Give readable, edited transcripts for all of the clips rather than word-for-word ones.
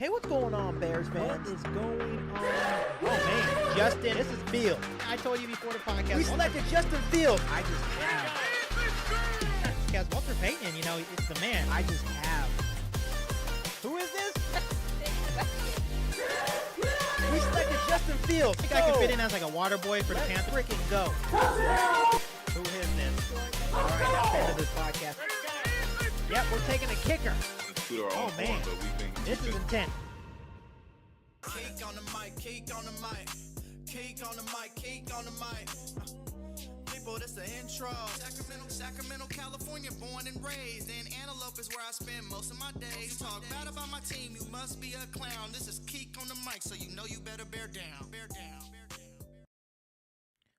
Hey, what's going on, Bears fans? What is going on? Oh, man. Justin, this is Fields. I told you before the podcast. We selected Justin Fields. I just have. Because Walter Payton, you know, it's the man. I just have. Who is this? We selected Justin Fields. I think I can fit in as like a water boy for the Panthers. Freaking go. Who is this? All right, that's the end of this podcast. Yep, we're taking a kicker. Oh man. but we think This is intense. Cake on the mic, cake on the mic, cake on the mic, cake on the mic. People, this the intro. Sacramento, California, born and raised. In Antelope is where I spend most of my days. Talk bad about my team, you must be a clown. This is Keek on the mic, so you know you better bear down. Bear down, bear down.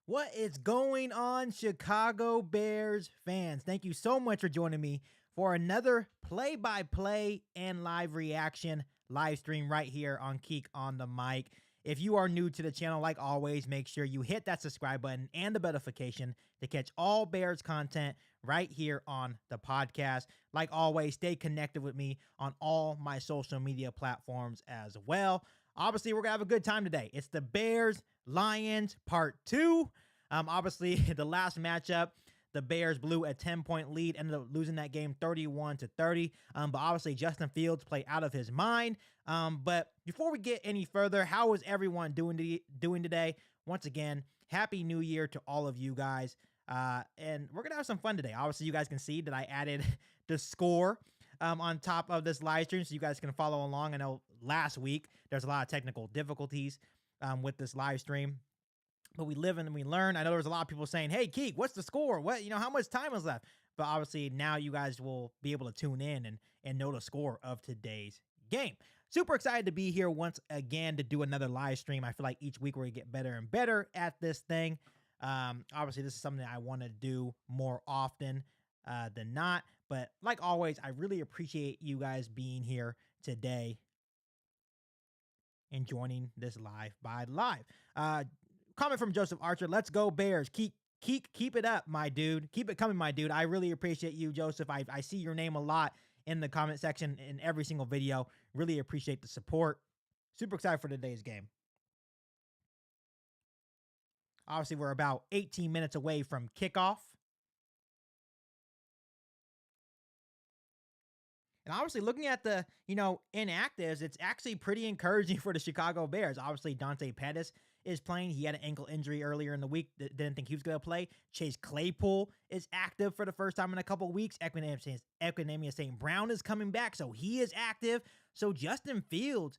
What is going on, Chicago Bears fans? Thank you so much for joining me for another play-by-play and live reaction live stream right here on Keek on the Mic. If you are new to the channel, like always, make sure you hit that subscribe button and the notification to catch all Bears content right here on the podcast. Like always, stay connected with me on all my social media platforms as well. Obviously, we're going to have a good time today. It's the Bears-Lions Part 2. Obviously, the last matchup, the Bears blew a 10-point lead, ended up losing that game 31-30. But obviously, Justin Fields played out of his mind. But before we get any further, how is everyone doing today? Once again, Happy New Year to all of you guys. And we're going to have some fun today. Obviously, you guys can see that I added the score on top of this live stream so you guys can follow along. I know last week there's a lot of technical difficulties with this live stream. But we live and we learn. I know there's a lot of people saying, hey, Keek, what's the score? How much time is left? But obviously now you guys will be able to tune in and know the score of today's game. Super excited to be here once again to do another live stream. I feel like each week we're going to get better and better at this thing. Obviously, this is something I want to do more often than not. But like always, I really appreciate you guys being here today and joining this live by live. Comment from Joseph Archer. Let's go Bears. Keep it up, my dude. Keep it coming, my dude. I really appreciate you, Joseph. I see your name a lot in the comment section in every single video. Really appreciate the support. Super excited for today's game. Obviously, we're about 18 minutes away from kickoff. And obviously, looking at the, inactives, it's actually pretty encouraging for the Chicago Bears. Obviously, Dante Pettis is playing. He had an ankle injury earlier in the week. Didn't think he was going to play. Chase Claypool is active for the first time in a couple of weeks. Equinemius St. Brown is coming back, so he is active. So Justin Fields,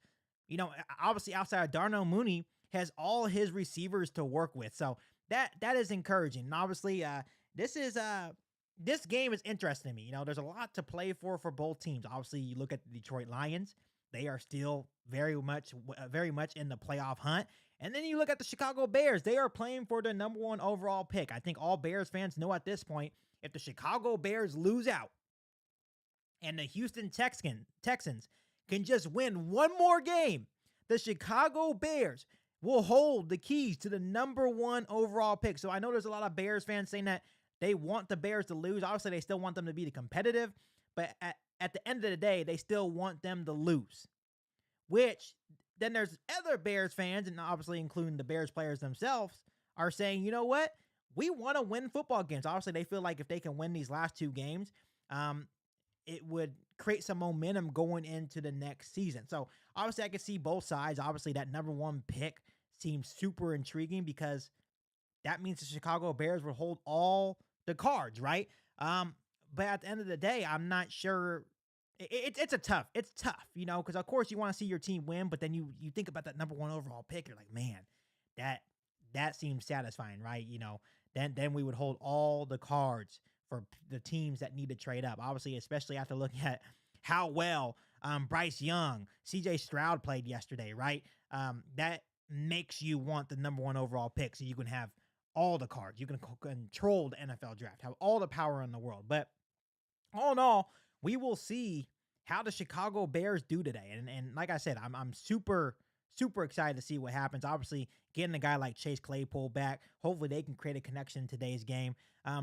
obviously outside of Darnell Mooney, has all his receivers to work with. So that is encouraging. And obviously, this game is interesting to me. There's a lot to play for both teams. Obviously, you look at the Detroit Lions. They are still very much in the playoff hunt. And then you look at the Chicago Bears. They are playing for the #1 overall pick. I think all Bears fans know at this point, if the Chicago Bears lose out and the Houston Texans can just win one more game, the Chicago Bears will hold the keys to the #1 overall pick. So I know there's a lot of Bears fans saying that they want the Bears to lose. Obviously, they still want them to be competitive. But at the end of the day, they still want them to lose. Which, then there's other Bears fans, and obviously including the Bears players themselves, are saying, you know what? We want to win football games. Obviously, they feel like if they can win these last two games, it would create some momentum going into the next season. So, obviously, I can see both sides. Obviously, that #1 pick seems super intriguing because that means the Chicago Bears will hold all the cards, right? But at the end of the day, I'm not sure. It's tough, because of course you want to see your team win, but then you think about that #1 overall pick, you're like, man, that seems satisfying, right? Then we would hold all the cards for the teams that need to trade up. Obviously, especially after looking at how well Bryce Young, CJ Stroud played yesterday, right? That makes you want the #1 overall pick so you can have all the cards. You can control the NFL draft, have all the power in the world. But all in all, we will see how the Chicago Bears do today. And like I said, I'm super, super excited to see what happens. Obviously, getting a guy like Chase Claypool back, hopefully they can create a connection in today's game.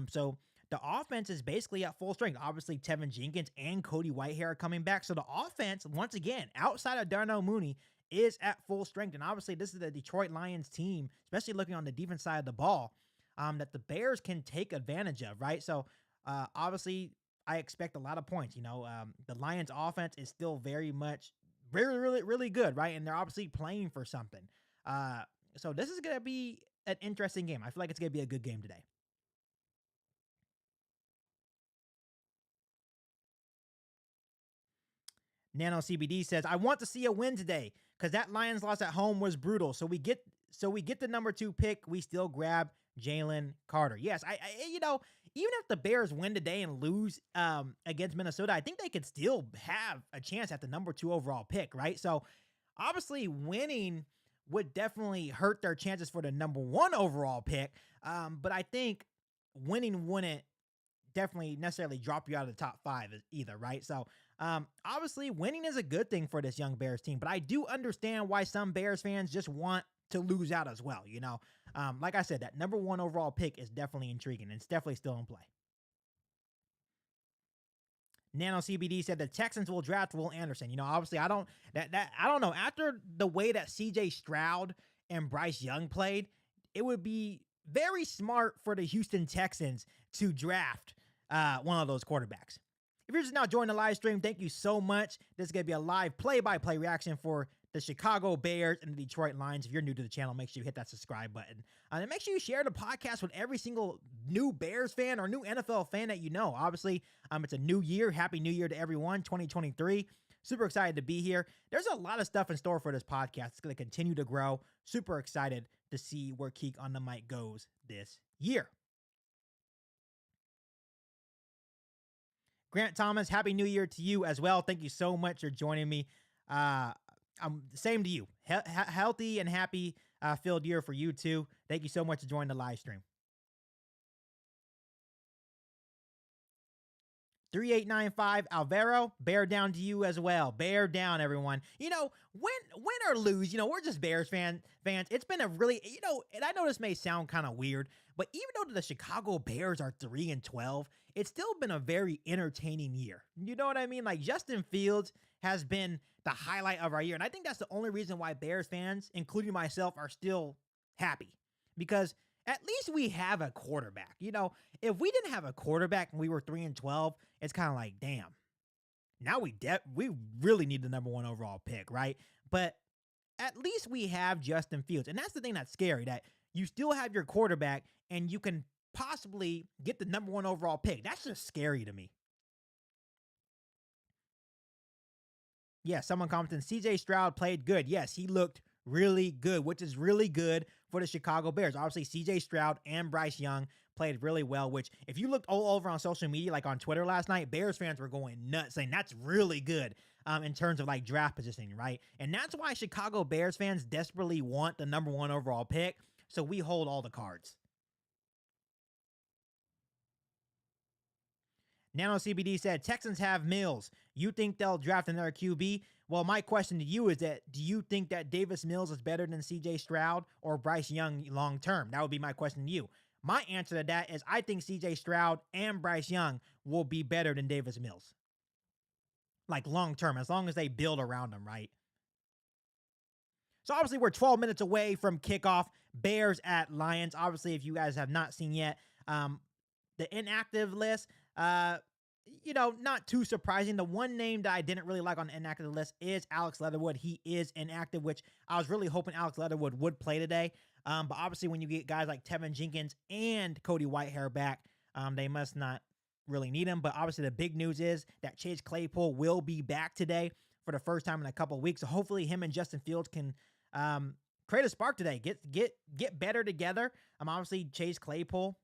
So the offense is basically at full strength. Obviously, Tevin Jenkins and Cody Whitehair are coming back. So the offense, once again, outside of Darnell Mooney, is at full strength. And obviously, this is the Detroit Lions team, especially looking on the defense side of the ball, that the Bears can take advantage of, right? So obviously, I expect a lot of points. The Lions offense is still very much, really, really good, right? And they're obviously playing for something. So this is going to be an interesting game. I feel like it's going to be a good game today. Nano CBD says, I want to see a win today because that Lions loss at home was brutal. So we get the number 2 pick. We still grab Jalen Carter. Yes, I even if the Bears win today and lose against Minnesota, I think they could still have a chance at the number 2 overall pick, right? So obviously winning would definitely hurt their chances for the number 1 overall pick. But I think winning wouldn't definitely necessarily drop you out of the top 5 either, right? So obviously winning is a good thing for this young Bears team, but I do understand why some Bears fans just want to lose out as well. Like I said, that number 1 overall pick is definitely intriguing, and it's definitely still in play. Nano CBD said the Texans will draft Will Anderson. Obviously I don't know. After the way that CJ Stroud and Bryce Young played, it would be very smart for the Houston Texans to draft one of those quarterbacks. If you're just now joining the live stream, thank you so much. This is going to be a live play-by-play reaction for the Chicago Bears and the Detroit Lions. If you're new to the channel, make sure you hit that subscribe button. And make sure you share the podcast with every single new Bears fan or new NFL fan that you know. Obviously, it's a new year. Happy New Year to everyone, 2023. Super excited to be here. There's a lot of stuff in store for this podcast. It's going to continue to grow. Super excited to see where Keek on the Mic goes this year. Grant Thomas, Happy New Year to you as well. Thank you so much for joining me. Same to you. Healthy and happy filled year for you too. Thank you so much for joining the live stream. 3895 Alvaro, bear down to you as well. Bear down, everyone. Win or lose, we're just Bears fans. It's been a really, and I know this may sound kind of weird, but even though the Chicago Bears are 3-12, it's still been a very entertaining year. You know what I mean? Like, Justin Fields has been the highlight of our year. And I think that's the only reason why Bears fans, including myself, are still happy, because at least we have a quarterback. If we didn't have a quarterback and we were 3-12, it's kind of like, damn, now we really need the number 1 overall pick, right? But at least we have Justin Fields. And that's the thing that's scary, that you still have your quarterback and you can possibly get the number 1 overall pick. That's just scary to me. Yeah, someone commented, CJ Stroud played good. Yes, he looked really good, which is really good for the Chicago Bears. Obviously, CJ Stroud and Bryce Young played really well, which if you looked all over on social media, like on Twitter last night, Bears fans were going nuts saying that's really good in terms of like draft positioning, right? And that's why Chicago Bears fans desperately want the number 1 overall pick, so we hold all the cards. Nano CBD said, Texans have Mills. You think they'll draft another QB? Well, my question to you is that, do you think that Davis Mills is better than CJ Stroud or Bryce Young long term? That would be my question to you. My answer to that is I think CJ Stroud and Bryce Young will be better than Davis Mills. Like long term, as long as they build around them, right? So obviously we're 12 minutes away from kickoff. Bears at Lions. Obviously, if you guys have not seen yet, the inactive list, not too surprising. The one name that I didn't really like on the inactive list is Alex Leatherwood. He is inactive, which I was really hoping Alex Leatherwood would play today. But obviously when you get guys like Tevin Jenkins and Cody Whitehair back, they must not really need him. But obviously the big news is that Chase Claypool will be back today for the first time in a couple of weeks. So hopefully him and Justin Fields can create a spark today, get better together. Obviously Chase Claypool,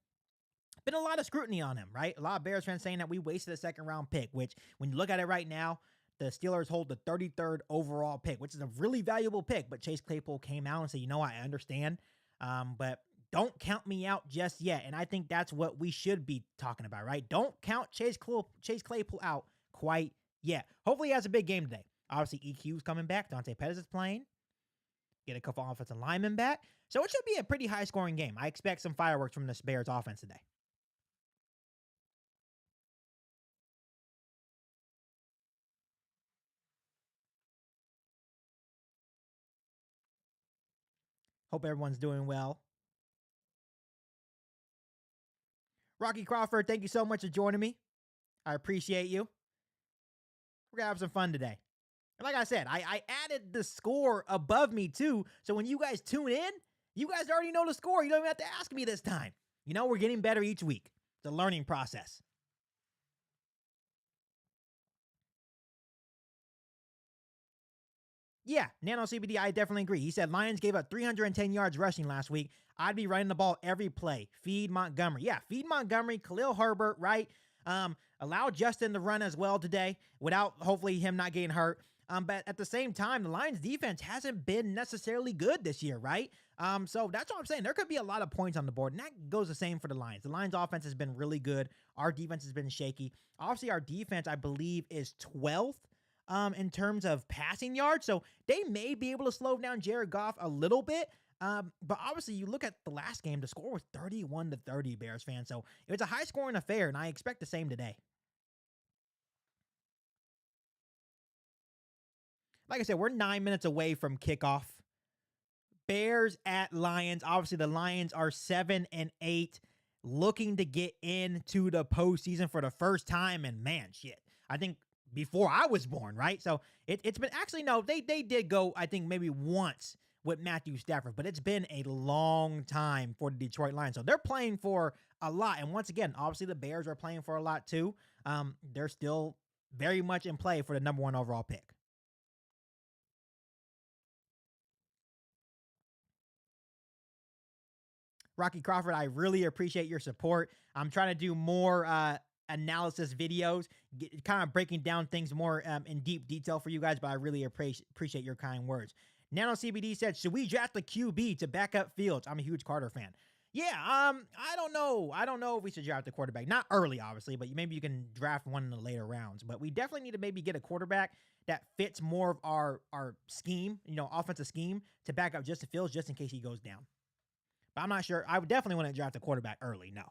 been a lot of scrutiny on him, right? A lot of Bears fans saying that we wasted a 2nd round pick, which when you look at it right now, the Steelers hold the 33rd overall pick, which is a really valuable pick. But Chase Claypool came out and said, I understand, but don't count me out just yet. And I think that's what we should be talking about, right? Don't count Chase Claypool out quite yet. Hopefully he has a big game today. Obviously EQ's coming back. Dante Pettis is playing. Get a couple offensive linemen back. So it should be a pretty high scoring game. I expect some fireworks from this Bears offense today. Hope everyone's doing well. Rocky Crawford, thank you so much for joining me. I appreciate you. We're going to have some fun today. And like I said, I added the score above me too. So when you guys tune in, you guys already know the score. You don't even have to ask me this time. You know, we're getting better each week. It's a learning process. Yeah, Nano CBD, I definitely agree. He said Lions gave up 310 yards rushing last week. I'd be running the ball every play. Feed Montgomery. Yeah, feed Montgomery, Khalil Herbert, right? Allow Justin to run as well today without hopefully him not getting hurt. But at the same time, the Lions defense hasn't been necessarily good this year, right? So that's what I'm saying. There could be a lot of points on the board, and that goes the same for the Lions. The Lions offense has been really good. Our defense has been shaky. Obviously, our defense, I believe, is 12th in terms of passing yards. So they may be able to slow down Jared Goff a little bit. But obviously, you look at the last game, the score was 31-30, Bears fans. So it was a high scoring affair, and I expect the same today. Like I said, we're 9 minutes away from kickoff. Bears at Lions. Obviously, the Lions are 7-8, looking to get into the postseason for the first time. And man, shit, I think before I was born, right? So it's been actually, no, they did go, I think maybe once with Matthew Stafford, but it's been a long time for the Detroit Lions. So they're playing for a lot. And once again, obviously the Bears are playing for a lot too. They're still very much in play for the number 1 overall pick. Rocky Crawford, I really appreciate your support. I'm trying to do more analysis videos, kind of breaking down things more in deep detail for you guys, but I really appreciate your kind words. Nano CBD said, should we draft the QB to back up Fields? I'm a huge Carter fan. Yeah, I don't know. I don't know if we should draft a quarterback. Not early, obviously, but maybe you can draft one in the later rounds. But we definitely need to maybe get a quarterback that fits more of our scheme, offensive scheme, to back up Justin Fields just in case he goes down. But I'm not sure. I would definitely want to draft a quarterback early. No.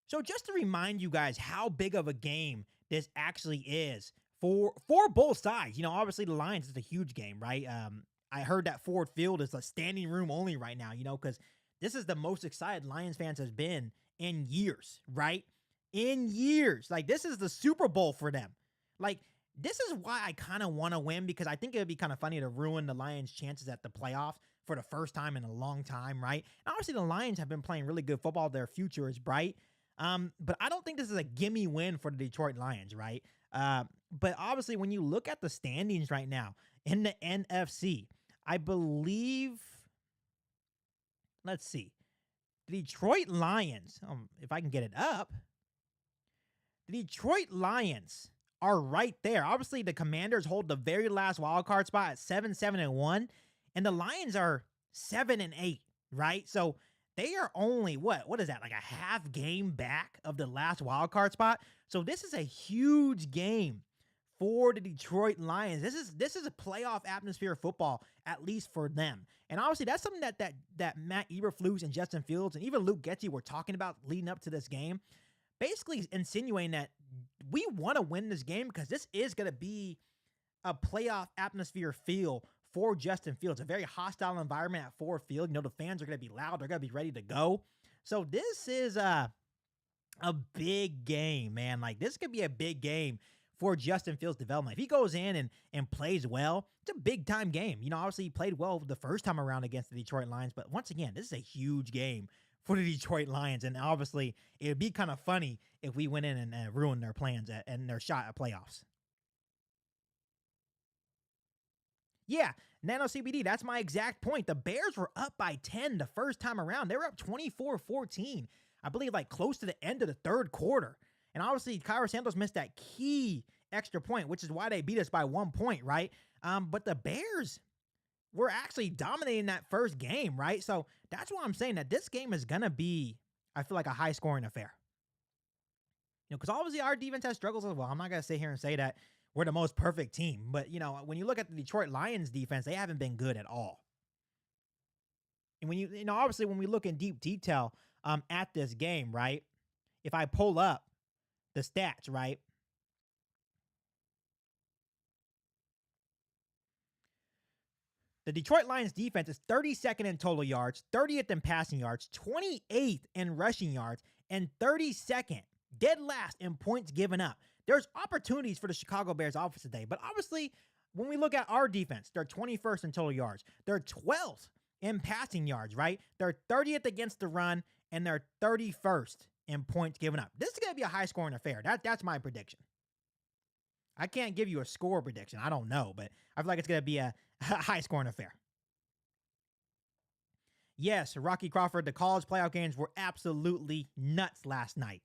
So just to remind you guys how big of a game this actually is for both sides. Obviously the Lions is a huge game, right? I heard that Ford Field is a standing room only right now, because this is the most excited Lions fans has been in years, right? In years. Like, this is the Super Bowl for them. Like, this is why I kind of want to win, because I think it would be kind of funny to ruin the Lions' chances at the playoffs for the first time in a long time, right? And obviously, the Lions have been playing really good football. Their future is bright. But I don't think this is a gimme win for the Detroit Lions, right? But obviously, when you look at the standings right now in the NFC, I believe, let's see, the Detroit Lions, if I can get it up, the Detroit Lions are right there. Obviously, the Commanders hold the very last wild card spot at 7-1, and the Lions are 7-8, right? So they are only what is that, like a half game back of the last wild card spot? So this is a huge game for the Detroit Lions. This is a playoff atmosphere football, at least for them. And obviously, that's something that Matt Eberflus and Justin Fields and even Luke Getsy were talking about leading up to this game, basically insinuating that we want to win this game because this is going to be a playoff atmosphere feel for Justin Fields. A very hostile environment at Ford Field. The fans are going to be loud. They're going to be ready to go. So this is a big game, man. Like, this could be a big game for Justin Fields' development. If he goes in and plays well, it's a big-time game. Obviously, he played well the first time around against the Detroit Lions, but once again, this is a huge game for the Detroit Lions, and obviously, it would be kind of funny if we went in and ruined their plans and their shot at playoffs. Yeah, Nano CBD, that's my exact point. The Bears were up by 10 the first time around. They were up 24-14, I believe, like close to the end of the third quarter. And obviously, Kyra Santos missed that key extra point, which is why they beat us by 1 point, right? But the Bears were actually dominating that first game, right? So that's why I'm saying that this game is going to be, I feel like, a high-scoring affair. Because obviously our defense has struggles as well. I'm not going to sit here and say that we're the most perfect team. But, when you look at the Detroit Lions defense, they haven't been good at all. And when obviously when we look in deep detail at this game, right? If I pull up the stats, right? The Detroit Lions defense is 32nd in total yards, 30th in passing yards, 28th in rushing yards, and 32nd, dead last in points given up. There's opportunities for the Chicago Bears offense today, but obviously, when we look at our defense, they're 21st in total yards. They're 12th in passing yards, right? They're 30th against the run, and they're 31st in points given up. This is going to be a high-scoring affair. That's my prediction. I can't give you a score prediction. I don't know, but I feel like it's going to be a high-scoring affair. Yes, Rocky Crawford, the college playoff games were absolutely nuts last night.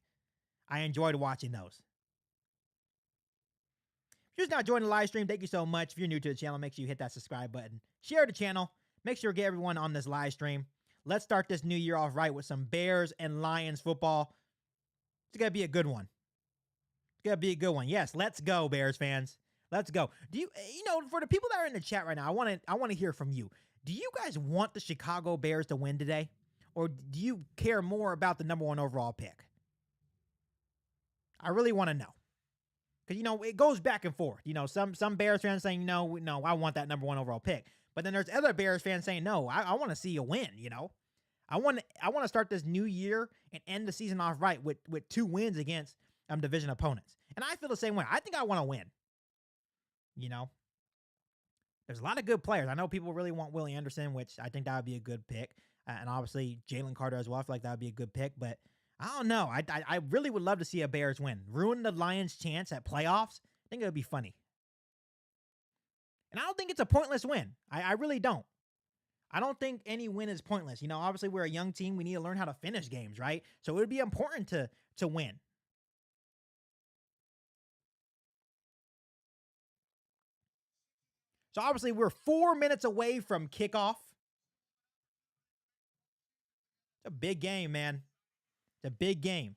I enjoyed watching those. If you're just not joining the live stream, thank you so much. If you're new to the channel, make sure you hit that subscribe button. Share the channel. Make sure to get everyone on this live stream. Let's start this new year off right with some Bears and Lions football. It's going to be a good one. It's going to be a good one. Yes, let's go, Bears fans. Let's go. For the people that are in the chat right now, I want to hear from you. Do you guys want the Chicago Bears to win today? Or do you care more about the number 1 overall pick? I really want to know. Because, it goes back and forth. Some Bears fans saying, no, I want that number 1 overall pick. But then there's other Bears fans saying, no, I want to see a win, I want to start this new year and end the season off right with 2 wins against division opponents. And I feel the same way. I think I want to win. There's a lot of good players. I know people really want Willie Anderson, which I think that would be a good pick. And obviously Jalen Carter as well. I feel like that would be a good pick. But I don't know. I really would love to see a Bears win. Ruin the Lions' chance at playoffs. I think it would be funny. And I don't think it's a pointless win. I really don't. I don't think any win is pointless. Obviously we're a young team. We need to learn how to finish games, right? So it would be important to win. So obviously we're 4 minutes away from kickoff. It's a big game, man. It's a big game.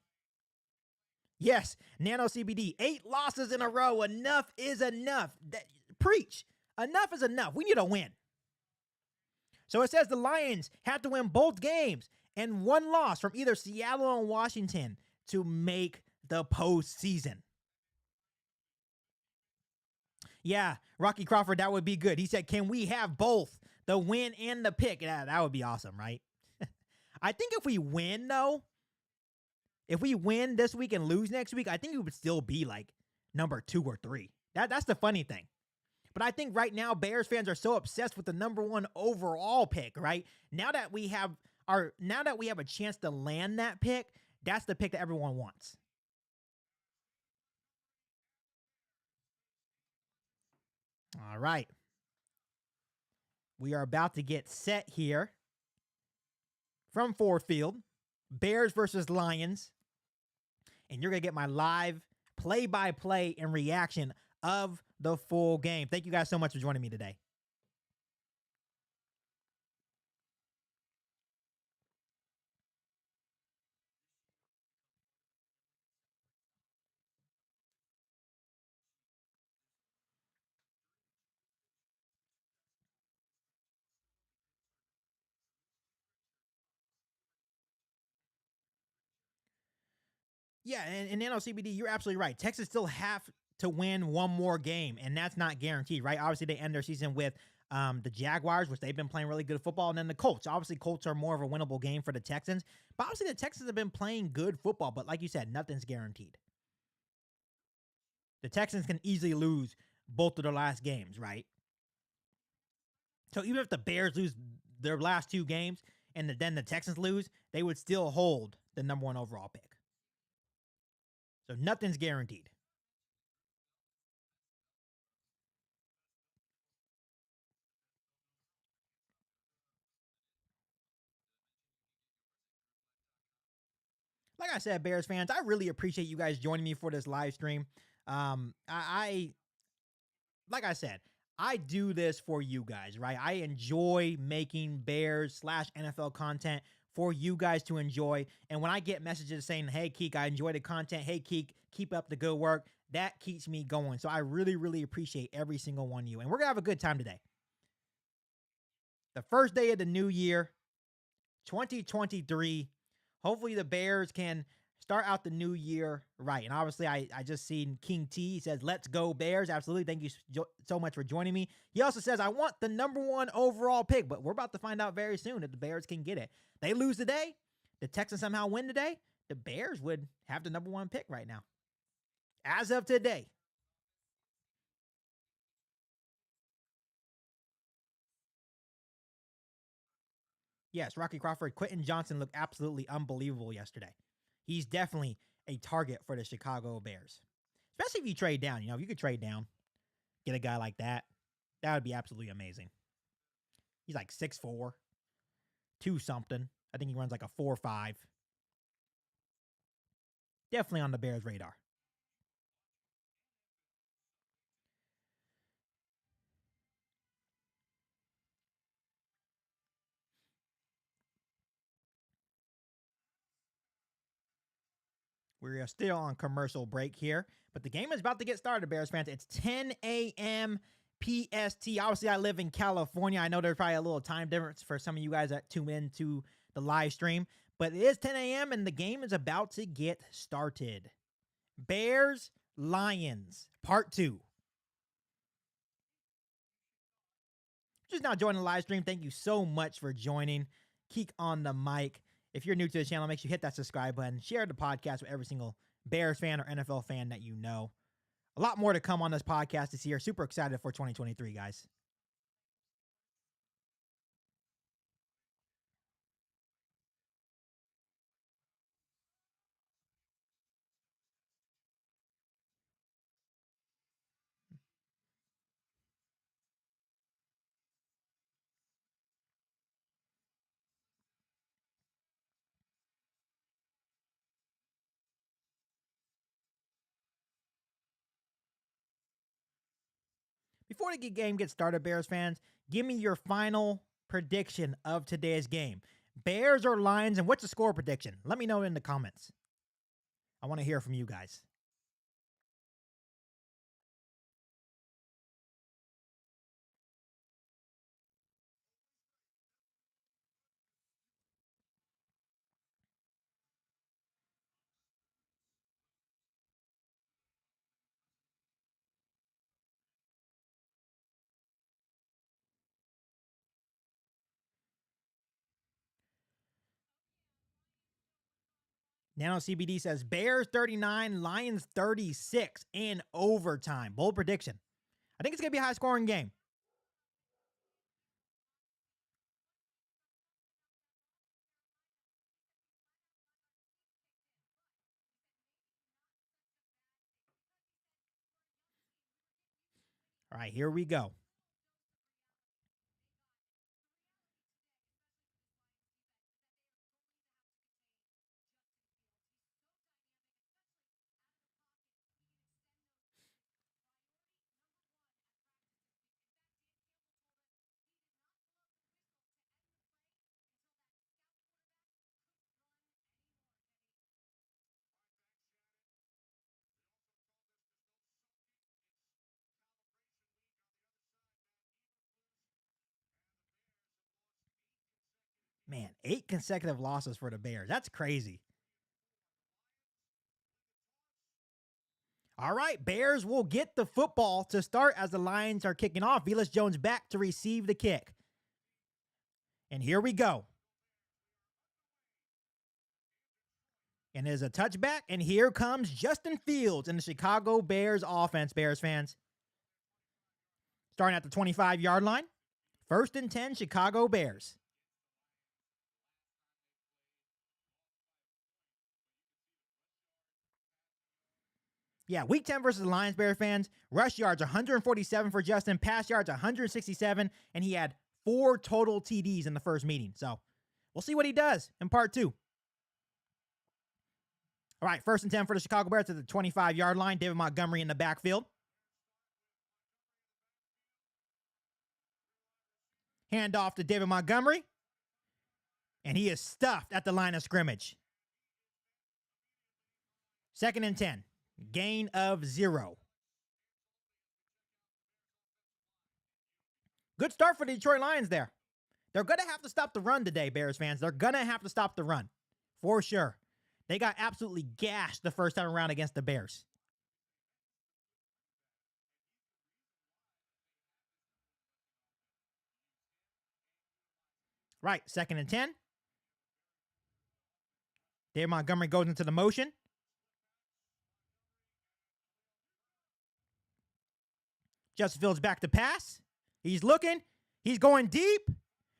Yes, Nano CBD, 8 losses in a row. Enough is enough. Preach. Enough is enough. We need a win. So it says the Lions have to win both games and 1 loss from either Seattle or Washington to make the postseason. Yeah, Rocky Crawford, that would be good. He said, can we have both the win and the pick? Yeah, that would be awesome, right? I think if we win, though, if we win this week and lose next week, I think we would still be like number 2 or 3. That's the funny thing. But I think right now Bears fans are so obsessed with the number 1 overall pick, right? Now that we have a chance to land that pick, that's the pick that everyone wants. All right. We are about to get set here from Ford Field. Bears versus Lions. And you're going to get my live play-by-play and reaction of the full game. Thank you guys so much for joining me today. Yeah, and NLCBD, you're absolutely right. Texas still have to win 1 more game, and that's not guaranteed, right? Obviously, they end their season with the Jaguars, which they've been playing really good football, and then the Colts. Obviously, Colts are more of a winnable game for the Texans, but obviously the Texans have been playing good football, but like you said, nothing's guaranteed. The Texans can easily lose both of their last games, right? So even if the Bears lose their last 2 games and then the Texans lose, they would still hold the number 1 overall pick. So nothing's guaranteed. Like I said, Bears fans, I really appreciate you guys joining me for this live stream. Like I said, I do this for you guys, right? I enjoy making Bears/NFL content for you guys to enjoy. And when I get messages saying, hey, Keek, I enjoy the content. Hey, Keek, keep up the good work. That keeps me going. So I really, really appreciate every single one of you. And we're going to have a good time today. The first day of the new year, 2023. Hopefully the Bears can start out the new year right. And obviously, I just seen King T. He says, let's go Bears. Absolutely. Thank you so much for joining me. He also says, I want the number 1 overall pick, but we're about to find out very soon if the Bears can get it. They lose today, the Texans somehow win today, the Bears would have the number 1 pick right now. As of today. Yes, Rocky Crawford, Quentin Johnson looked absolutely unbelievable yesterday. He's definitely a target for the Chicago Bears. Especially if you trade down. If you could trade down, get a guy like that, that would be absolutely amazing. He's like 6'4", 2 something. I think he runs like a 4.5. Definitely on the Bears' radar. We're still on commercial break here, but the game is about to get started, Bears fans. It's 10 a.m. PST. Obviously, I live in California. I know there's probably a little time difference for some of you guys that tune into the live stream, but it is 10 a.m. and the game is about to get started. Bears, Lions, part 2. Just now joining the live stream, thank you so much for joining. Keek on the mic. If you're new to the channel, make sure you hit that subscribe button. Share the podcast with every single Bears fan or NFL fan that you know. A lot more to come on this podcast this year. Super excited for 2023, guys. Before the game gets started, Bears fans, give me your final prediction of today's game. Bears or Lions, and what's the score prediction? Let me know in the comments. I want to hear from you guys. Nano CBD says Bears 39, Lions 36 in overtime. Bold prediction. I think it's going to be a high-scoring game. All right, here we go. Man, 8 consecutive losses for the Bears. That's crazy. All right, Bears will get the football to start as the Lions are kicking off. Velus Jones back to receive the kick. And here we go. And there's a touchback, and here comes Justin Fields in the Chicago Bears offense, Bears fans. Starting at the 25-yard line. 1st and 10, Chicago Bears. Yeah, week 10 versus the Lions, Bears fans. Rush yards, 147 for Justin. Pass yards, 167. And he had 4 total TDs in the first meeting. So we'll see what he does in part 2. All right, 1st and 10 for the Chicago Bears at the 25-yard line. David Montgomery in the backfield. Hand off to David Montgomery. And he is stuffed at the line of scrimmage. 2nd and 10. Gain of 0. Good start for the Detroit Lions there. They're going to have to stop the run today, Bears fans. They're going to have to stop the run. For sure. They got absolutely gashed the first time around against the Bears. Right, 2nd and 10. David Montgomery goes into the motion. Justin Fields back to pass. He's looking. He's going deep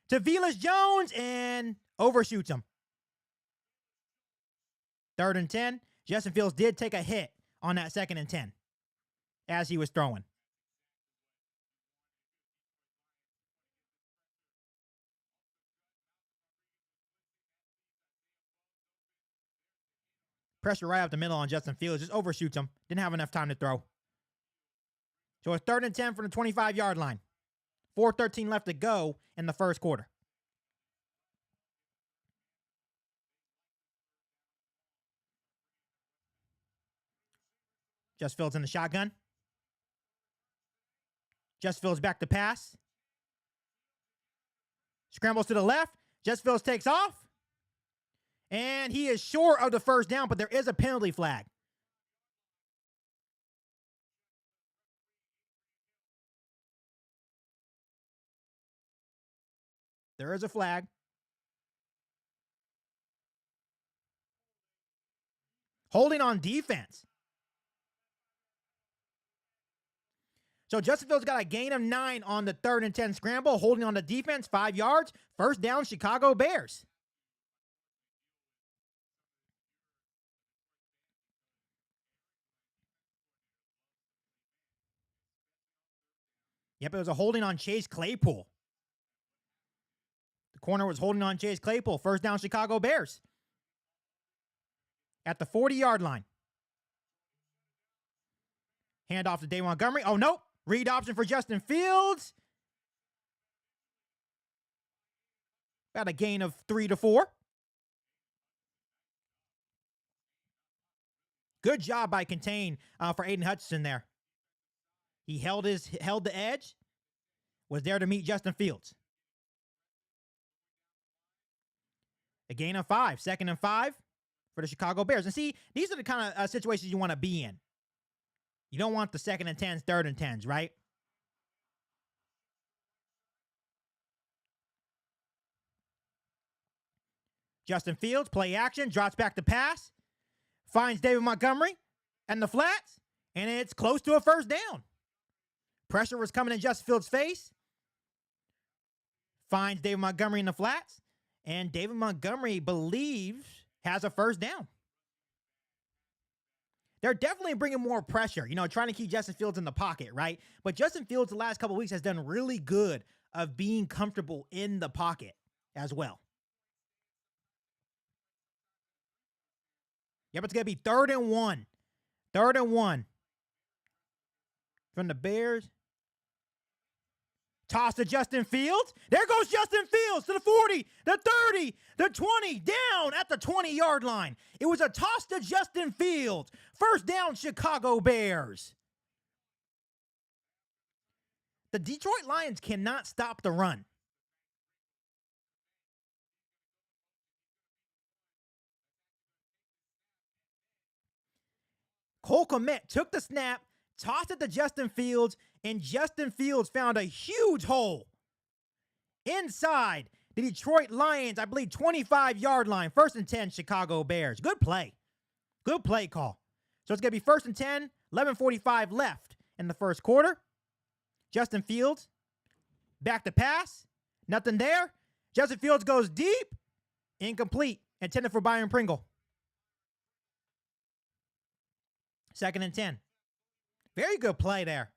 to Velus Jones and overshoots him. 3rd and 10. Justin Fields did take a hit on that 2nd and 10 as he was throwing. Pressure right up the middle on Justin Fields. Just overshoots him. Didn't have enough time to throw. So it's 3rd and 10 from the 25-yard line. 4:13 left to go in the first quarter. Justin Fields in the shotgun. Justin Fields back to pass. Scrambles to the left. Justin Fields takes off. And he is short of the first down, but there is a penalty flag. There is a flag. Holding on defense. So Justin Fields got a gain of 9 on the 3rd and 10 scramble, holding on the defense, 5 yards. First down, Chicago Bears. Yep, it was a holding on Chase Claypool. The corner was holding on Chase Claypool. First down, Chicago Bears. At the 40-yard line. Hand off to David Montgomery. Oh, nope. Read option for Justin Fields. Got a gain of 3 to 4. Good job by contain for Aiden Hutchinson there. He held the edge, was there to meet Justin Fields. A gain of 5, 2nd and 5 for the Chicago Bears. And see, these are the kind of situations you want to be in. You don't want the 2nd and 10s, 3rd and 10s, right? Justin Fields, play action, drops back to pass, finds David Montgomery and the flats, and it's close to a first down. Pressure was coming in Justin Fields' face. Finds David Montgomery in the flats, and David Montgomery believes has a first down. They're definitely bringing more pressure, trying to keep Justin Fields in the pocket, right? But Justin Fields the last couple of weeks has done really good of being comfortable in the pocket as well. Yep, it's going to be 3rd and 1. 3rd and 1 from the Bears. Toss to Justin Fields. There goes Justin Fields to the 40, the 30, the 20, down at the 20-yard line. It was a toss to Justin Fields. First down, Chicago Bears. The Detroit Lions cannot stop the run. Cole Kmet took the snap, tossed it to Justin Fields, and Justin Fields found a huge hole inside the Detroit Lions, I believe, 25-yard line. 1st and 10, Chicago Bears. Good play. Good play call. So it's going to be 1st and 10, 11:45 left in the first quarter. Justin Fields, back to pass. Nothing there. Justin Fields goes deep. Incomplete. Intended for Byron Pringle. 2nd and 10. Very good play there.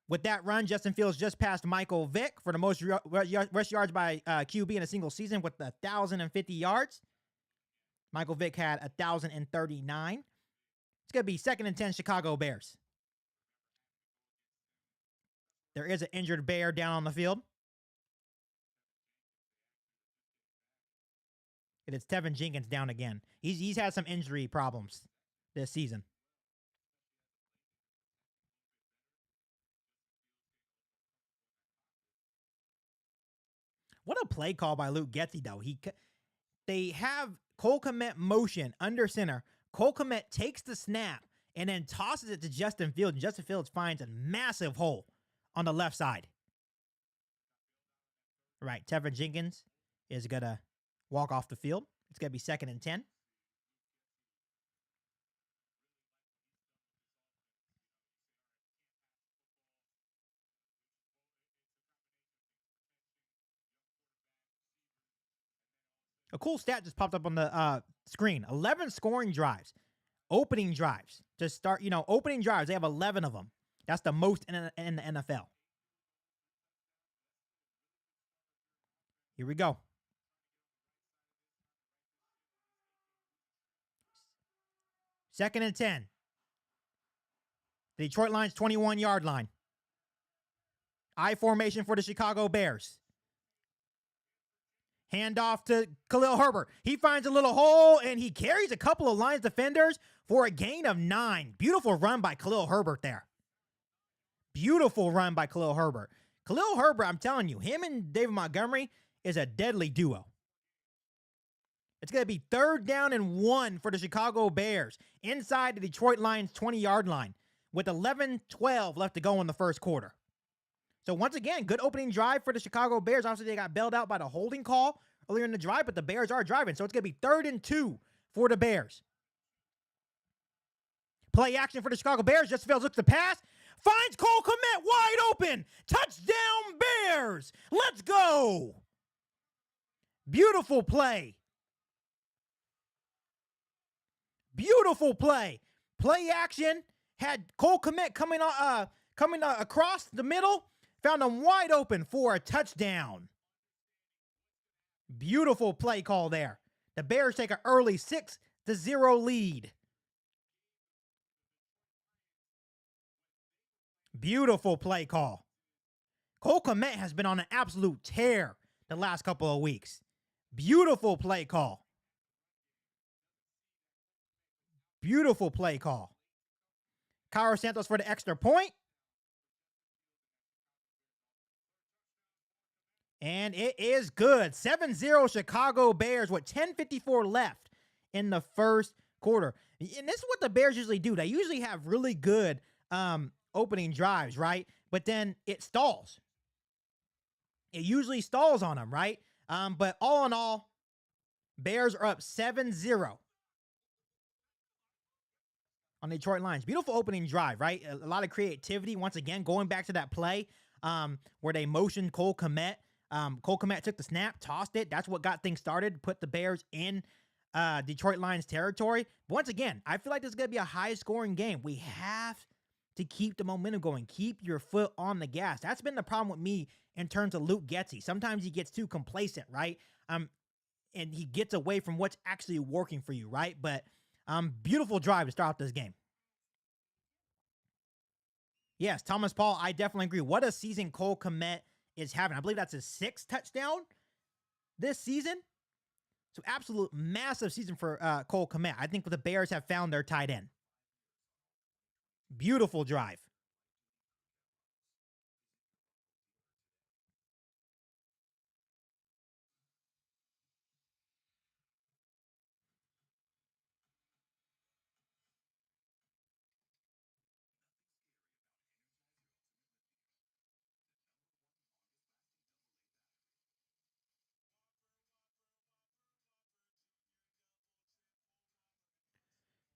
With that run, Justin Fields just passed Michael Vick for the most rush yards by QB in a single season with 1,050 yards. Michael Vick had 1,039. It's going to be 2nd and 10, Chicago Bears. There is an injured Bear down on the field. It is Tevin Jenkins down again. He's had some injury problems this season. What a play call by Luke Getsy, though. They have Cole Kmet motion under center. Cole Kmet takes the snap and then tosses it to Justin Fields. And Justin Fields finds a massive hole on the left side. Right, Tevin Jenkins is going to walk off the field. It's going to be 2nd and 10. A cool stat just popped up on the screen. 11 scoring drives. Opening drives. To start, opening drives. They have 11 of them. That's the most in the NFL. Here we go. Second and 10. The Detroit Lions 21-yard line. I formation for the Chicago Bears. Handoff to Khalil Herbert. He finds a little hole, and he carries a couple of Lions defenders for a gain of 9. Beautiful run by Khalil Herbert there. Beautiful run by Khalil Herbert. Khalil Herbert, I'm telling you, him and David Montgomery is a deadly duo. It's going to be 3rd down and 1 for the Chicago Bears inside the Detroit Lions 20-yard line with 11-12 left to go in the first quarter. So once again, good opening drive for the Chicago Bears. Obviously, they got bailed out by the holding call earlier in the drive, but the Bears are driving. So it's going to be 3rd and 2 for the Bears. Play action for the Chicago Bears. Justin Fields looks to pass. Finds Cole Kmet wide open. Touchdown Bears. Let's go. Beautiful play. Beautiful play. Play action. Had Cole Kmet coming across the middle. Found him wide open for a touchdown. Beautiful play call there. The Bears take an early 6-0 lead. Beautiful play call. Cole Kmet has been on an absolute tear the last couple of weeks. Beautiful play call. Beautiful play call. Cairo Santos for the extra point. And it is good. 7-0 Chicago Bears with 10:54 left in the first quarter. And this is what the Bears usually do. They usually have really good opening drives, right? But then it stalls. It usually stalls on them, right? But all in all, Bears are up 7-0 on the Detroit Lions. Beautiful opening drive, right? A lot of creativity. Once again, going back to that play where they motioned Cole Kmet. Cole Kmet took the snap, tossed it. That's what got things started, put the Bears in Detroit Lions territory. But once again, I feel like this is going to be a high-scoring game. We have to keep the momentum going. Keep your foot on the gas. That's been the problem with me in terms of Luke Getsy. Sometimes he gets too complacent, right? And he gets away from what's actually working for you, right? But beautiful drive to start out this game. Yes, Thomas Paul, I definitely agree. What a season Cole Kmet is having. I believe that's his 6th touchdown this season. So absolute massive season for Cole Kmet. I think the Bears have found their tight end. Beautiful drive.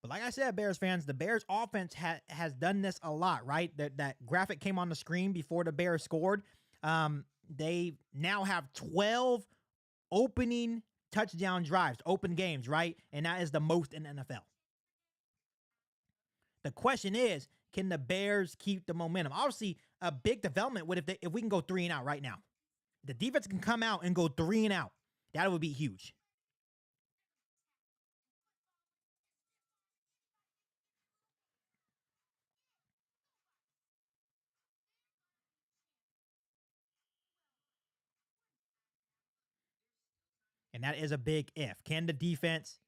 But like I said, Bears fans, the Bears offense has done this a lot, right? That graphic came on the screen before the Bears scored. They now have 12 opening touchdown drives, open games, right? And that is the most in the NFL. The question is, can the Bears keep the momentum? Obviously, a big development would if we can go 3 and out right now. The defense can come out and go 3 and out. That would be huge. And that is a big if. Can the defense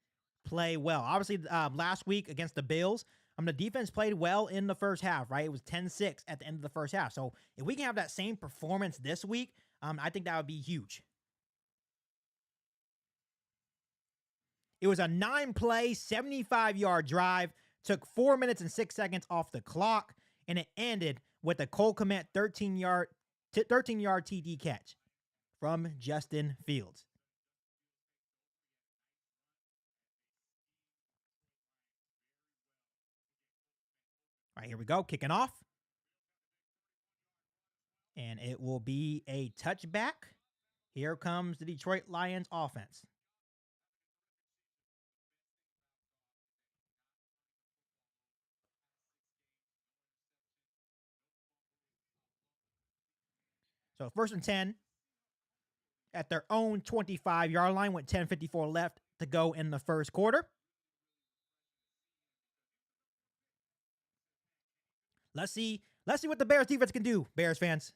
play well? Obviously, last week against the Bills, the defense played well in the first half, right? It was 10-6 at the end of the first half. So if we can have that same performance this week, I think that would be huge. It was a 9-play, 75-yard drive, took 4 minutes and 6 seconds off the clock, and it ended with a Cole Kmet 13-yard TD catch from Justin Fields. All right, here we go, kicking off. And it will be a touchback. Here comes the Detroit Lions offense. So 1st and 10 at their own 25-yard line with 10:54 left to go in the first quarter. Let's see what the Bears defense can do, Bears fans.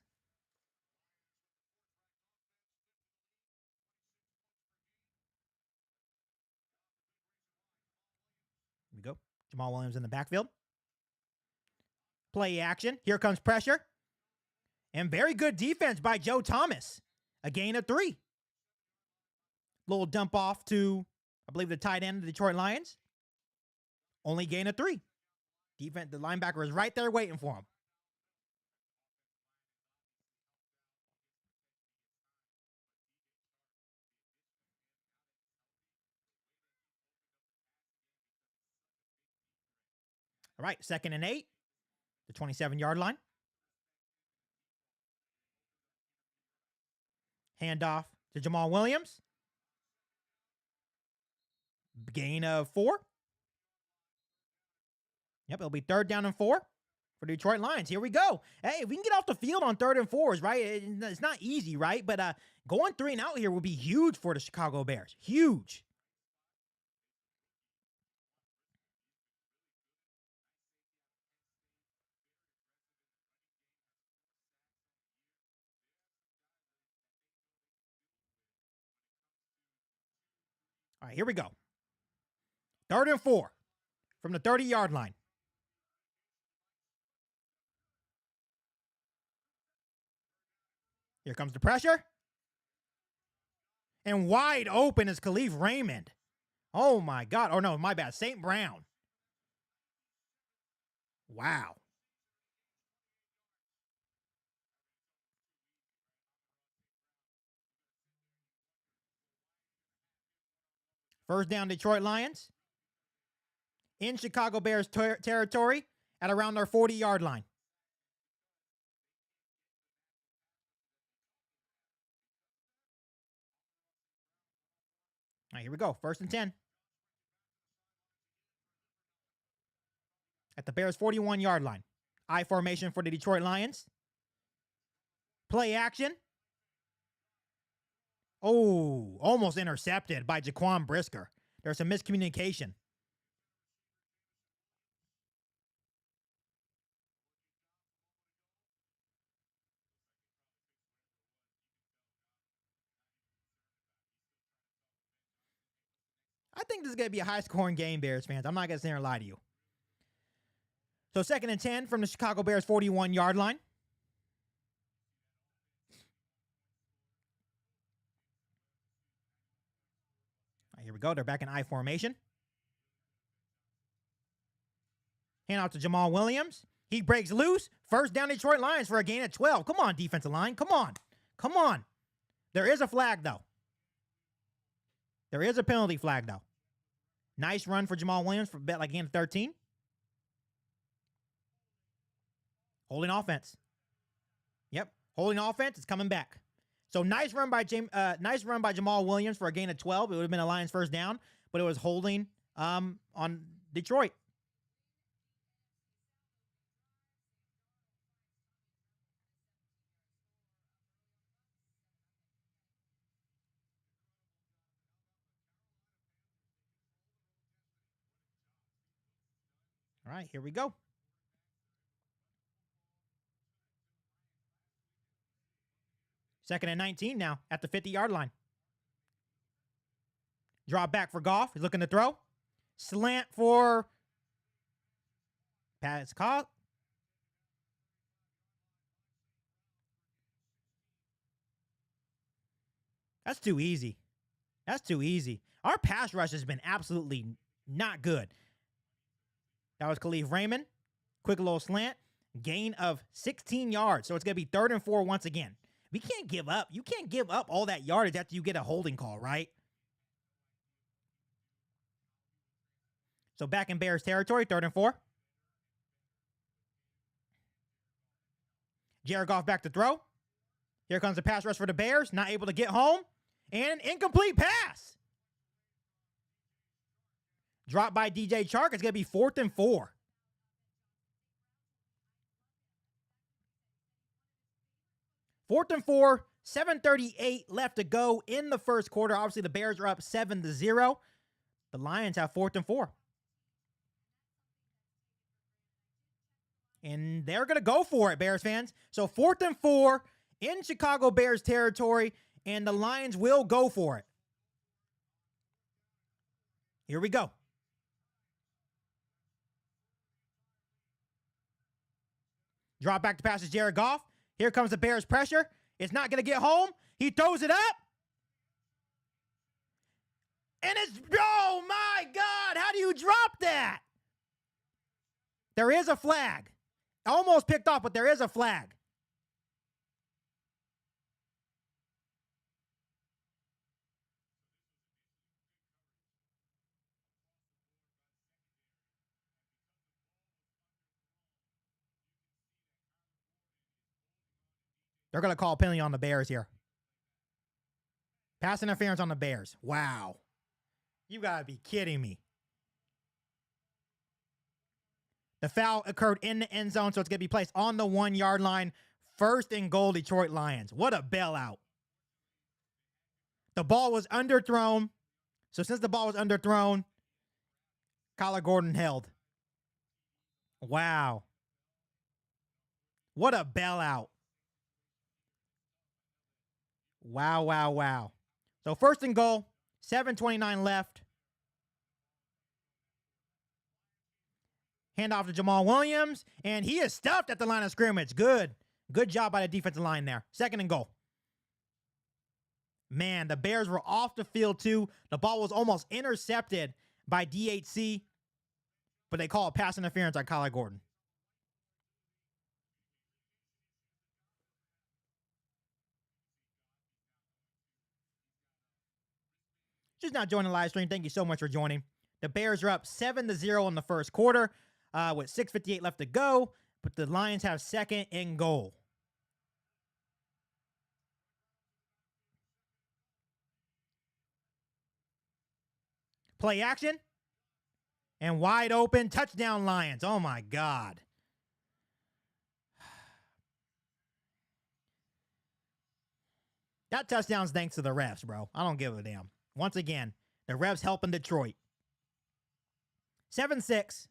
Here we go. Jamal Williams in the backfield. Play action. Here comes pressure. And very good defense by Joe Thomas. A gain of 3. Little dump off to, I believe, the tight end of the Detroit Lions. Only gain of 3. Defense, the linebacker is right there waiting for him. All right, 2nd and 8. The 27-yard line. Handoff to Jamal Williams. Gain of 4. Yep, it'll be 3rd down and 4 for the Detroit Lions. Here we go. Hey, if we can get off the field on 3rd and 4s, right? It's not easy, right? But going 3 and out here would be huge for the Chicago Bears. Huge. All right, here we go. 3rd and 4 from the 30-yard line. Here comes the pressure. And wide open is Khalif Raymond. Oh, my God. Oh, no, my bad. St. Brown. Wow. First down, Detroit Lions. In Chicago Bears territory at around their 40-yard line. All right, here we go. 1st and 10. At the Bears' 41-yard line. I formation for the Detroit Lions. Play action. Oh, almost intercepted by Jaquan Brisker. There's some miscommunication. I think this is going to be a high-scoring game, Bears fans. I'm not going to sit here and lie to you. So 2nd and 10 from the Chicago Bears' 41-yard line. All right, here we go. They're back in I formation. Hand out to Jamal Williams. He breaks loose. 1st down, Detroit Lions for a gain of 12. Come on, defensive line. Come on. Come on. There is a flag, though. There is a penalty flag, though. Nice run for Jamal Williams for bet like gain of 13. Holding offense. Yep. Holding offense. It's coming back. So nice run by Jamal Williams for a gain of 12. It would have been a Lions 1st down, but it was holding on Detroit. All right, here we go. Second and 19 now at the 50-yard line. Draw back for Goff. He's looking to throw. Slant for pass caught. That's too easy. That's too easy. Our pass rush has been absolutely not good. That was Khalif Raymond. Quick little slant. Gain of 16 yards. So it's going to be 3rd and 4 once again. We can't give up. You can't give up all that yardage after you get a holding call, right? So back in Bears territory, 3rd and 4. Jared Goff back to throw. Here comes the pass rush for the Bears. Not able to get home. And an incomplete pass. Dropped by DJ Chark. It's going to be 4th and 4. Fourth and 4, 7:38 left to go in the first quarter. Obviously, the Bears are up 7-0. The Lions have 4th and 4. And they're going to go for it, Bears fans. So 4th and 4 in Chicago Bears territory, and the Lions will go for it. Here we go. Drop back to pass to Jared Goff. Here comes the Bears pressure. It's not going to get home. He throws it up. And it's, oh my God, how do you drop that? There is a flag. Almost picked off, but there is a flag. They're going to call a penalty on the Bears here. Pass interference on the Bears. Wow. You got to be kidding me. The foul occurred in the end zone, so it's going to be placed on the 1-yard line. 1st and goal, Detroit Lions. What a bailout. The ball was underthrown. So since the ball was underthrown, Kyler Gordon held. Wow. What a bailout. Wow, wow, wow. So 1st and goal, 7:29 left. Hand off to Jamal Williams, and he is stuffed at the line of scrimmage. Good. Good job by the defensive line there. 2nd and goal. Man, the Bears were off the field too. The ball was almost intercepted by DHC, but they call it pass interference on Kyler Gordon. Just now joining the live stream, thank you so much for joining. The Bears are up 7-0 in the first quarter with 6:58 left to go, but the Lions have 2nd and goal. Play action. And wide open. Touchdown Lions. Oh, my God. That touchdown's thanks to the refs, bro. I don't give a damn. Once again, the refs helping Detroit. 7-6.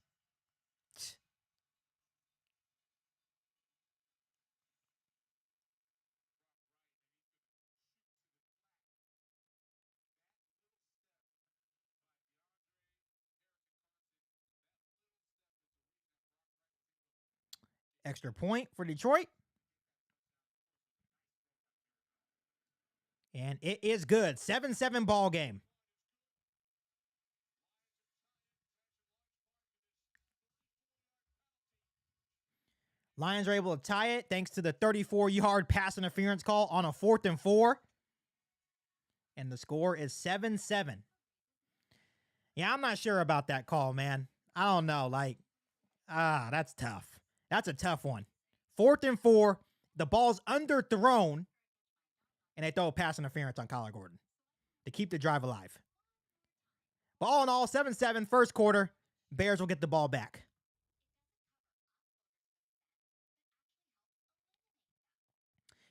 Extra point for Detroit. And it is good. 7-7 ball game. Lions are able to tie it thanks to the 34-yard pass interference call on a 4th and 4. And the score is 7-7. Yeah, I'm not sure about that call, man. I don't know. That's tough. That's a tough one. 4th and 4. The ball's underthrown. And they throw a pass interference on Kyler Gordon to keep the drive alive. But all in all, 7-7, first quarter. Bears will get the ball back.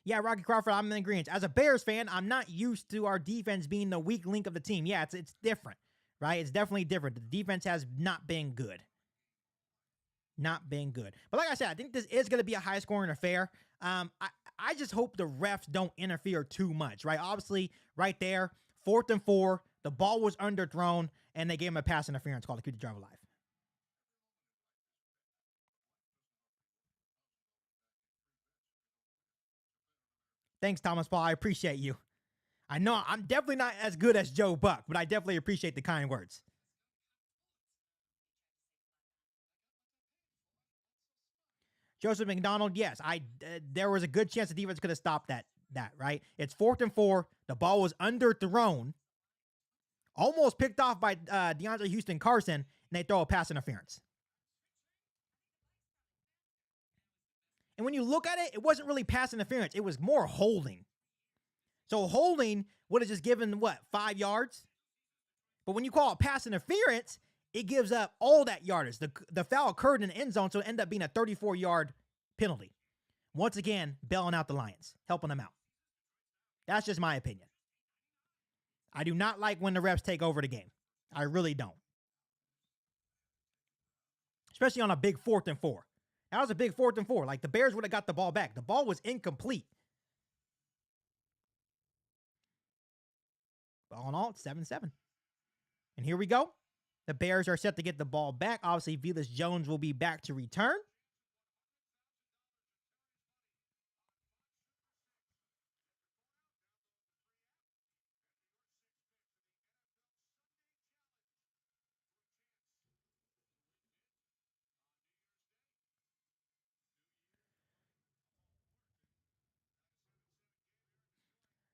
Yeah, Rocky Crawford, I'm in agreement. As a Bears fan, I'm not used to our defense being the weak link of the team. Yeah, it's different, right? It's definitely different. The defense has not been good. Not been good. But like I said, I think this is going to be a high-scoring affair. I just hope the refs don't interfere too much, right? Obviously, right there, 4th and 4, the ball was underthrown, and they gave him a pass interference call to keep the drive alive. Thanks, Thomas Paul. I appreciate you. I know I'm definitely not as good as Joe Buck, but I definitely appreciate the kind words. Joseph McDonald, yes, there was a good chance the defense could have stopped that, right? It's 4th and 4. The ball was underthrown, almost picked off by DeAndre Houston Carson, and they throw a pass interference. And when you look at it, it wasn't really pass interference. It was more holding. So holding would have just given, 5 yards? But when you call it pass interference, it gives up all that yardage. The foul occurred in the end zone, so it ended up being a 34-yard penalty. Once again, bailing out the Lions, helping them out. That's just my opinion. I do not like when the refs take over the game. I really don't. Especially on a big 4th and 4. That was a big 4th and 4. Like, the Bears would have got the ball back. The ball was incomplete. But all in all, it's 7-7. And here we go. The Bears are set to get the ball back. Obviously, Velus Jones will be back to return.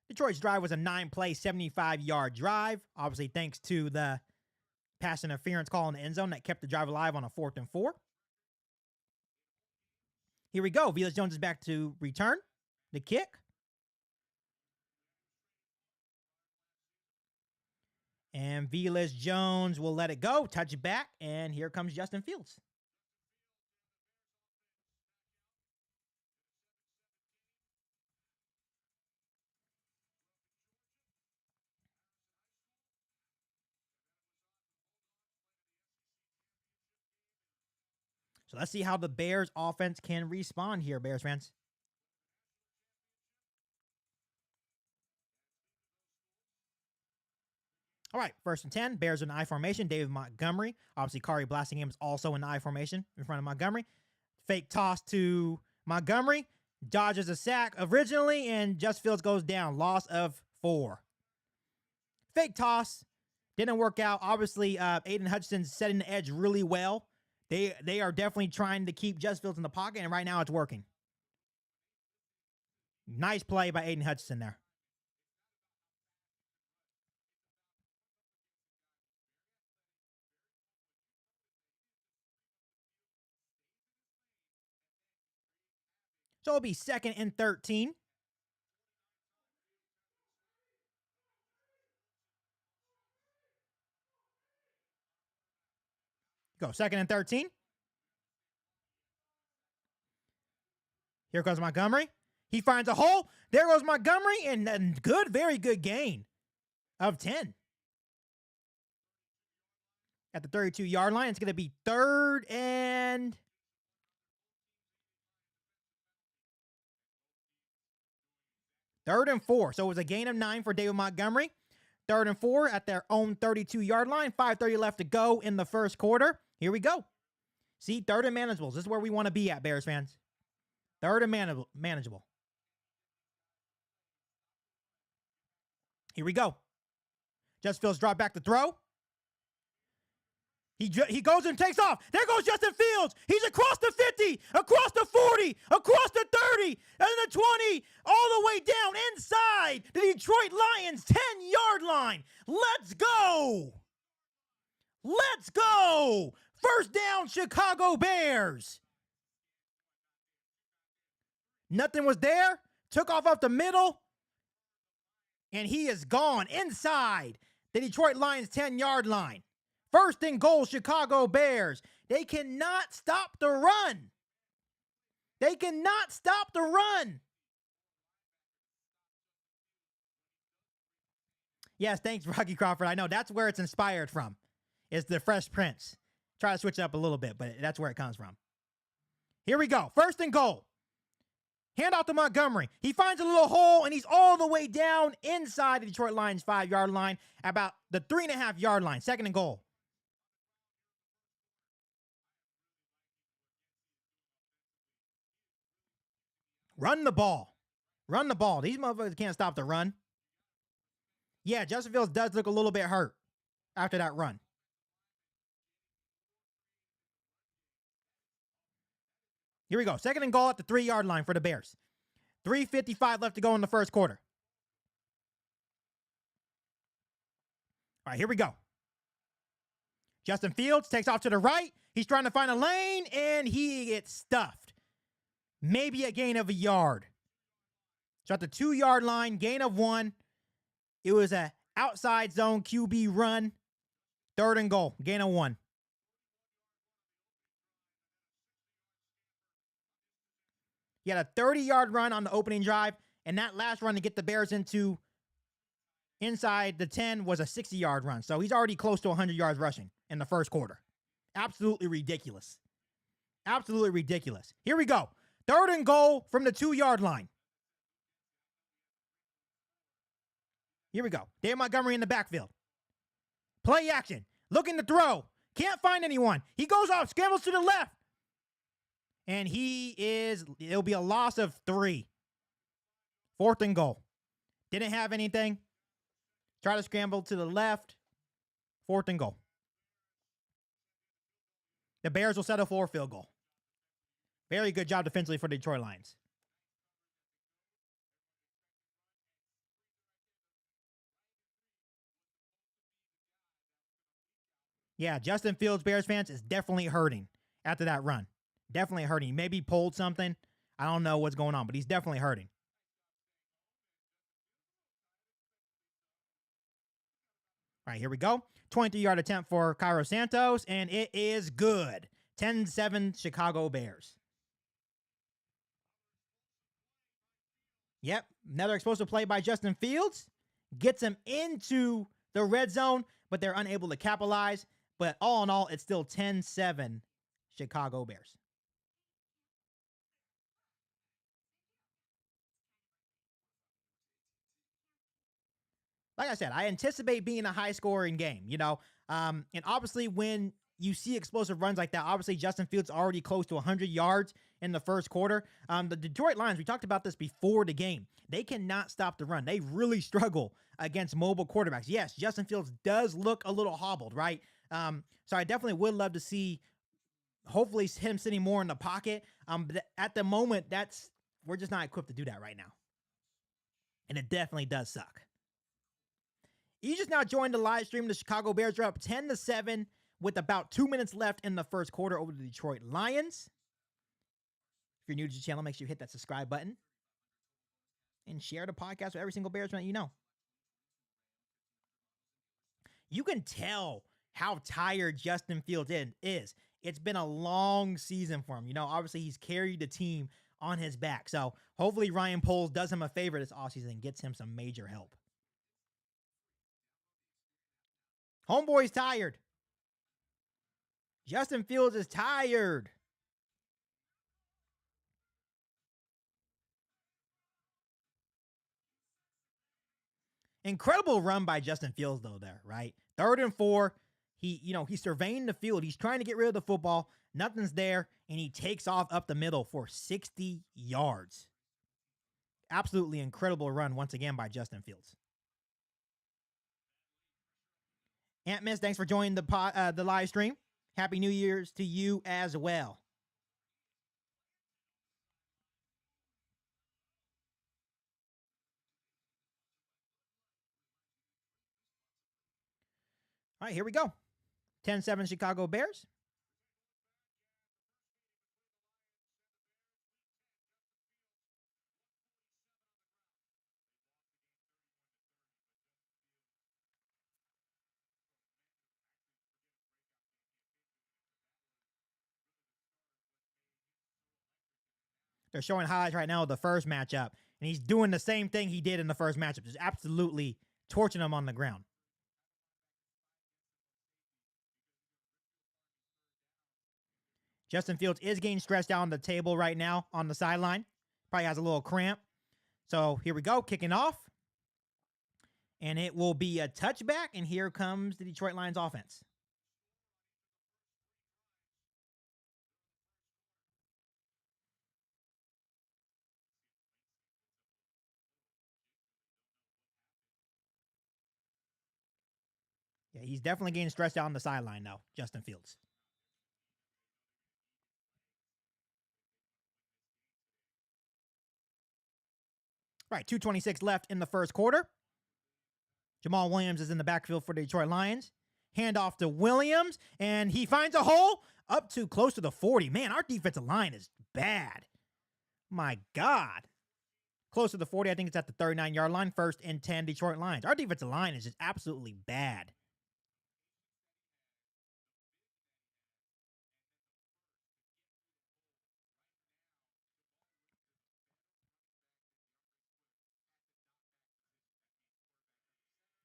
Detroit's drive was a 9-play, 75-yard drive. Obviously, thanks to the pass interference call in the end zone that kept the drive alive on a 4th and 4. Here we go. Velus Jones is back to return the kick. And Velus Jones will let it go, touch it back, and here comes Justin Fields. So let's see how the Bears offense can respond here, Bears fans. All right, 1st and 10. Bears in I formation. David Montgomery. Obviously, Kari Blassingham is also in I formation in front of Montgomery. Fake toss to Montgomery. Dodges a sack originally, and Just Fields goes down. Loss of 4. Fake toss. Didn't work out. Obviously, Aiden Hutchinson's setting the edge really well. They are definitely trying to keep Just Fields in the pocket, and right now it's working. Nice play by Aiden Hutchinson there. So it'll be 2nd and 13. Go 2nd and 13. Here goes Montgomery. He finds a hole. There goes Montgomery, and good, very good gain of 10. At the 32-yard line, it's going to be 3rd and 4. So it was a gain of 9 for David Montgomery. 3rd and 4 at their own 32-yard line. 5:30 left to go in the first quarter. Here we go. See, 3rd and manageable. This is where we want to be at, Bears fans. 3rd and manageable. Here we go. Just Fields drop back to throw. He goes and takes off. There goes Justin Fields. He's across the 50, across the 40, across the 30, and the 20, all the way down inside the Detroit Lions 10-yard line. Let's go. Let's go. 1st down, Chicago Bears. Nothing was there. Took off up the middle. And he is gone inside the Detroit Lions 10-yard line. 1st and goal, Chicago Bears. They cannot stop the run. They cannot stop the run. Yes, thanks, Rocky Crawford. I know that's where it's inspired from. It's the Fresh Prince. Try to switch it up a little bit, but that's where it comes from. Here we go. 1st and goal. Hand out to Montgomery. He finds a little hole, and he's all the way down inside the Detroit Lions 5-yard line, about the 3.5-yard line. 2nd and goal. Run the ball. Run the ball. These motherfuckers can't stop the run. Yeah, Justin Fields does look a little bit hurt after that run. Here we go. 2nd and goal at the 3-yard line for the Bears. 3:55 left to go in the first quarter. All right, here we go. Justin Fields takes off to the right. He's trying to find a lane, and he gets stuffed. Maybe a gain of a yard. So at the 2-yard line, gain of 1. It was an outside zone QB run. 3rd and goal, gain of 1. He had a 30-yard run on the opening drive, and that last run to get the Bears into inside the 10 was a 60-yard run. So he's already close to 100 yards rushing in the first quarter. Absolutely ridiculous. Absolutely ridiculous. Here we go. 3rd and goal from the 2-yard line. Here we go. Dave Montgomery in the backfield. Play action. Looking to throw. Can't find anyone. He goes off, scrambles to the left. And it'll be a loss of 3. 4th and goal. Didn't have anything. Try to scramble to the left. 4th and goal. The Bears will settle for a field goal. Very good job defensively for the Detroit Lions. Yeah, Justin Fields, Bears fans, is definitely hurting after that run. Definitely hurting. Maybe pulled something. I don't know what's going on, but he's definitely hurting. All right, here we go. 23-yard attempt for Cairo Santos, and it is good. 10-7 Chicago Bears. Yep, another explosive play by Justin Fields. Gets him into the red zone, but they're unable to capitalize. But all in all, it's still 10-7 Chicago Bears. Like I said, I anticipate being a high-scoring game, and obviously when you see explosive runs like that, obviously Justin Fields already close to 100 yards in the first quarter. The Detroit Lions, we talked about this before the game. They cannot stop the run. They really struggle against mobile quarterbacks. Yes, Justin Fields does look a little hobbled, right? So I definitely would love to see, hopefully, him sitting more in the pocket. But at the moment, we're just not equipped to do that right now. And it definitely does suck. You just now joined the live stream. The Chicago Bears are up 10-7 with about 2 minutes left in the first quarter over the Detroit Lions. If you're new to the channel, make sure you hit that subscribe button and share the podcast with every single Bears fan you know. You can tell how tired Justin Fields is. It's been a long season for him. Obviously he's carried the team on his back. So hopefully Ryan Poles does him a favor this offseason and gets him some major help. Homeboy's tired. Justin Fields is tired. Incredible run by Justin Fields, though, there, right? 3rd and 4. He's surveying the field. He's trying to get rid of the football. Nothing's there, and he takes off up the middle for 60 yards. Absolutely incredible run once again by Justin Fields. Aunt Miss, thanks for joining the live stream. Happy New Year's to you as well. All right, here we go. 10-7 Chicago Bears. They're showing highlights right now of the first matchup, and he's doing the same thing he did in the first matchup, just absolutely torching him on the ground. Justin Fields is getting stretched out on the table right now on the sideline. Probably has a little cramp. So here we go, kicking off. And it will be a touchback, and here comes the Detroit Lions offense. Yeah, he's definitely getting stressed out on the sideline now, Justin Fields. Right, 2:26 left in the first quarter. Jamal Williams is in the backfield for the Detroit Lions. Handoff to Williams, and he finds a hole up to close to the 40. Man, our defensive line is bad. My God. Close to the 40. I think it's at the 39-yard line. 1st and 10, Detroit Lions. Our defensive line is just absolutely bad.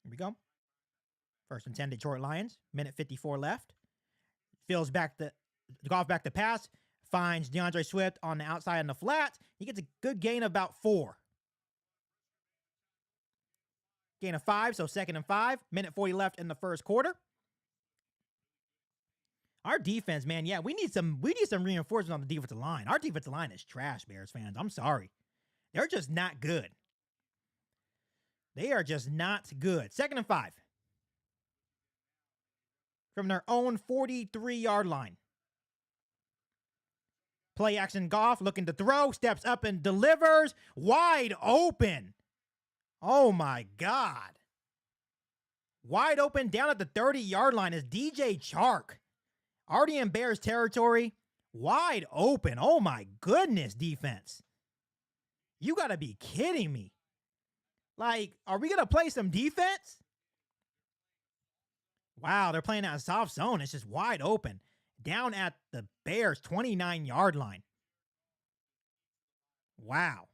Here we go. 1st and 10, Detroit Lions. Minute 54 left. Goff back to pass. Finds DeAndre Swift on the outside in the flat. He gets a good gain of about 4. Gain of 5, so 2nd and 5. Minute 40 left in the first quarter. Our defense, man, yeah, we need some reinforcements on the defensive line. Our defensive line is trash, Bears fans. I'm sorry. They're just not good. They are just not good. 2nd and 5. From their own 43-yard line. Play action Goff looking to throw, steps up and delivers. Wide open. Oh my God. Wide open down at the 30-yard line is DJ Chark. Already in Bears territory. Wide open. Oh my goodness, defense. You got to be kidding me. Like, are we going to play some defense? Wow, they're playing out of soft zone. It's just wide open. Down at the Bears' 29-yard line. Wow.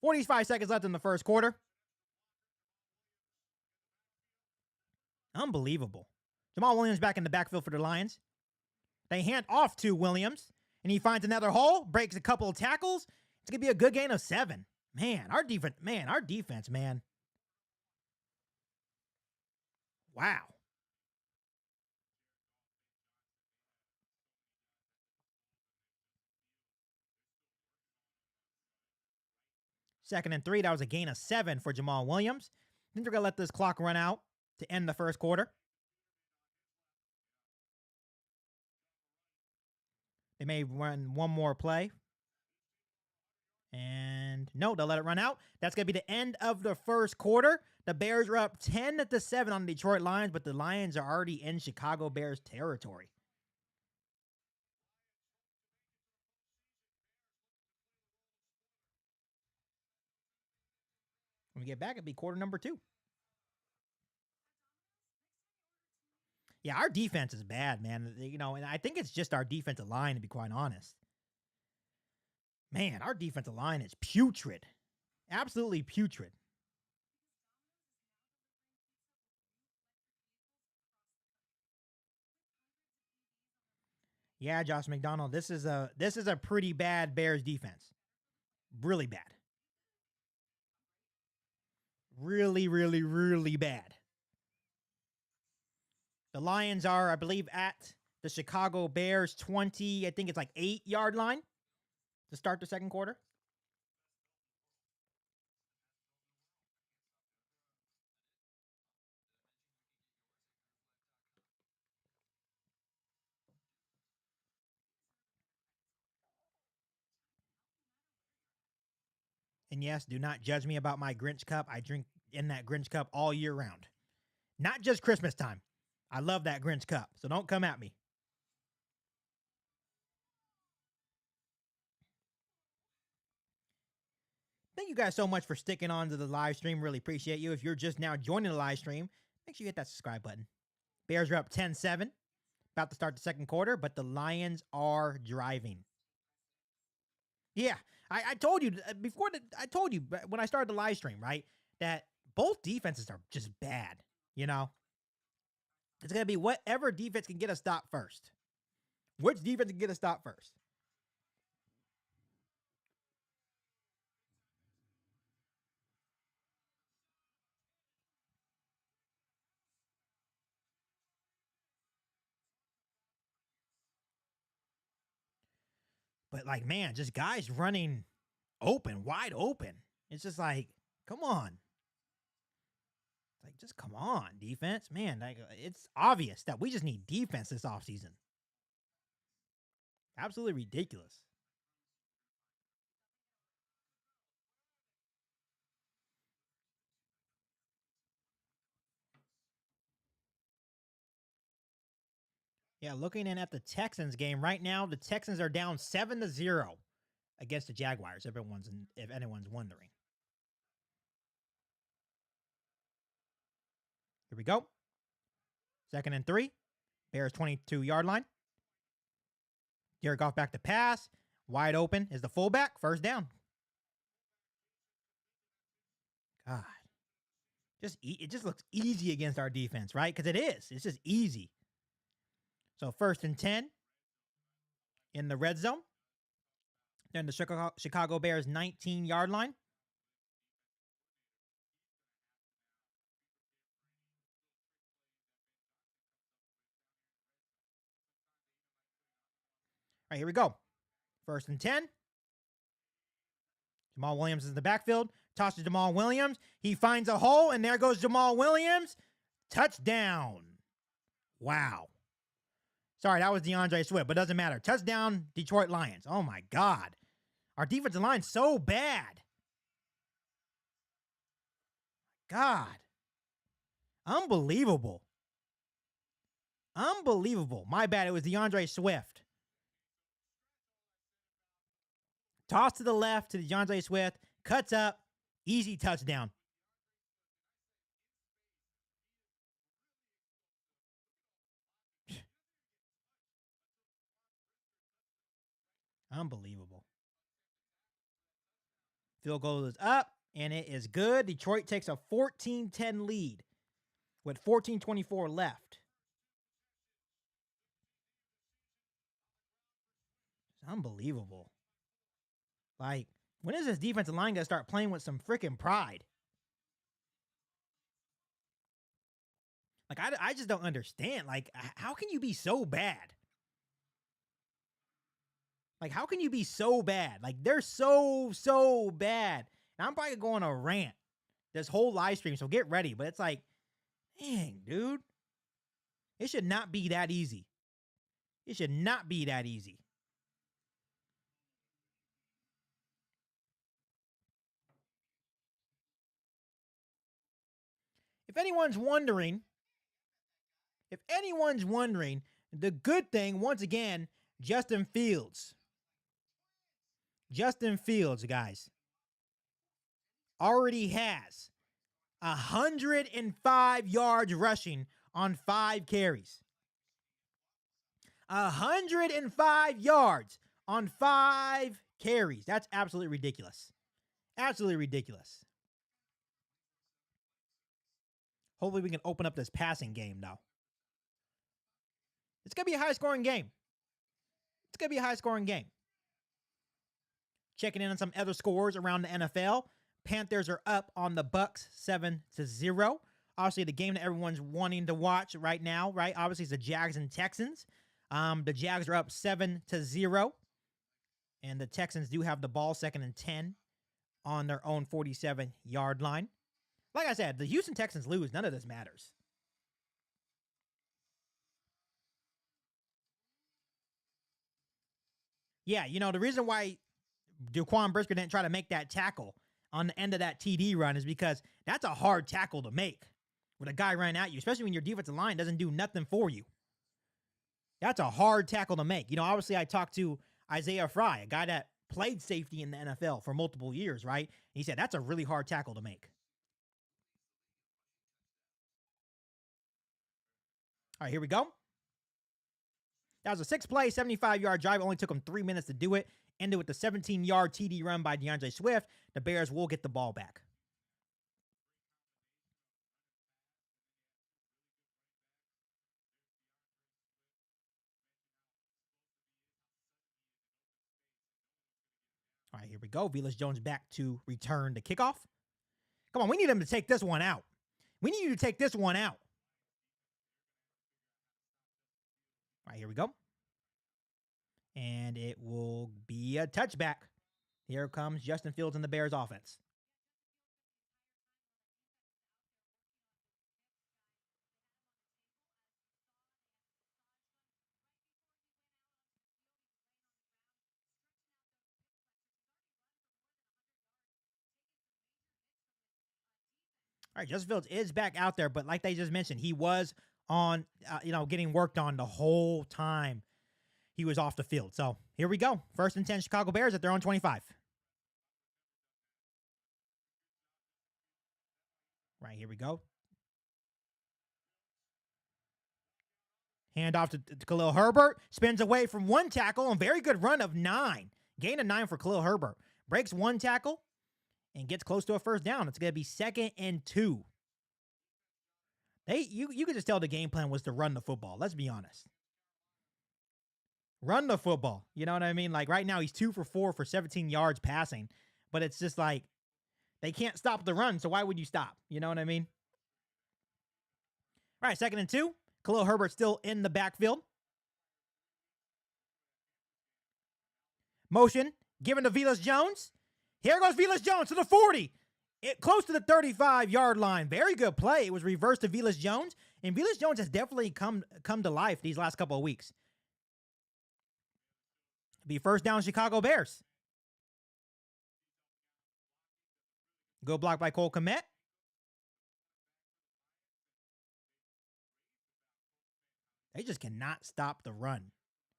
45 seconds left in the first quarter. Unbelievable. Jamal Williams back in the backfield for the Lions. They hand off to Williams, and he finds another hole, breaks a couple of tackles. It's going to be a good gain of 7. Man, our defense, man. Wow. Second and 3, that was a gain of 7 for Jamal Williams. I think they're going to let this clock run out to end the first quarter. They may run one more play. And no, they'll let it run out. That's going to be the end of the first quarter. The Bears are up 10-7 on the Detroit Lions, but the Lions are already in Chicago Bears territory. When we get back, it'll be quarter number 2. Yeah, our defense is bad, man. You know, and I think it's just our defensive line, to be quite honest. Man, our defensive line is putrid. Absolutely putrid. Yeah, Josh McDonald, this is a pretty bad Bears defense. Really bad. Really, really, really bad. The Lions are, I believe, at the Chicago Bears 20, I think it's like 8-yard line to start the second quarter. And yes, do not judge me about my Grinch cup. I drink in that Grinch cup all year round. Not just Christmas time. I love that Grinch cup, so don't come at me. Thank you guys so much for sticking on to the live stream. Really appreciate you. If you're just now joining the live stream, make sure you hit that subscribe button. Bears are up 10-7. About to start the second quarter, but the Lions are driving. Yeah, I told you before I told you when I started the live stream, right, that both defenses are just bad. You know, it's going to be whatever defense can get a stop first. Which defense can get a stop first? But like, man, just guys running open, wide open. It's just like, come on. It's like, just come on, defense. Man, like, it's obvious that we just need defense this offseason. Absolutely ridiculous. Yeah, looking in at the Texans game right now, the Texans are down 7-0 against the Jaguars. If anyone's wondering. Here we go. 2nd and 3. Bears 22-yard line. Jared Goff back to pass. Wide open is the fullback. First down. God. It just looks easy against our defense, right? Because it is. It's just easy. So 1st and 10 in the red zone. Then the Chicago Bears 19-yard line. All right, here we go. 1st and 10. Jamal Williams is in the backfield. Toss to Jamal Williams. He finds a hole, and there goes Jamal Williams. Touchdown. Wow. Sorry, that was DeAndre Swift, but doesn't matter. Touchdown, Detroit Lions. Oh, my God. Our defensive line's so bad. God. Unbelievable. Unbelievable. My bad. It was DeAndre Swift. Toss to the left to DeAndre Swift. Cuts up. Easy touchdown. Unbelievable. Field goal is up, and it is good. Detroit takes a 14-10 lead with 14:24 left. It's unbelievable. Like, when is this defensive line going to start playing with some freaking pride? Like, I just don't understand. Like, how can you be so bad? Like, how can you be so bad? Like, they're so bad. And I'm probably going to rant this whole live stream, so get ready. But it's like, dang, dude. It should not be that easy. It should not be that easy. If anyone's wondering, the good thing, once again, Justin Fields, guys, already has 105 yards rushing on 5 carries. 105 yards on 5 carries. That's absolutely ridiculous. Absolutely ridiculous. Hopefully we can open up this passing game now. It's going to be a high-scoring game. Checking in on some other scores around the NFL. Panthers are up on the Bucks 7-0. Obviously, the game that everyone's wanting to watch right now, right? Obviously, it's the Jags and Texans. The Jags are up 7-0. And the Texans do have the ball 2nd and 10 on their own 47-yard line. Like I said, the Houston Texans lose. None of this matters. Yeah, the reason why Daquan Brisker didn't try to make that tackle on the end of that TD run is because that's a hard tackle to make with a guy running at you, especially when your defensive line doesn't do nothing for you. That's a hard tackle to make. Obviously I talked to Isaiah Fry, a guy that played safety in the NFL for multiple years, right? And he said that's a really hard tackle to make. All right, here we go. That was a 6-play, 75-yard drive. It only took them 3 minutes to do it. Ended with the 17-yard TD run by DeAndre Swift. The Bears will get the ball back. All right, here we go. Velus Jones back to return the kickoff. Come on, we need him to take this one out. We need you to take this one out. All right, here we go. And it will be a touchback. Here comes Justin Fields and the Bears offense. All right, Justin Fields is back out there, but like they just mentioned, he was on, getting worked on the whole time he was off the field. So here we go. 1st and 10 Chicago Bears at their own 25. Right, here we go. Handoff to Khalil Herbert. Spins away from one tackle and very good run of 9. Gain of 9 for Khalil Herbert. Breaks one tackle and gets close to a first down. It's going to be 2nd and 2. You could just tell the game plan was to run the football. Let's be honest. Run the football. You know what I mean? Like right now he's 2 for 4 for 17 yards passing, but it's just like they can't stop the run, so why would you stop? You know what I mean? All right, 2nd and 2. Khalil Herbert still in the backfield. Motion given to Velus Jones. Here goes Velus Jones to the 40. Close to the 35-yard line. Very good play. It was reversed to Velus Jones, and Velus Jones has definitely come to life these last couple of weeks. Be first down Chicago Bears. Go block by Cole Kmet. They just cannot stop the run.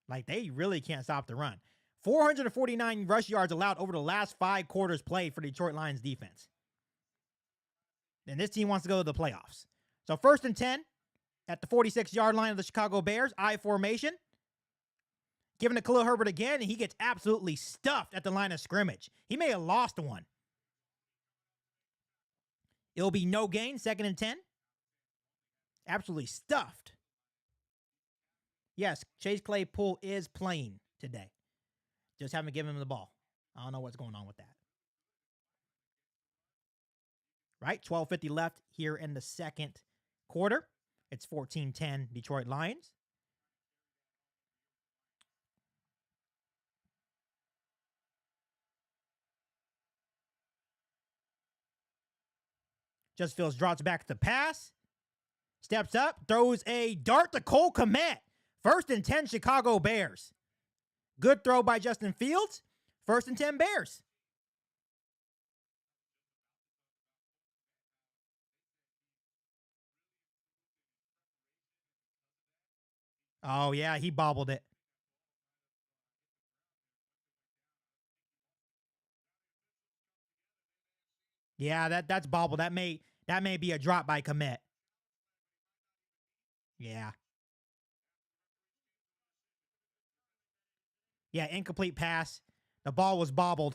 Like, they really can't stop the run. 449 rush yards allowed over the last 5 quarters played for the Detroit Lions defense. And this team wants to go to the playoffs. So 1st and 10 at the 46-yard line of the Chicago Bears. I formation. Giving to Khalil Herbert again, and he gets absolutely stuffed at the line of scrimmage. He may have lost one. It'll be no gain, 2nd and 10. Absolutely stuffed. Yes, Chase Claypool is playing today. Just haven't given him the ball. I don't know what's going on with that. Right, 12:50 left here in the 2nd quarter. It's 14-10 Detroit Lions. Just Fields drops back to pass. Steps up, throws a dart to Cole Kmet. 1st and 10 Chicago Bears. Good throw by Justin Fields. 1st and 10 Bears. Oh, yeah, he bobbled it. Yeah, that's bobbled. That may be a drop by Kmet. Yeah. Yeah, incomplete pass. The ball was bobbled.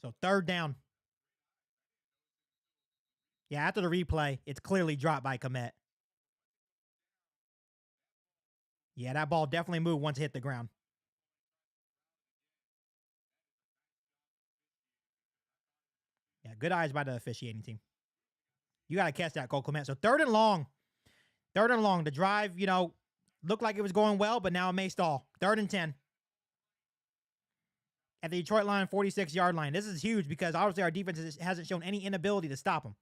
So 3rd down. Yeah, after the replay, it's clearly dropped by Kmet. Yeah, that ball definitely moved once it hit the ground. Yeah, good eyes by the officiating team. You got to catch that, Cole Kmet. So 3rd and long. 3rd and long. The drive, looked like it was going well, but now it may stall. 3rd and 10. At the Detroit line, 46-yard line. This is huge because obviously our defense hasn't shown any inability to stop them.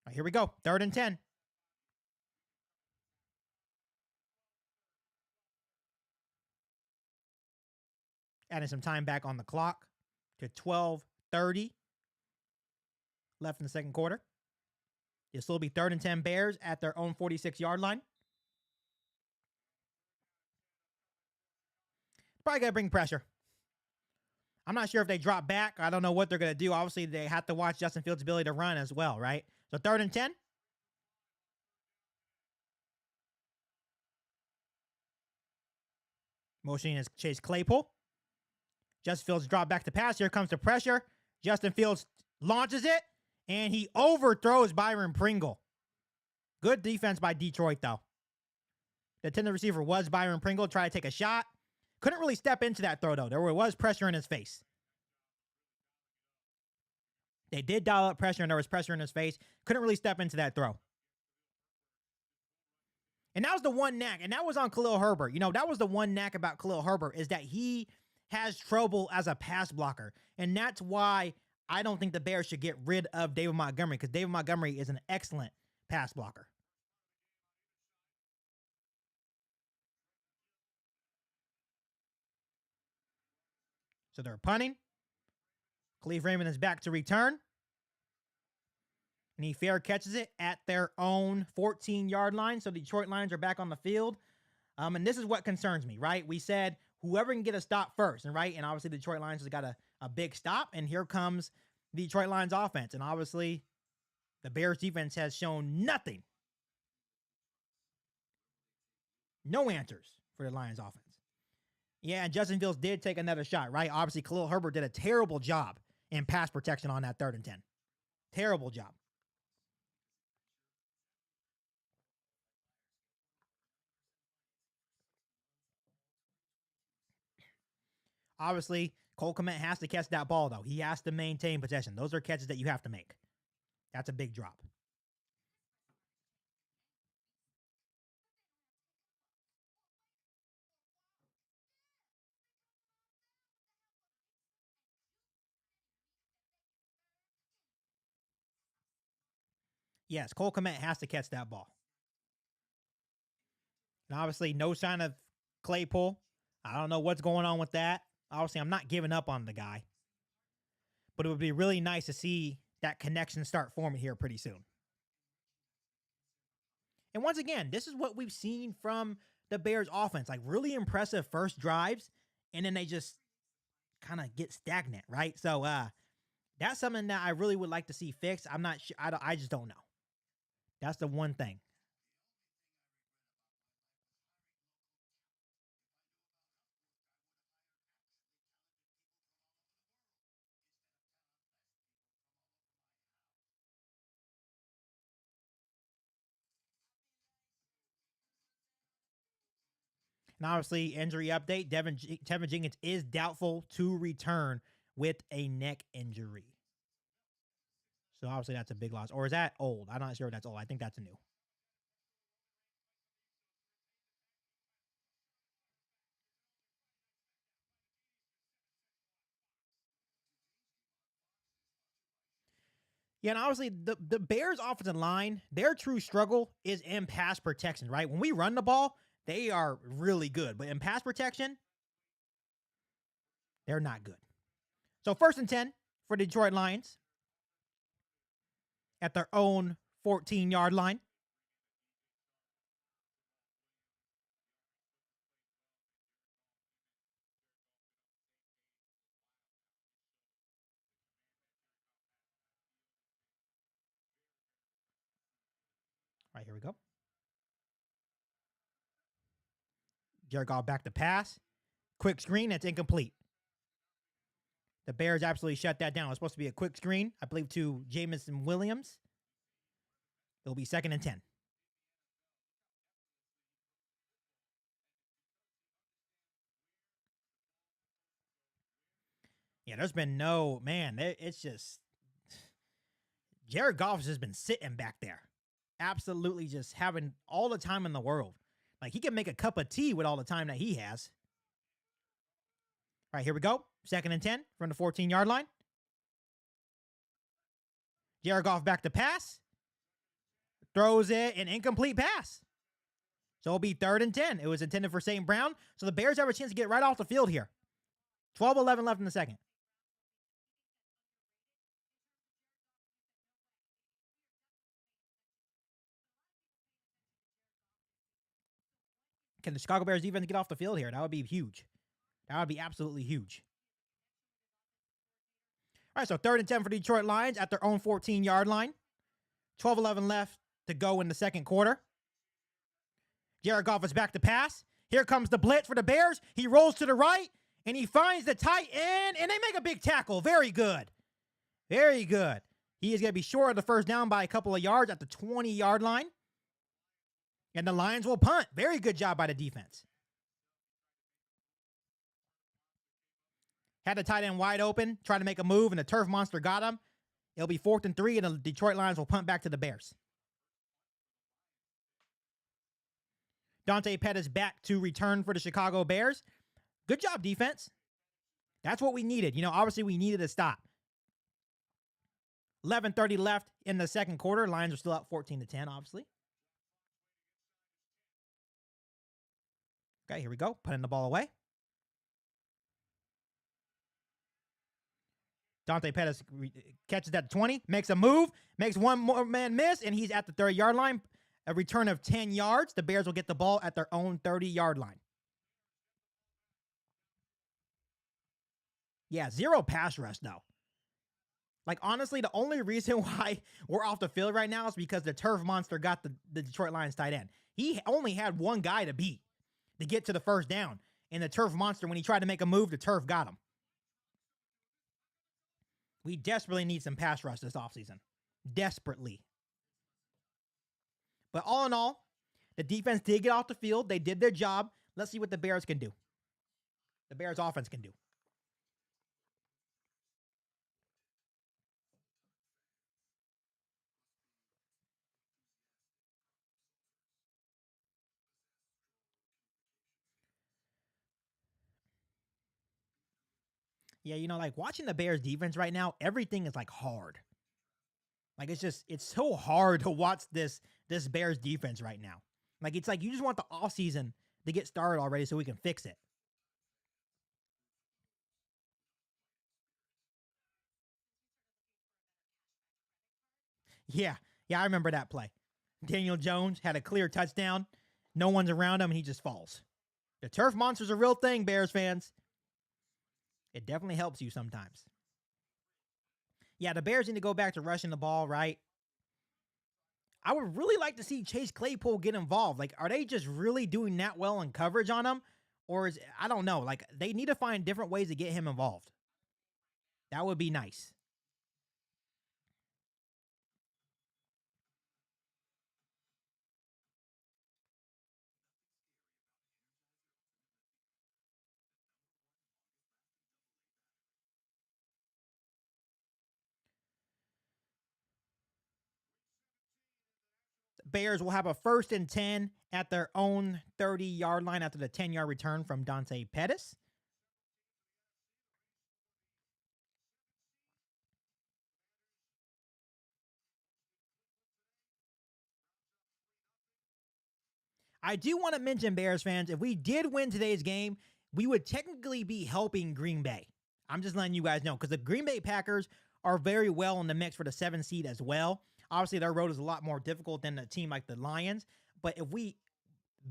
All right, here we go. 3rd and 10. Adding some time back on the clock to 12:30 left in the 2nd quarter. It'll still be 3rd and 10 Bears at their own 46-yard line. Probably going to bring pressure. I'm not sure if they drop back. I don't know what they're going to do. Obviously, they have to watch Justin Fields' ability to run as well, right? So 3rd and 10. Motioning is Chase Claypool. Justin Fields drop back to pass. Here comes the pressure. Justin Fields launches it, and he overthrows Byron Pringle. Good defense by Detroit, though. The intended receiver was Byron Pringle. Tried to take a shot. Couldn't really step into that throw, though. There was pressure in his face. They did dial up pressure, and there was pressure in his face. Couldn't really step into that throw. And that was the one knack, and that was on Khalil Herbert. That was the one knack about Khalil Herbert is that he has trouble as a pass blocker. And that's why I don't think the Bears should get rid of David Montgomery because David Montgomery is an excellent pass blocker. So they're punting. Khalif Raymond is back to return. And he fair catches it at their own 14-yard line. So the Detroit Lions are back on the field. And this is what concerns me, right? We said whoever can get a stop first, and right? And obviously the Detroit Lions has got a big stop. And here comes the Detroit Lions offense. And obviously the Bears defense has shown nothing. No answers for the Lions offense. Yeah, and Justin Fields did take another shot, right? Obviously, Khalil Herbert did a terrible job in pass protection on that 3rd and 10. Terrible job. Obviously, Cole Kmet has to catch that ball, though. He has to maintain possession. Those are catches that you have to make. That's a big drop. Yes, Cole Kmet has to catch that ball. And obviously, no sign of Claypool. I don't know what's going on with that. Obviously, I'm not giving up on the guy. But it would be really nice to see that connection start forming here pretty soon. And once again, this is what we've seen from the Bears offense. Like really impressive first drives, and then they just kind of get stagnant, right? So that's something that I really would like to see fixed. I'm not sure. I just don't know. That's the one thing. And obviously, injury update, Tevin Jenkins is doubtful to return with a neck injury. So obviously that's a big loss. Or is that old? I'm not sure if that's old. I think that's new. Yeah, and obviously the Bears offensive line, their true struggle is in pass protection, right? When we run the ball, they are really good. But in pass protection, they're not good. So 1st and 10 for the Detroit Lions at their own 14-yard line. All right, here we go. Jared Goff back to pass. Quick screen, that's incomplete. The Bears absolutely shut that down. It was supposed to be a quick screen, I believe, to Jamison Williams. It'll be 2nd and 10. Yeah, there's been no, man, it's just, Jared Goff has just been sitting back there. Absolutely just having all the time in the world. Like, he can make a cup of tea with all the time that he has. All right, here we go. 2nd and 10 from the 14-yard line. Jared Goff back to pass. Throws it, an incomplete pass. So it'll be 3rd and 10. It was intended for St. Brown. So the Bears have a chance to get right off the field here. 12-11 left in the second. Can the Chicago Bears defense get off the field here? That would be huge. That would be absolutely huge. All right, so 3rd and 10 for the Detroit Lions at their own 14-yard line. 12-11 left to go in the second quarter. Jared Goff is back to pass. Here comes the blitz for the Bears. He rolls to the right, and he finds the tight end, and they make a big tackle. Very good. Very good. He is going to be short of the first down by a couple of yards at the 20-yard line. And the Lions will punt. Very good job by the defense. Had the tight end wide open, trying to make a move, and the turf monster got him. It'll be 4th and 3, and the Detroit Lions will punt back to the Bears. Dante Pettis back to return for the Chicago Bears. Good job, defense. That's what we needed. You know, obviously we needed a stop. 11:30 left in the second quarter. Lions are still up 14-10, obviously. Okay, here we go. Putting the ball away. Dante Pettis catches that 20, makes a move, makes one more man miss, and he's at the 30-yard line. A return of 10 yards. The Bears will get the ball at their own 30-yard line. Yeah, 0 pass rush, though. Like, honestly, the only reason why we're off the field right now is because the turf monster got the Detroit Lions tight end. He only had one guy to beat to get to the first down. And the turf monster, when he tried to make a move, the turf got him. We desperately need some pass rush this offseason. Desperately. But all in all, the defense did get off the field. They did their job. Let's see what the Bears can do. The Bears offense can do. Yeah, like watching the Bears defense right now, everything is like hard. Like it's so hard to watch this Bears defense right now. Like it's like you just want the offseason to get started already so we can fix it. Yeah, I remember that play. Daniel Jones had a clear touchdown. No one's around him and he just falls. The turf monster's a real thing, Bears fans. It definitely helps you sometimes. Yeah, the Bears need to go back to rushing the ball, right? I would really like to see Chase Claypool get involved. Like, are they just really doing that well in coverage on him? Or is, I don't know. Like, they need to find different ways to get him involved. That would be nice. Bears will have a 1st and 10 at their own 30-yard line after the 10-yard return from Dante Pettis. I do want to mention, Bears fans, if we did win today's game, we would technically be helping Green Bay. I'm just letting you guys know because the Green Bay Packers are very well in the mix for the 7th seed as well. Obviously, their road is a lot more difficult than a team like the Lions. But if we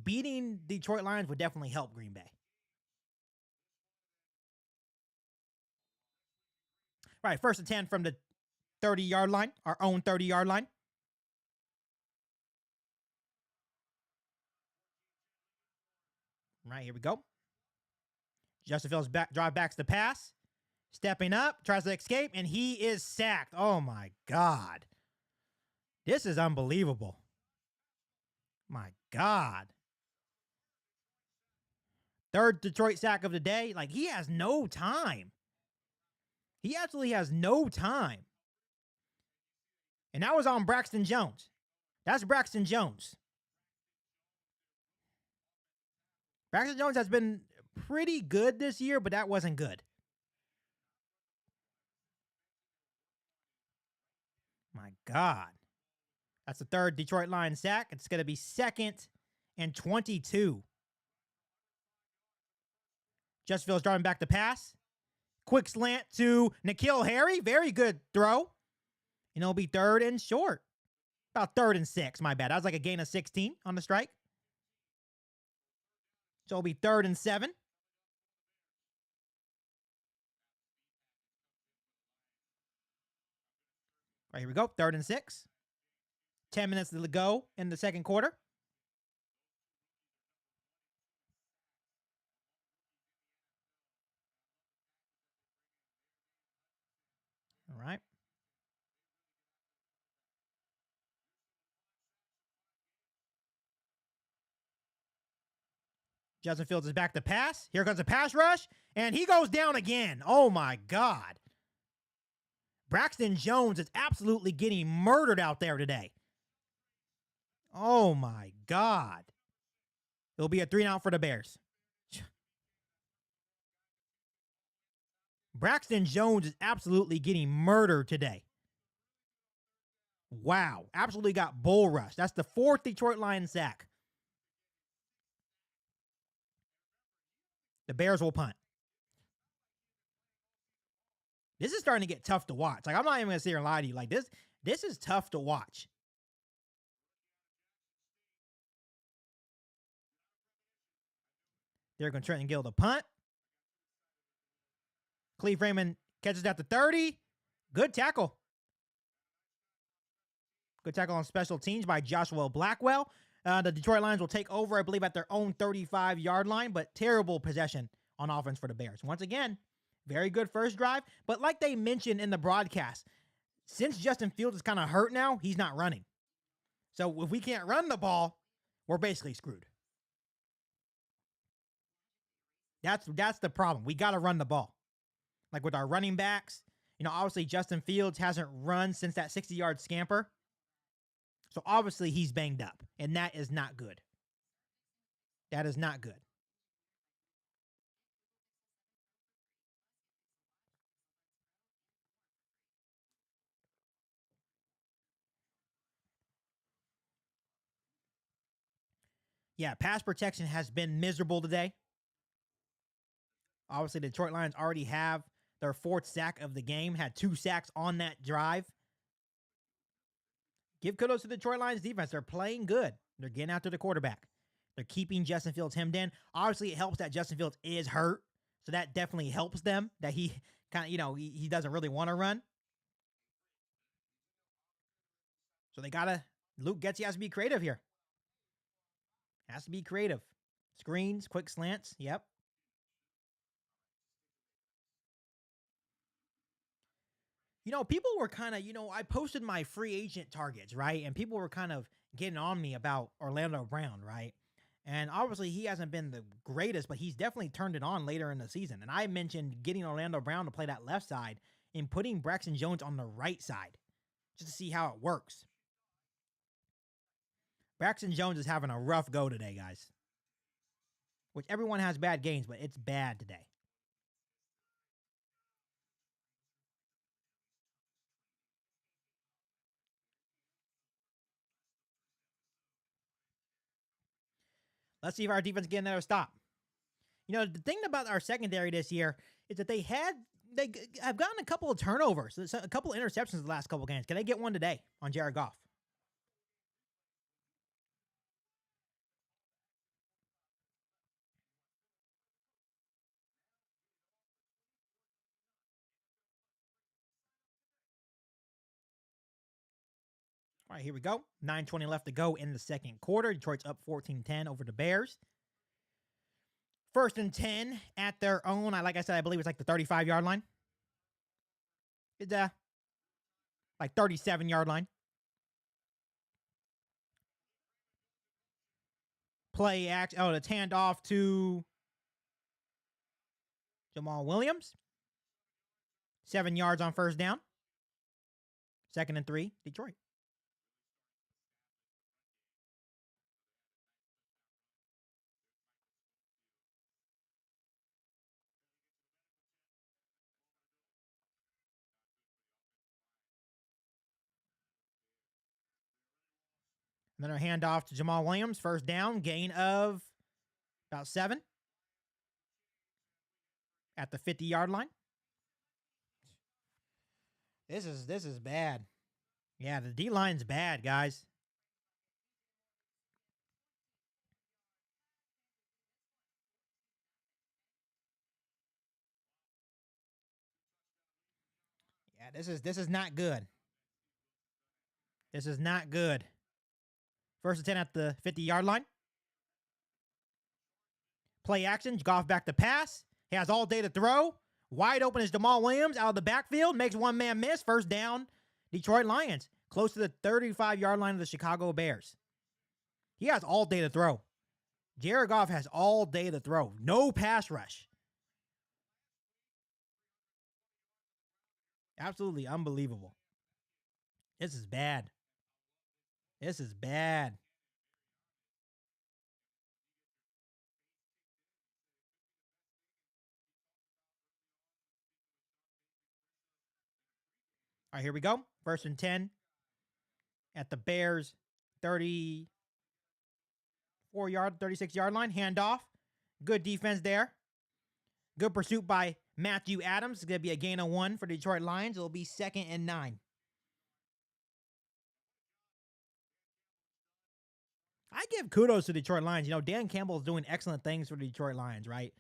beating Detroit Lions would definitely help Green Bay. All right, 1st and 10 from the 30-yard line, our own 30-yard line. Right, here we go. Justin Fields drive backs the pass. Stepping up, tries to escape, and he is sacked. Oh, my God. This is unbelievable. My God. 3rd Detroit sack of the day. Like, he has no time. He absolutely has no time. And that was on Braxton Jones. That's Braxton Jones. Braxton Jones has been pretty good this year, but that wasn't good. My God. That's the 3rd Detroit Lions sack. It's going to be 2nd and 22. Justin Fields driving back the pass. Quick slant to N'Keal Harry. Very good throw. And it'll be 3rd and short. About 3rd and 6, my bad. That was like a gain of 16 on the strike. So it'll be 3rd and 7. All right, here we go. 3rd and 6. 10 minutes to go in the second quarter. All right. Justin Fields is back to pass. Here comes a pass rush, and he goes down again. Oh, my God. Braxton Jones is absolutely getting murdered out there today. Oh, my God. It'll be a 3-and-out for the Bears. Braxton Jones is absolutely getting murdered today. Wow. Absolutely got bull rush. That's the 4th Detroit Lions sack. The Bears will punt. This is starting to get tough to watch. Like, I'm not even going to sit here and lie to you. Like, this is tough to watch. They're going to Trent and Gill the punt. Cleve Raymond catches at the 30. Good tackle. Good tackle on special teams by Joshua Blackwell. The Detroit Lions will take over, I believe, at their own 35-yard line, but terrible possession on offense for the Bears. Once again, very good first drive, but like they mentioned in the broadcast, since Justin Fields is kind of hurt now, he's not running. So if we can't run the ball, we're basically screwed. That's the problem. We got to run the ball. Like with our running backs, obviously Justin Fields hasn't run since that 60-yard scamper. So obviously he's banged up, and that is not good. That is not good. Yeah, pass protection has been miserable today. Obviously, the Detroit Lions already have their 4th sack of the game, had 2 sacks on that drive. Give kudos to the Detroit Lions defense. They're playing good. They're getting after the quarterback. They're keeping Justin Fields hemmed in. Obviously, it helps that Justin Fields is hurt. So that definitely helps them that he kind of, he doesn't really want to run. So Luke Getsy has to be creative here. Has to be creative. Screens, quick slants. Yep. People were kind of, I posted my free agent targets, right? And people were kind of getting on me about Orlando Brown, right? And obviously he hasn't been the greatest, but he's definitely turned it on later in the season. And I mentioned getting Orlando Brown to play that left side and putting Braxton Jones on the right side just to see how it works. Braxton Jones is having a rough go today, guys. Which everyone has bad games, but it's bad today. Let's see if our defense can get another stop. The thing about our secondary this year is that they have gotten a couple of turnovers, a couple of interceptions the last couple of games. Can they get one today on Jared Goff? All right, here we go. 9:20 left to go in the second quarter. Detroit's up 14-10 over the Bears. 1st and 10 at their own. Like I said, I believe it's like the 35-yard line. It's like 37-yard line. Play action. Oh, it's handoff to Jamal Williams. 7 yards on first down. 2nd and 3, Detroit. And then a handoff to Jamal Williams. First down, gain of about 7 at the 50-yard line. This is bad. Yeah, the D-line's bad, guys. Yeah, this is not good. This is not good. 1st and 10 at the 50-yard line. Play action. Goff back to pass. He has all day to throw. Wide open is Jamal Williams out of the backfield. Makes one man miss. First down, Detroit Lions. Close to the 35-yard line of the Chicago Bears. He has all day to throw. Jared Goff has all day to throw. No pass rush. Absolutely unbelievable. This is bad. This is bad. All right, here we go. 1st and 10 at the Bears 34-yard, 36-yard line. Handoff. Good defense there. Good pursuit by Matthew Adams. It's going to be a gain of 1 for the Detroit Lions. It'll be 2nd and 9. I give kudos to Detroit Lions. You know, Dan Campbell is doing excellent things for the Detroit Lions, right?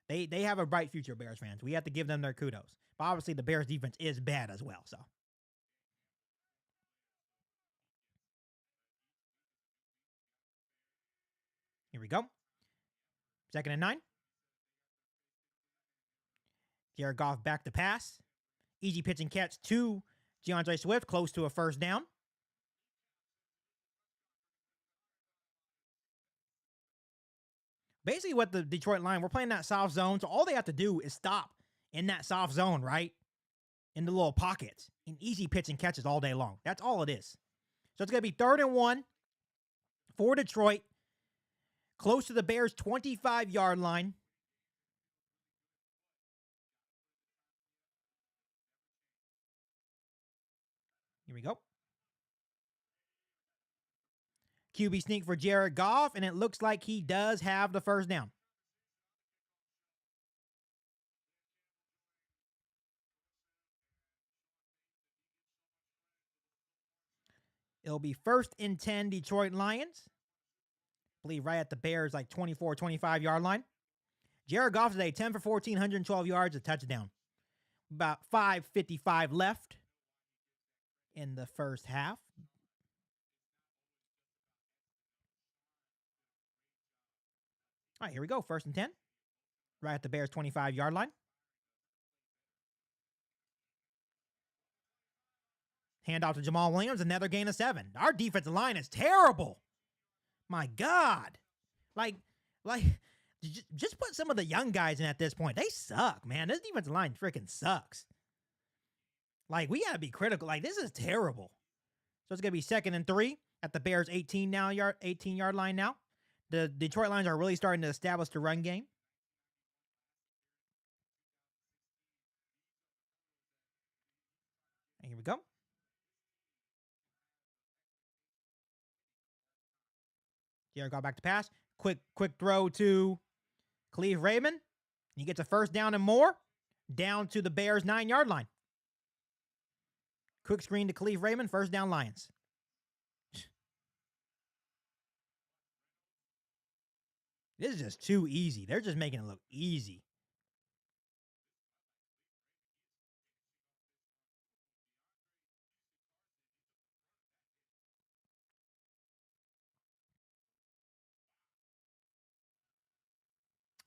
They have a bright future, Bears fans. We have to give them their kudos. But obviously, the Bears defense is bad as well. So here we go. 2nd and 9. Jared Goff back to pass. Easy pitch and catch to DeAndre Swift, close to a first down. Basically, what the Detroit Lions, we're playing that soft zone, so all they have to do is stop in that soft zone, right? In the little pockets. And easy pitch and catches all day long. That's all it is. So it's going to be 3rd and 1 for Detroit. Close to the Bears' 25-yard line. Here we go. QB sneak for Jared Goff, and it looks like he does have the first down. It'll be 1st and 10 Detroit Lions. I believe right at the Bears, like 24, 25-yard line. Jared Goff today, 10 for 14, 112 yards, a touchdown. About 5:55 left in the first half. All right, here we go. 1st and 10. Right at the Bears' 25-yard line. Handoff to Jamal Williams, another gain of 7. Our defensive line is terrible. My God. Like, just put some of the young guys in at this point. They suck, man. This defensive line freaking sucks. Like, we got to be critical. Like, this is terrible. So it's going to be 2nd and 3 at the Bears' 18-yard line now. The Detroit Lions are really starting to establish the run game. And here we go. Jared got back to pass. Quick throw to Khalif Raymond. He gets a first down and more. Down to the Bears' 9-yard line. Quick screen to Khalif Raymond. First down Lions. This is just too easy. They're just making it look easy.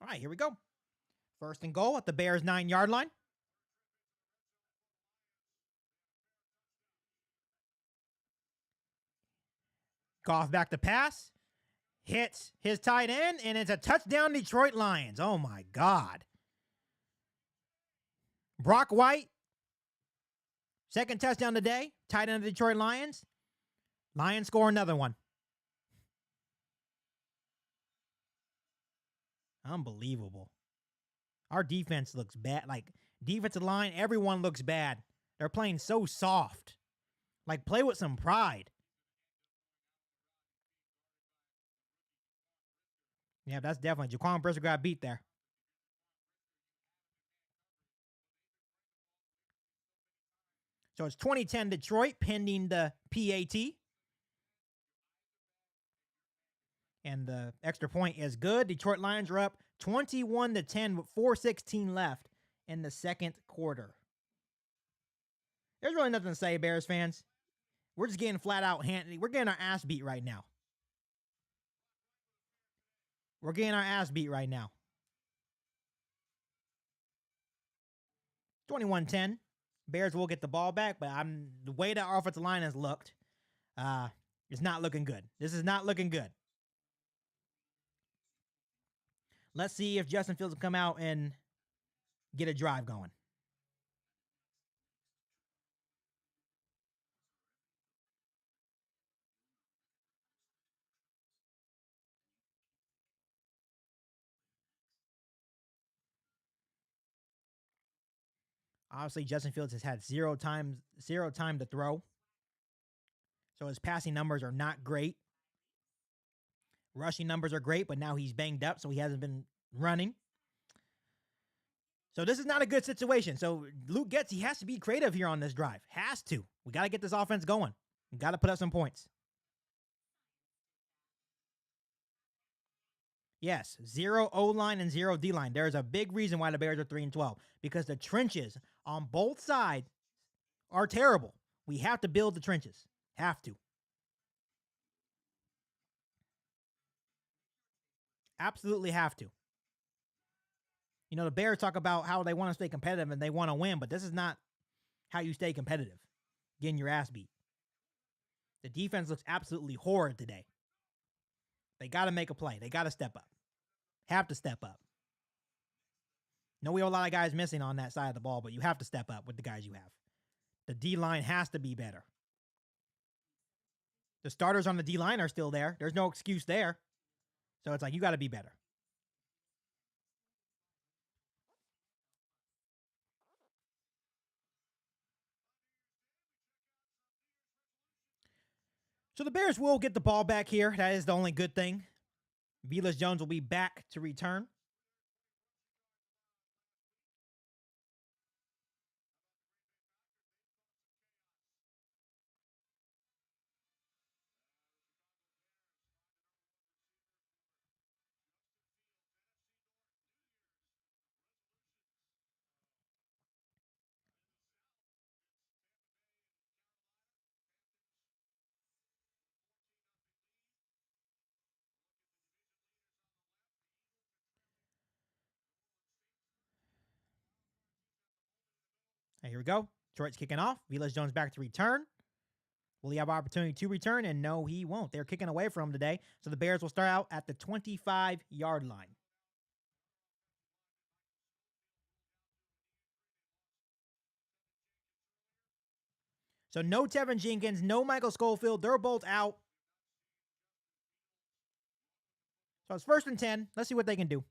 All right, here we go. 1st and goal at the Bears' 9-yard line. Goff back to pass. Hits his tight end, and it's a touchdown Detroit Lions. Oh, my God. Brock White, 2nd touchdown today. Tight end of the Detroit Lions. Lions score another one. Unbelievable. Our defense looks bad. Like, defensive line, everyone looks bad. They're playing so soft. Like, play with some pride. Yeah, that's definitely. Jaquan Brisker got beat there. So it's 2010 Detroit pending the PAT. And the extra point is good. Detroit Lions are up 21-10 with 4:16 left in the 2nd quarter. There's really nothing to say, Bears fans. We're just getting flat out we're getting our ass beat right now. We're getting our ass beat right now. 21-10. Bears will get the ball back, but the way that our offensive line has looked, it's not looking good. This is not looking good. Let's see if Justin Fields will come out and get a drive going. Obviously, Justin Fields has had zero time to throw. So his passing numbers are not great. Rushing numbers are great, but now he's banged up, so he hasn't been running. So this is not a good situation. So Luke Getz, he has to be creative here on this drive. Has to. We got to get this offense going. We got to put up some points. Yes, 0 O-line and 0 D-line. There's a big reason why the Bears are 3-12, because the trenches on both sides are terrible. We have to build the trenches. Have to. Absolutely have to. You know, the Bears talk about how they want to stay competitive and they want to win, but this is not how you stay competitive, getting your ass beat. The defense looks absolutely horrid today. They got to make a play. They got to step up. Have to step up. No, we have a lot of guys missing on that side of the ball, but you have to step up with the guys you have. The D-line has to be better. The starters on the D-line are still there. There's no excuse there. So it's like, you got to be better. So the Bears will get the ball back here. That is the only good thing. Velus Jones will be back to return. And here we go. Detroit's kicking off. Velus Jones back to return. Will he have opportunity to return? And no, he won't. They're kicking away from him today. So the Bears will start out at the 25-yard line. So no Tevin Jenkins, no Michael Schofield. They're both out. So it's 1st and 10. Let's see what they can do.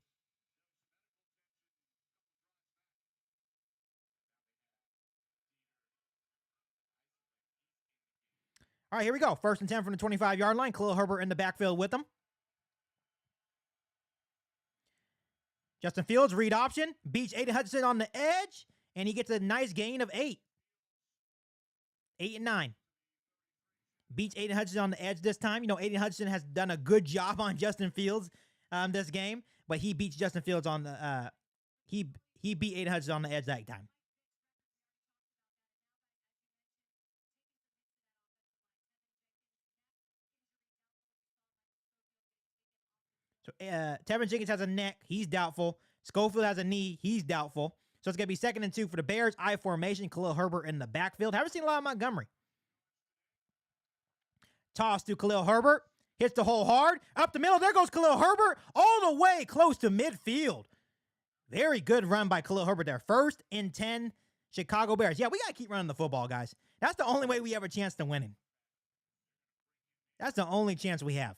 All right, here we go. 1st and 10 from the 25-yard line. Khalil Herbert in the backfield with them. Justin Fields, read option. Beats Aiden Hutchinson on the edge. And he gets a nice gain of 8. 8 and 9. Beats Aiden Hutchinson on the edge this time. You know, Aiden Hutchinson has done a good job on Justin Fields this game. But he beats Justin Fields on the... He beat Aiden Hutchinson on the edge that time. So Tevin Jenkins has a neck. He's doubtful. Schofield has a knee. He's doubtful. So it's going to be 2nd and 2 for the Bears. I formation. Khalil Herbert in the backfield. Haven't seen a lot of Montgomery. Toss to Khalil Herbert. Hits the hole hard. Up the middle. There goes Khalil Herbert. All the way close to midfield. Very good run by Khalil Herbert there. 1st and 10, Chicago Bears. Yeah, we got to keep running the football, guys. That's the only way we have a chance to winning. That's the only chance we have.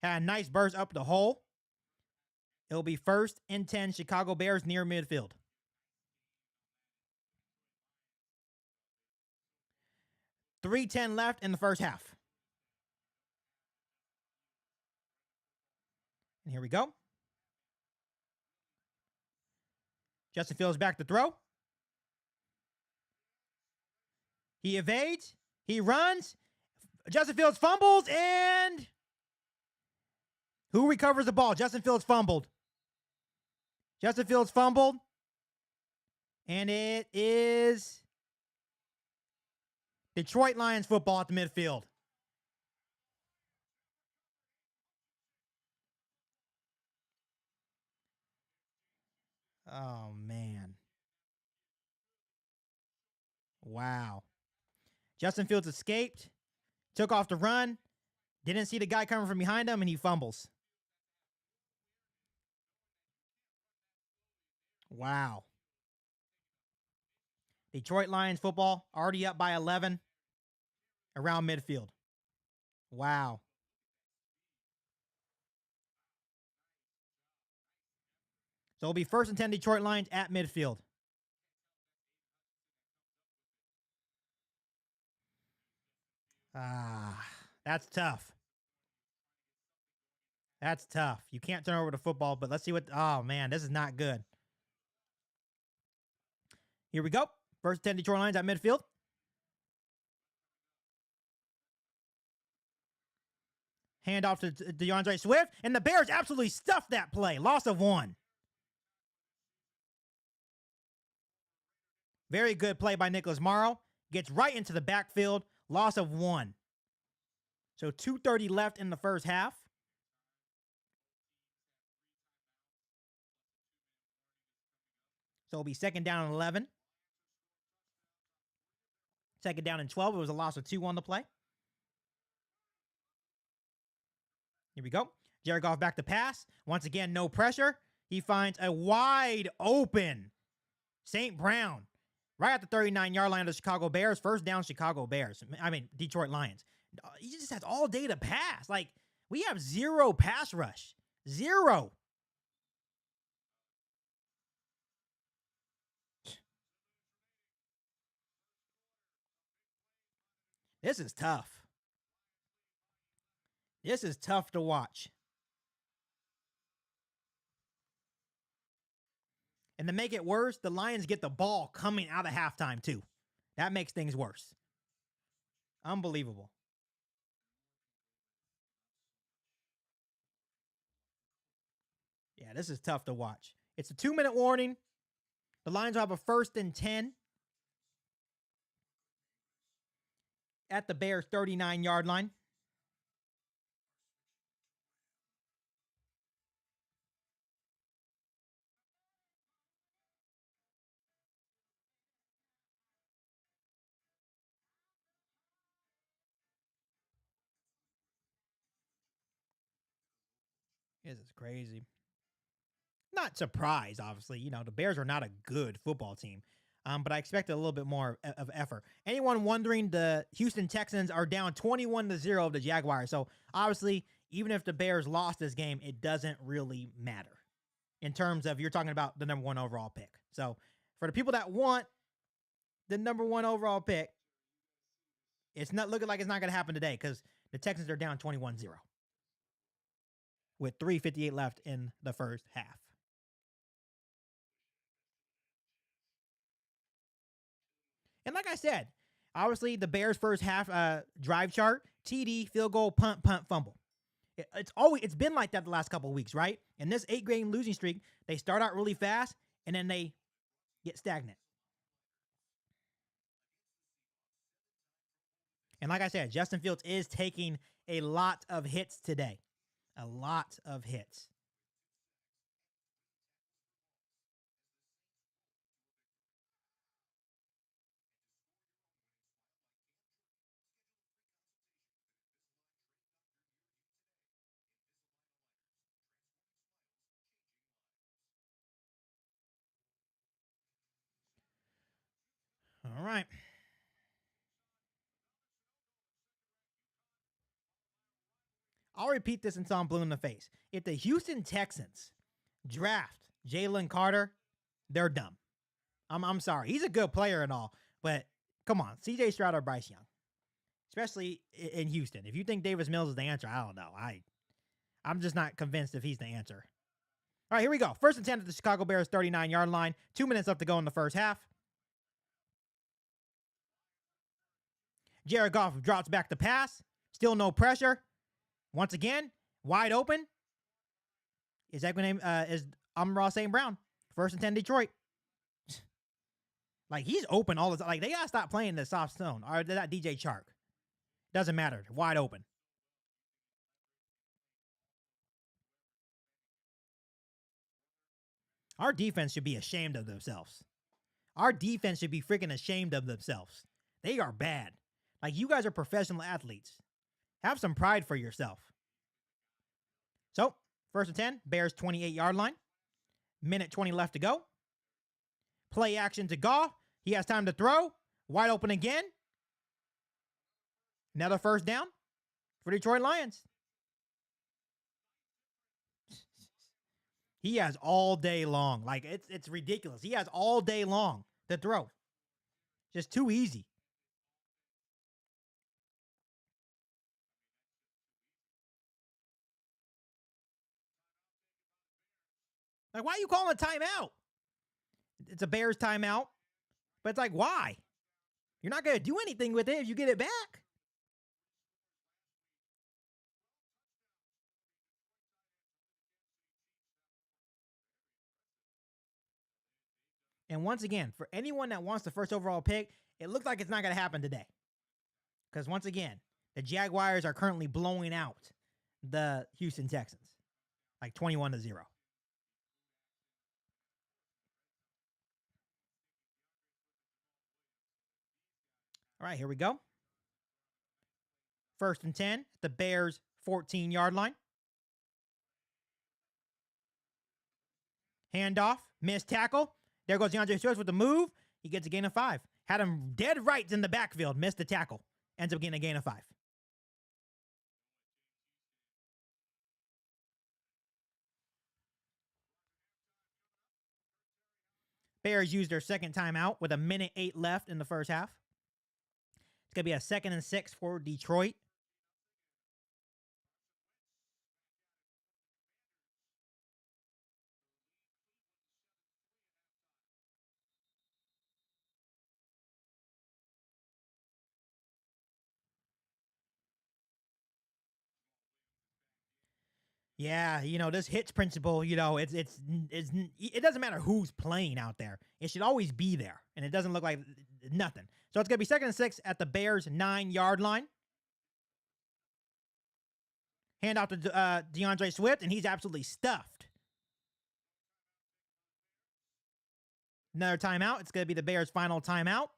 Had a nice burst up the hole. It'll be 1st and 10, Chicago Bears near midfield. .310 left in the first half. And here we go. Justin Fields back to throw. He evades. He runs. Justin Fields fumbles, and who recovers the ball? Justin Fields fumbled. Justin Fields fumbled. And it is Detroit Lions football at the midfield. Oh, man. Wow. Justin Fields escaped, took off the run, didn't see the guy coming from behind him, and he fumbles. Wow. Detroit Lions football already up by 11 around midfield. Wow. So it'll be 1st and 10 Detroit Lions at midfield. That's tough. That's tough. You can't turn over the football, but let's see what. Oh, man, this is not good. Here we go. First 10 Detroit Lions at midfield. Handoff to DeAndre Swift, and the Bears absolutely stuffed that play. Loss of 1. Very good play by Nicholas Morrow. Gets right into the backfield. Loss of 1. So 2:30 left in the first half. So it'll be second down and 11. Second down and 12. It was a loss of 2 on the play. Here we go. Jared Goff back to pass. Once again, no pressure. He finds a wide open St. Brown right at the 39-yard line of the Chicago Bears. First down, Chicago Bears. I mean, Detroit Lions. He just has all day to pass. Like, we have 0 pass rush. 0. This is tough. This is tough to watch. And to make it worse, the Lions get the ball coming out of halftime, too. That makes things worse. Unbelievable. Yeah, this is tough to watch. It's a 2-minute warning. The Lions will have a 1st and 10 at the Bears' 39-yard line. This is crazy. Not surprised, obviously. You know, the Bears are not a good football team. But I expected a little bit more of effort. Anyone wondering, the Houston Texans are down 21-0 of the Jaguars. So obviously, even if the Bears lost this game, it doesn't really matter in terms of you're talking about the number 1 overall pick. So for the people that want the number 1 overall pick, it's not looking like it's not going to happen today because the Texans are down 21-0 with 3:58 left in the first half. And like I said, obviously the Bears' first half drive chart: TD, field goal, punt, fumble. It's been like that the last couple of weeks, right? In this 8-game losing streak, they start out really fast and then they get stagnant. And like I said, Justin Fields is taking a lot of hits today. A lot of hits. All right. I'll repeat this until I'm blue in the face. If the Houston Texans draft Jalen Carter, they're dumb. I'm sorry. He's a good player and all, but come on, CJ Stroud or Bryce Young, especially in Houston. If you think Davis Mills is the answer, I don't know. I'm just not convinced if he's the answer. All right, here we go. 1st and 10 at the Chicago Bears 39-yard line. 2 minutes left to go in the first half. Jared Goff drops back to pass. Still no pressure. Once again, wide open. Is that name? Is Amon-Ra St. Brown? 1st and 10 Detroit. Like, he's open all the time. Like, they gotta stop playing the soft zone. Or that DJ Chark. Doesn't matter. Wide open. Our defense should be ashamed of themselves. Our defense should be freaking ashamed of themselves. They are bad. Like, you guys are professional athletes. Have some pride for yourself. So, 1st and 10, Bears 28-yard line. Minute 20 left to go. Play action to Goff. He has time to throw. Wide open again. Another first down for Detroit Lions. He has all day long. Like, it's ridiculous. He has all day long to throw. Just too easy. Like, why are you calling a timeout? It's a Bears timeout. But it's like, why? You're not going to do anything with it if you get it back. And once again, for anyone that wants the first overall pick, it looks like it's not going to happen today. Because once again, the Jaguars are currently blowing out the Houston Texans. Like 21-0. All right, here we go. 1st and 10, the Bears 14-yard line. Handoff, missed tackle. There goes DeAndre Swift with the move. He gets a gain of 5. Had him dead right in the backfield. Missed the tackle. Ends up getting a gain of 5. Bears used their second timeout with 1:08 left in the first half. It's going to be a 2nd and 6 for Detroit. Yeah, this hits principle, it doesn't matter who's playing out there. It should always be there, and it doesn't look like nothing. So it's going to be 2nd and 6 at the Bears 9-yard line. Hand off to DeAndre Swift, and he's absolutely stuffed. Another timeout. It's going to be the Bears' final timeout.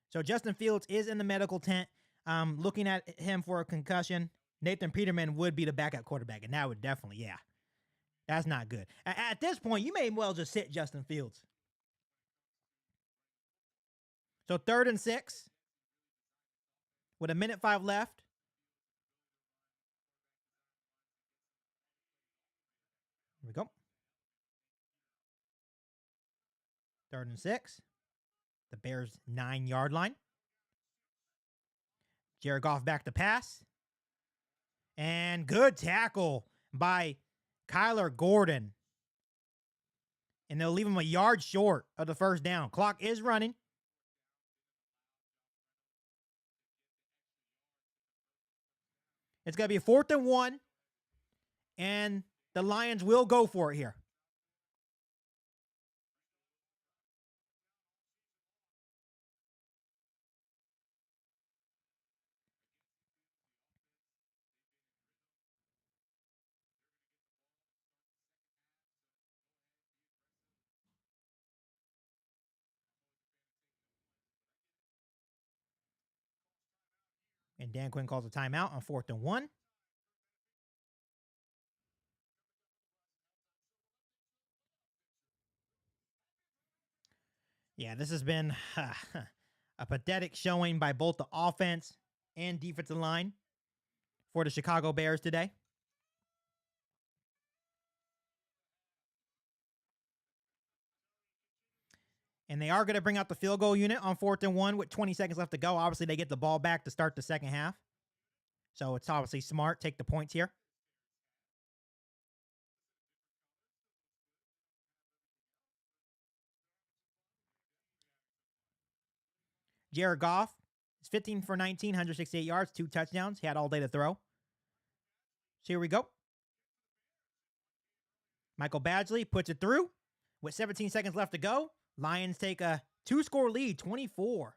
So Justin Fields is in the medical tent. Looking at him for a concussion. Nathan Peterman would be the backup quarterback, and that would definitely, yeah. That's not good. At this point, you may well just sit Justin Fields. So 3rd and 6 with 1:05 left. Here we go. 3rd and 6. The Bears' 9-yard line. Jared Goff back to pass. And good tackle by Kyler Gordon. And they'll leave him a yard short of the first down. Clock is running. It's going to be a 4th and 1. And the Lions will go for it here. And Dan Quinn calls a timeout on 4th and 1. Yeah, this has been a pathetic showing by both the offense and defensive line for the Chicago Bears today. And they are going to bring out the field goal unit on 4th and 1 with 20 seconds left to go. Obviously, they get the ball back to start the second half. So it's obviously smart. Take the points here. Jared Goff is 15 for 19, 168 yards, 2 touchdowns. He had all day to throw. So here we go. Michael Badgley puts it through with 17 seconds left to go. Lions take a 2-score lead, 24-10.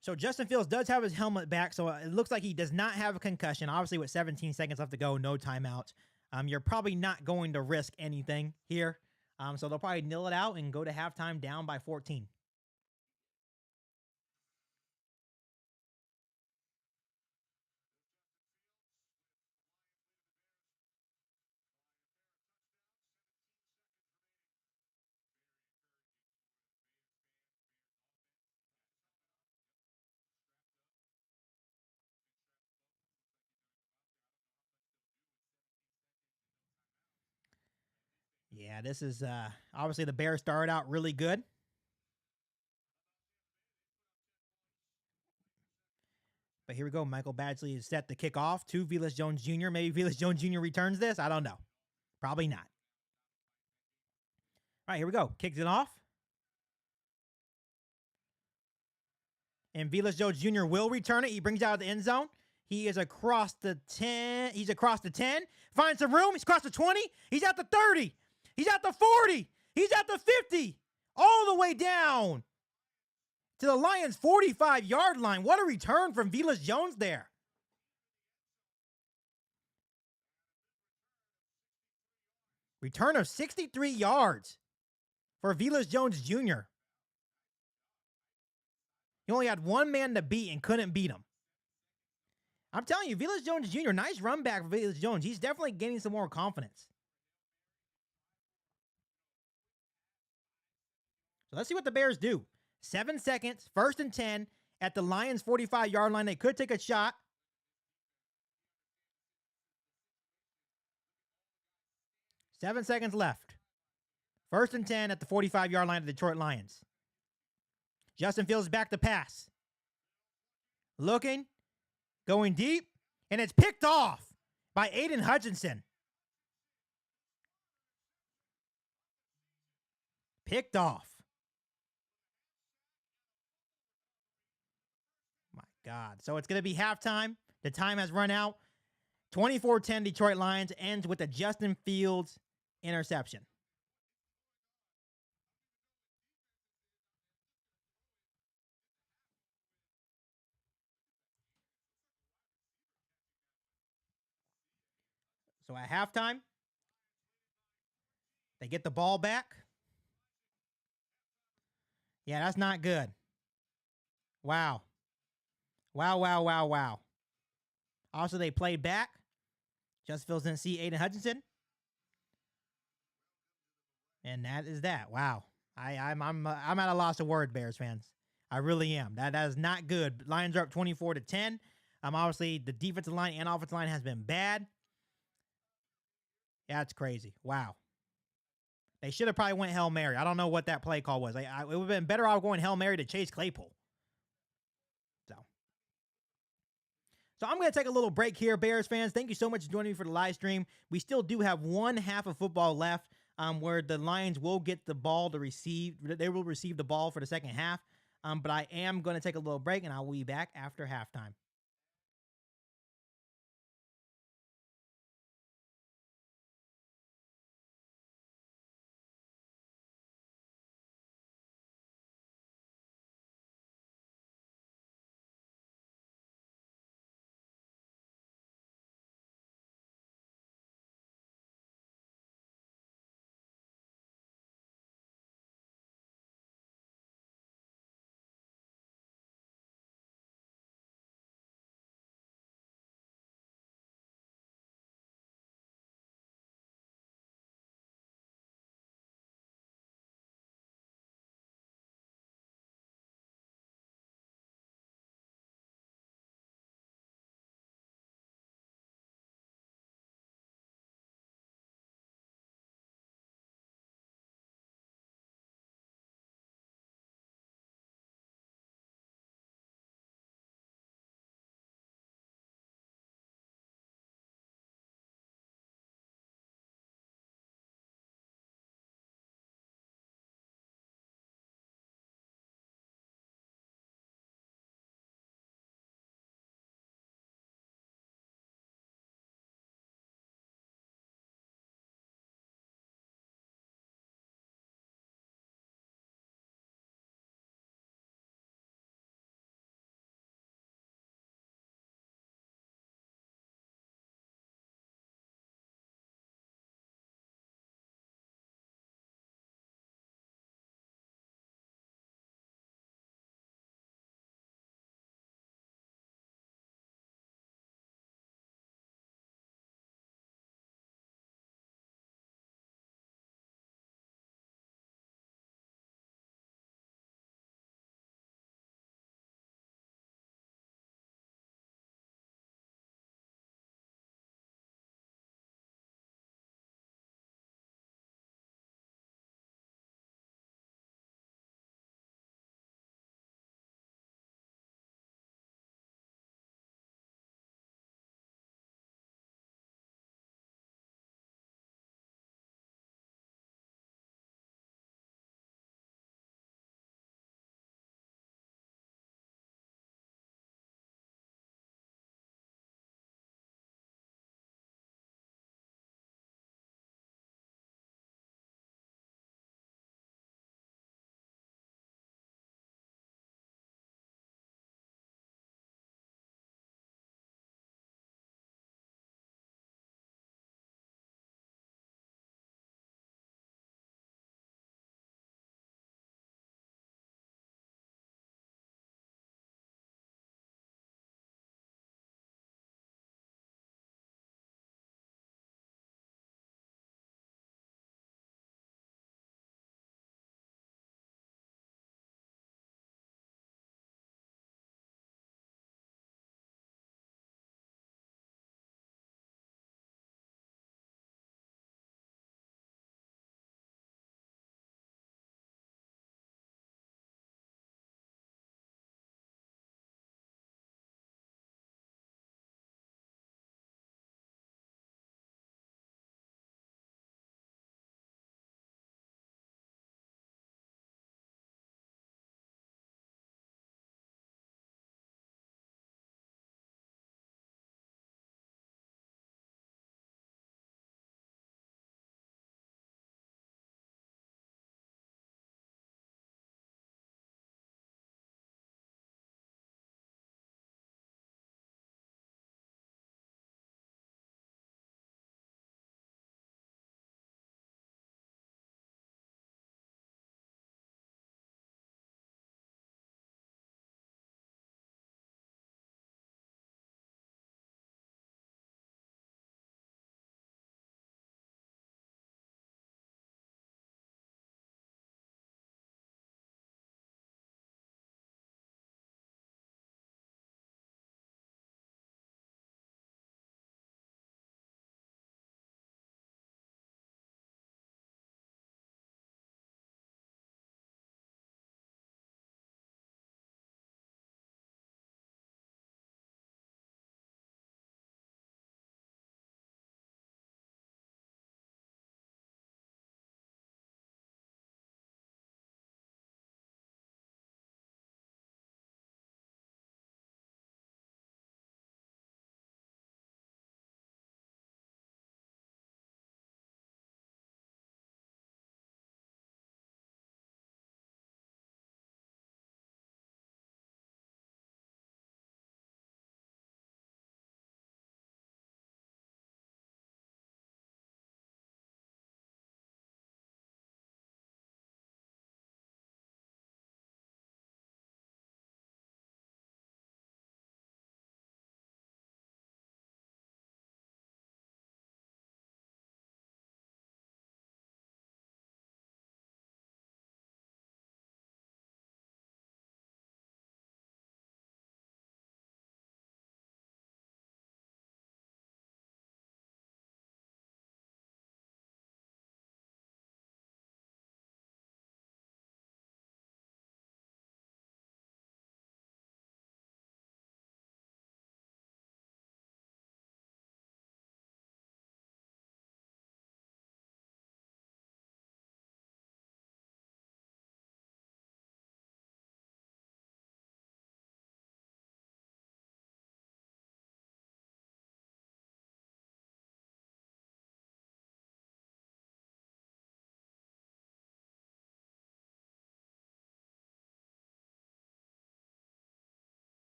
So Justin Fields does have his helmet back, so it looks like he does not have a concussion. Obviously, with 17 seconds left to go, no timeouts. You're probably not going to risk anything here. So they'll probably nil it out and go to halftime down by 14. Yeah, this is obviously the Bears started out really good. But here we go. Michael Badgley is set to kick off to Velus Jones Jr. Maybe Velus Jones Jr. returns this. I don't know. Probably not. All right, here we go. Kicks it off. And Velus Jones Jr. will return it. He brings it out of the end zone. He is across the 10. He's across the 10. Finds some room. He's across the 20. He's at the 30. He's at the 40. He's at the 50. All the way down to the Lions' 45-yard line. What a return from Velus Jones there. Return of 63 yards for Velus Jones Jr. He only had one man to beat and couldn't beat him. I'm telling you, Velus Jones Jr., nice run back for Velus Jones. He's definitely gaining some more confidence. So let's see what the Bears do. 7 seconds, 1st and 10 at the Lions' 45-yard line. They could take a shot. Seven seconds left. 1st and 10 at the 45-yard line of the Detroit Lions. Justin Fields back to pass. Looking, going deep, and it's picked off by Aiden Hutchinson. Picked off. My God. So it's going to be halftime. The time has run out. 24-10 Detroit Lions ends with a Justin Fields interception. So at halftime, they get the ball back. Yeah, that's not good. Wow. Wow. Also, they played back. Justin Fields didn't see Aiden Hutchinson. And that is that. Wow. I'm at a loss of words, Bears fans. I really am. That is not good. Lions are up 24-10. Obviously, the defensive line and offensive line has been bad. Yeah, it's crazy. Wow. They should have probably went Hail Mary. I don't know what that play call was. It would have been better off going Hail Mary to Chase Claypool. So I'm going to take a little break here, Bears fans. Thank you so much for joining me for the live stream. We still do have one half of football left where the Lions will get the ball to receive. They will receive the ball for the second half. But I am going to take a little break, and I will be back after halftime.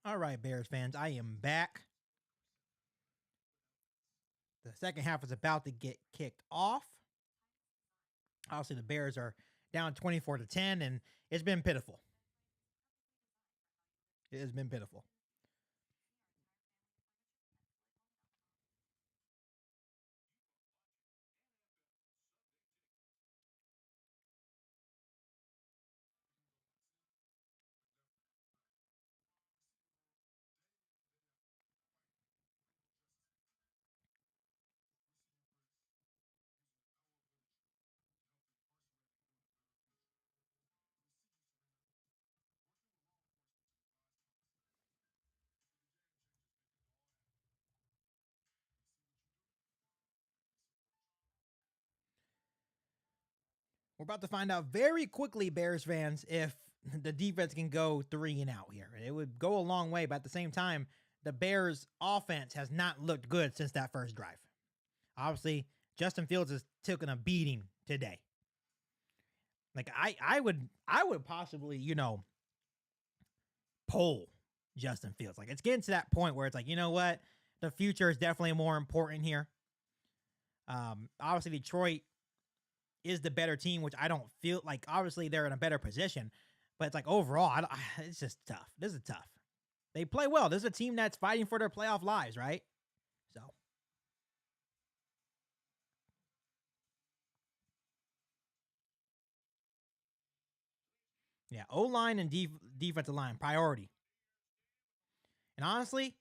All right, Bears fans, I am back. The second half is about to get kicked off. Obviously, the Bears are down 24-10, and it's been pitiful. It has been pitiful. We're about to find out very quickly, Bears fans, if the defense can go 3-and-out here. It would go a long way, but at the same time, the Bears' offense has not looked good since that first drive. Obviously, Justin Fields has taken a beating today. Like I would possibly, pull Justin Fields. Like it's getting to that point where it's like, you know what? The future is definitely more important here. Obviously Detroit is the better team, which I don't feel like. Obviously they're in a better position, but it's like overall, it's just tough. This is tough. They play well. This is a team that's fighting for their playoff lives, right? So yeah, O-line and defensive line priority. And honestly,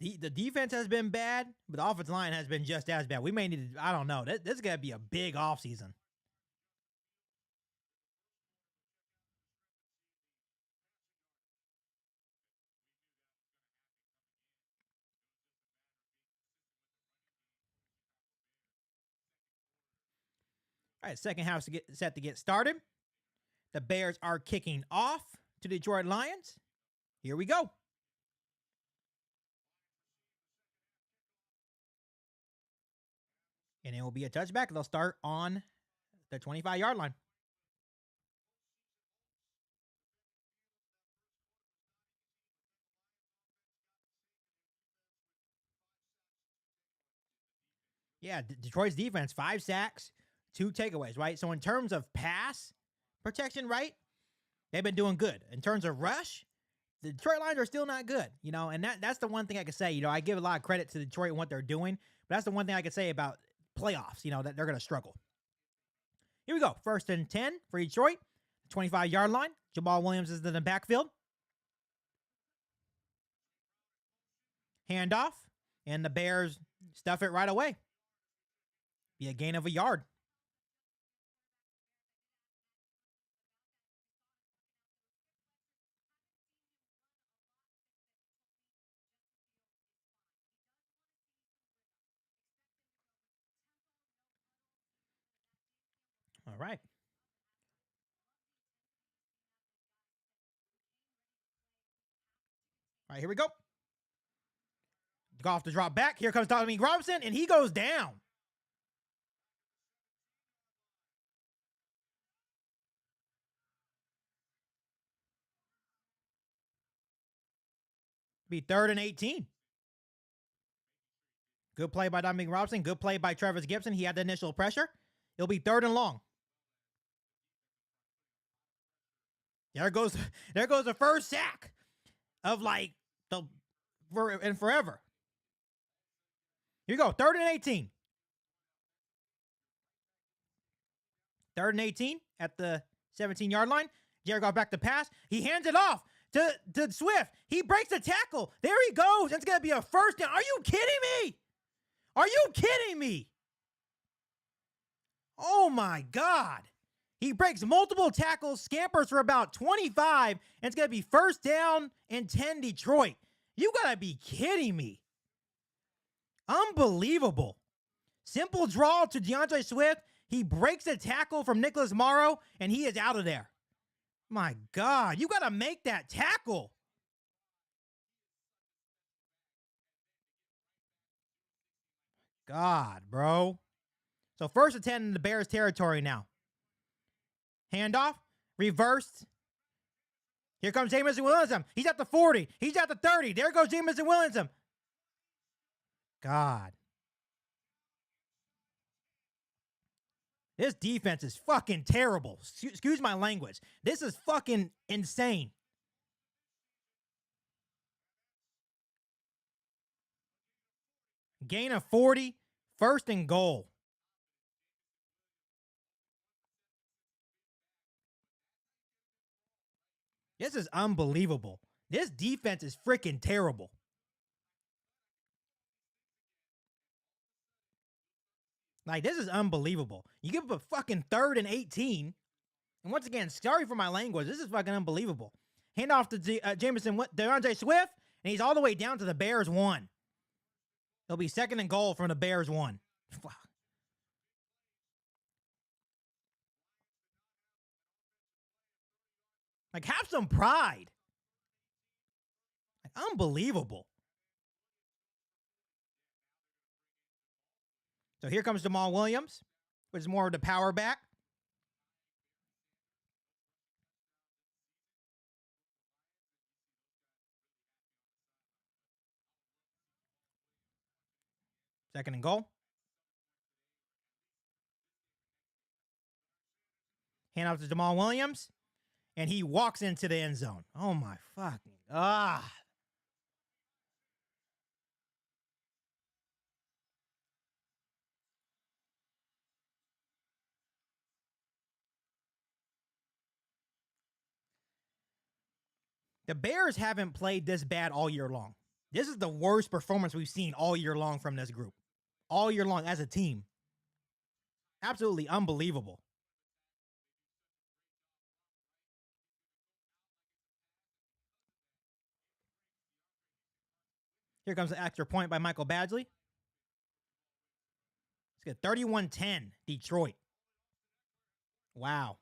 the defense has been bad, but the offensive line has been just as bad. We may need to, I don't know. This is going to be a big offseason. All right, second half set to get started. The Bears are kicking off to Detroit Lions. Here we go. And it will be a touchback. They'll start on the 25-yard line. Yeah, Detroit's defense, 5 sacks, 2 takeaways, right? So in terms of pass protection, right, they've been doing good. In terms of rush, the Detroit Lions are still not good, and that's the one thing I can say. I give a lot of credit to Detroit and what they're doing, but that's the one thing I can say about playoffs, that they're going to struggle. Here we go. 1st and 10 for Detroit, 25-yard line. Jamal Williams is in the backfield. Handoff, and the Bears stuff it right away. Be a gain of a yard. All right. All right, here we go. Goff to drop back. Here comes Dominique Robinson, and he goes down. Be 3rd and 18. Good play by Dominique Robinson. Good play by Travis Gibson. He had the initial pressure. It'll be 3rd and long. There goes the first sack of forever. Here you go. 3rd and 18. 3rd and 18 at the 17-yard line. Jared Goff back to pass. He hands it off to Swift. He breaks the tackle. There he goes. It's going to be a first down. Are you kidding me? Are you kidding me? Oh, my God. He breaks multiple tackles, scampers for about 25, and it's going to be 1st down and 10 Detroit. You got to be kidding me. Unbelievable. Simple draw to DeAndre Swift. He breaks a tackle from Nicholas Morrow, and he is out of there. My God, you got to make that tackle. God, bro. So 1st and 10 in the Bears territory now. Handoff, reversed. Here comes Jamison Williams. He's at the 40. He's at the 30. There goes Jamison Williams. God. This defense is fucking terrible. Excuse my language. This is fucking insane. Gain of 40. First and goal. This is unbelievable. This defense is freaking terrible. Like, this is unbelievable. You give up a fucking 3rd and 18. And once again, sorry for my language. This is fucking unbelievable. Hand off to DeAndre Swift, and he's all the way down to the Bears 1. It'll be 2nd and goal from the Bears 1. Like, have some pride. Like, unbelievable. So here comes Jamal Williams, which is more of the power back. Second and goal. Hand off to Jamal Williams, and he walks into the end zone. Oh my fucking The Bears haven't played this bad all year long. This is the worst performance we've seen all year long from this group. All year long as a team. Absolutely unbelievable. Here comes the extra point by Michael Badgley. Let's get 31-10, Detroit. Wow.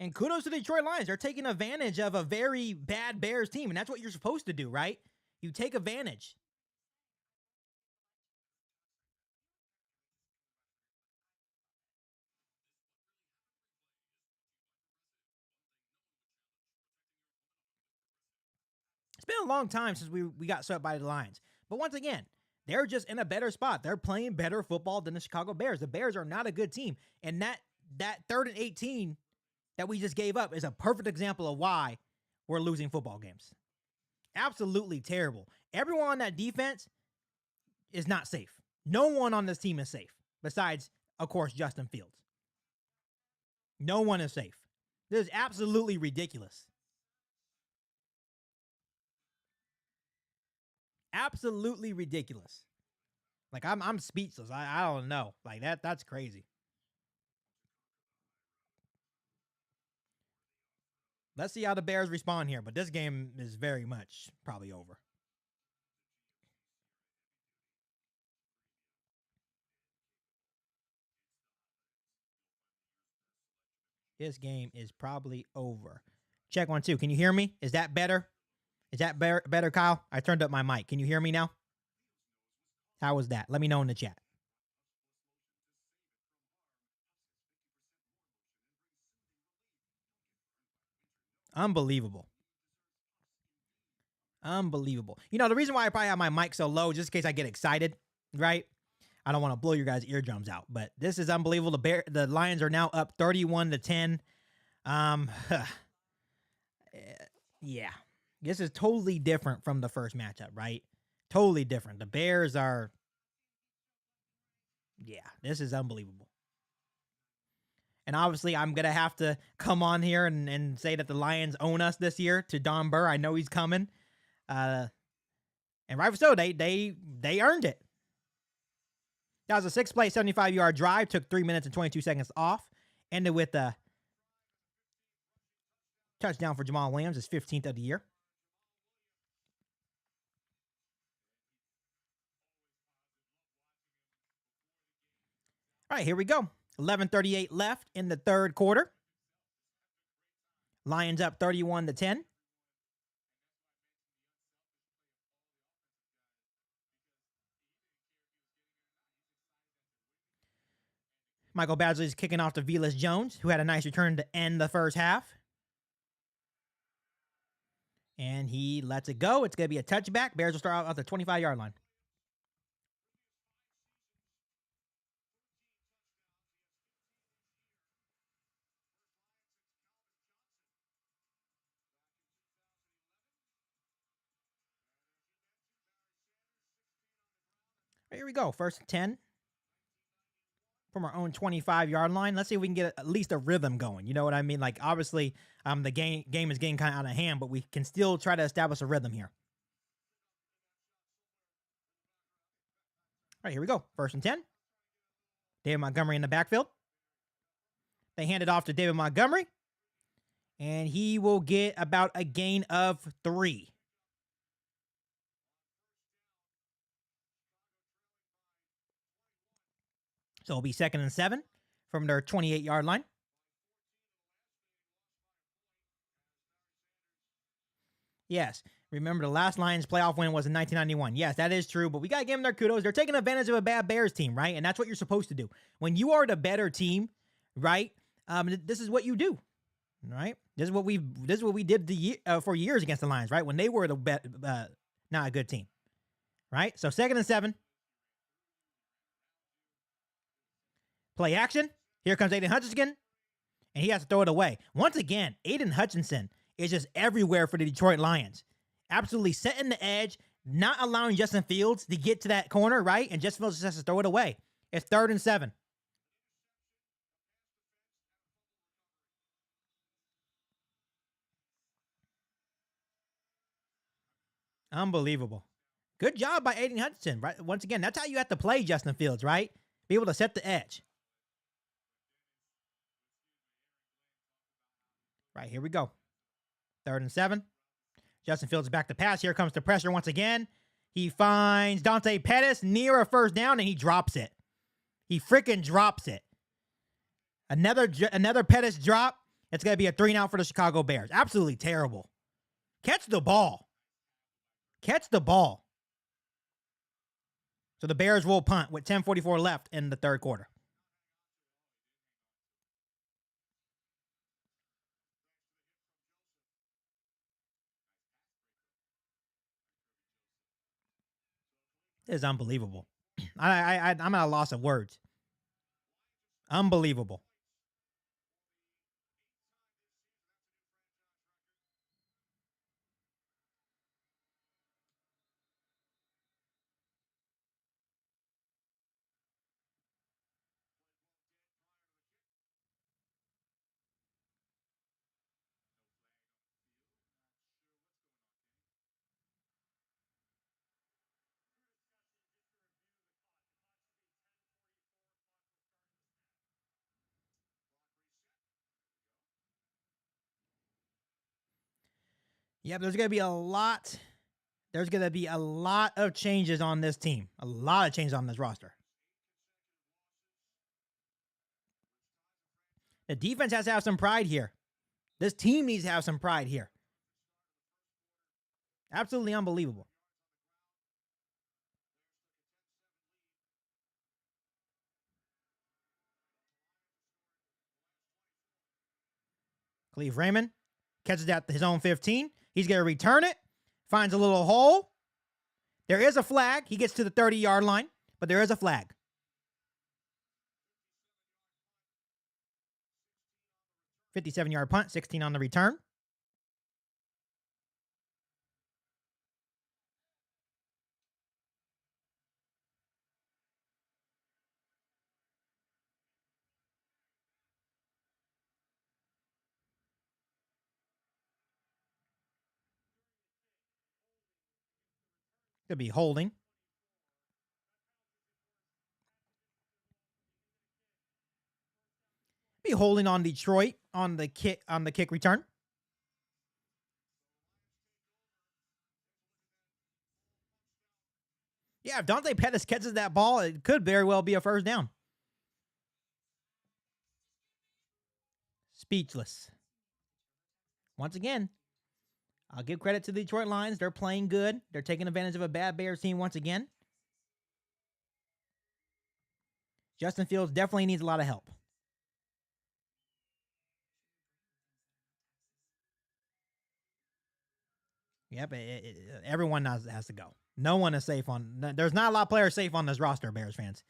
And kudos to the Detroit Lions. They're taking advantage of a very bad Bears team, and that's what you're supposed to do, right? You take advantage. It's been a long time since we got swept by the Lions. But once again, they're just in a better spot. They're playing better football than the Chicago Bears. The Bears are not a good team. And that 3rd and 18 that we just gave up is a perfect example of why we're losing football games. Absolutely terrible. Everyone on that defense is not safe. No one on this team is safe. Besides, of course, Justin Fields. No one is safe. This is absolutely ridiculous. Absolutely ridiculous. Like, I'm speechless. I don't know. Like, that's crazy. Let's see how the Bears respond here, but this game is very much probably over. This game is probably over. Check 1, 2. Can you hear me? Is that better? Is that better, Kyle? I turned up my mic. Can you hear me now? How was that? Let me know in the chat. Unbelievable. Unbelievable. You know, the reason why I probably have my mic so low, just in case I get excited, right? I don't want to blow your guys' eardrums out, but this is unbelievable. The Lions are now up 31-10. Yeah. This is totally different from the first matchup, right? Totally different. The Bears are, yeah, this is unbelievable. And obviously, I'm going to have to come on here and say that the Lions own us this year to Don Burr. I know he's coming. And rightfully so, they earned it. That was a 6-play, 75-yard drive. Took 3 minutes and 22 seconds off. Ended with a touchdown for Jamal Williams, his 15th of the year. All right, here we go. 11:38 left in the third quarter. Lions up 31-10. Michael Badgley's kicking off to Velus Jones, who had a nice return to end the first half. And he lets it go. It's going to be a touchback. Bears will start out at the 25-yard line. Here we go. First and 10 from our own 25-yard line. Let's see if we can get at least a rhythm going. You know what I mean? Like, obviously, the game is getting kind of out of hand, but we can still try to establish a rhythm here. All right, here we go. First and 10. David Montgomery in the backfield. They hand it off to David Montgomery, and he will get about a gain of 3. So it'll be 2nd and 7 from their 28-yard line. Yes. Remember, the last Lions playoff win was in 1991. Yes, that is true, but we got to give them their kudos. They're taking advantage of a bad Bears team, right? And that's what you're supposed to do. When you are the better team, right, this is what you do, right? This is what we did for years against the Lions, right? When they were not a good team, right? So 2nd and 7. Play action. Here comes Aiden Hutchinson, and he has to throw it away. Once again, Aiden Hutchinson is just everywhere for the Detroit Lions. Absolutely setting the edge, not allowing Justin Fields to get to that corner, right? And Justin Fields just has to throw it away. It's 3rd and 7. Unbelievable. Good job by Aiden Hutchinson, right? Once again, that's how you have to play Justin Fields, right? Be able to set the edge. Right, here we go. 3rd and 7. Justin Fields back to pass. Here comes the pressure once again. He finds Dante Pettis near a first down, and he drops it. He freaking drops it. Another Pettis drop. It's going to be a 3-and-out for the Chicago Bears. Absolutely terrible. Catch the ball. Catch the ball. So the Bears will punt with 10:44 left in the third quarter. It is unbelievable. I'm at a loss of words. Unbelievable. Yeah, there's going to be a lot. There's going to be a lot of changes on this team. A lot of changes on this roster. The defense has to have some pride here. This team needs to have some pride here. Absolutely unbelievable. Cleve Raymond catches at his own 15. He's going to return it. Finds a little hole. There is a flag. He gets to the 30-yard line, but there is a flag. $57-yard punt, 16 on the return. Could be holding. Be holding on Detroit on the kick return. Yeah, if Dante Pettis catches that ball, it could very well be a first down. Speechless. Once again, I'll give credit to the Detroit Lions. They're playing good. They're taking advantage of a bad Bears team once again. Justin Fields definitely needs a lot of help. Yep, everyone has to go. No one is safe on. There's not a lot of players safe on this roster, Bears fans.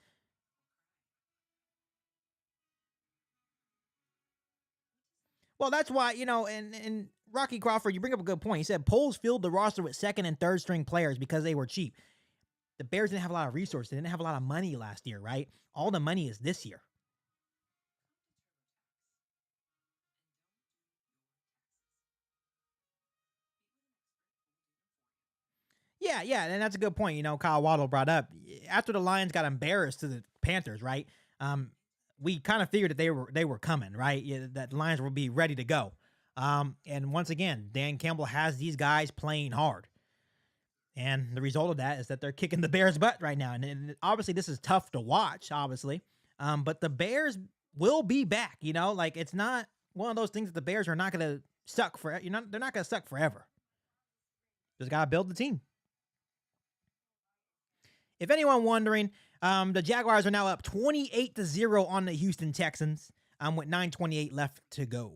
Well, that's why, and Rocky Crawford, you bring up a good point. He said Poles filled the roster with second and third string players because they were cheap. The Bears didn't have a lot of resources. They didn't have a lot of money last year, right? All the money is this year. Yeah, and that's a good point. Kyle Waddle brought up after the Lions got embarrassed to the Panthers, right? We kind of figured that they were coming, right? Yeah, that the Lions would be ready to go. And once again, Dan Campbell has these guys playing hard. And the result of that is that they're kicking the Bears' butt right now. And obviously, this is tough to watch, obviously. But the Bears will be back. Like it's not one of those things that the Bears are not going to suck for. They're not going to suck forever. Just got to build the team. If anyone wondering, the Jaguars are now up 28-0 on the Houston Texans with 9:28 left to go.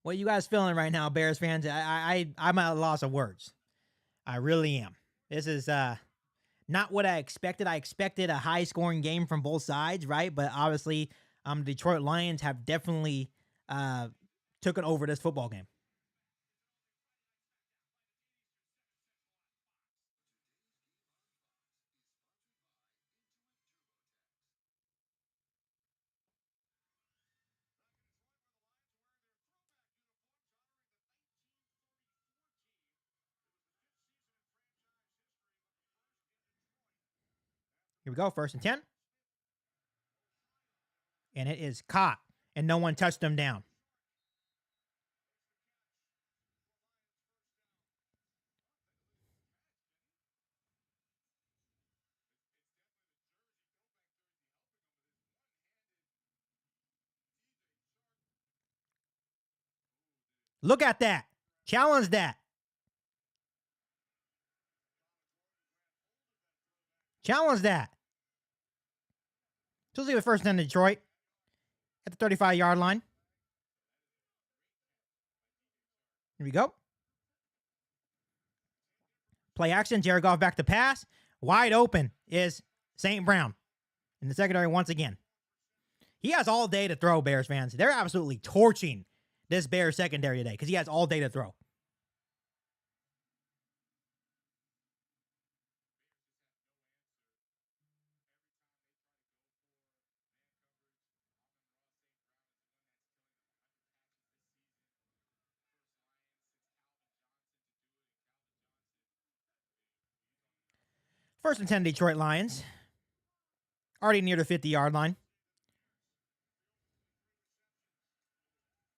What are you guys feeling right now, Bears fans? I'm at a loss of words. I really am. This is not what I expected. I expected a high scoring game from both sides, right? But obviously, Detroit Lions have definitely taken over this football game. Here we go, 1st and 10. And it is caught, and no one touched him down. Look at that. Challenge that. Challenge that. So let's see the 1st and 10 Detroit at the 35-yard line. Here we go. Play action. Jared Goff back to pass. Wide open is St. Brown in the secondary once again. He has all day to throw, Bears fans. They're absolutely torching this Bears secondary today because he has all day to throw. First and 10 Detroit Lions. Already near the 50-yard line.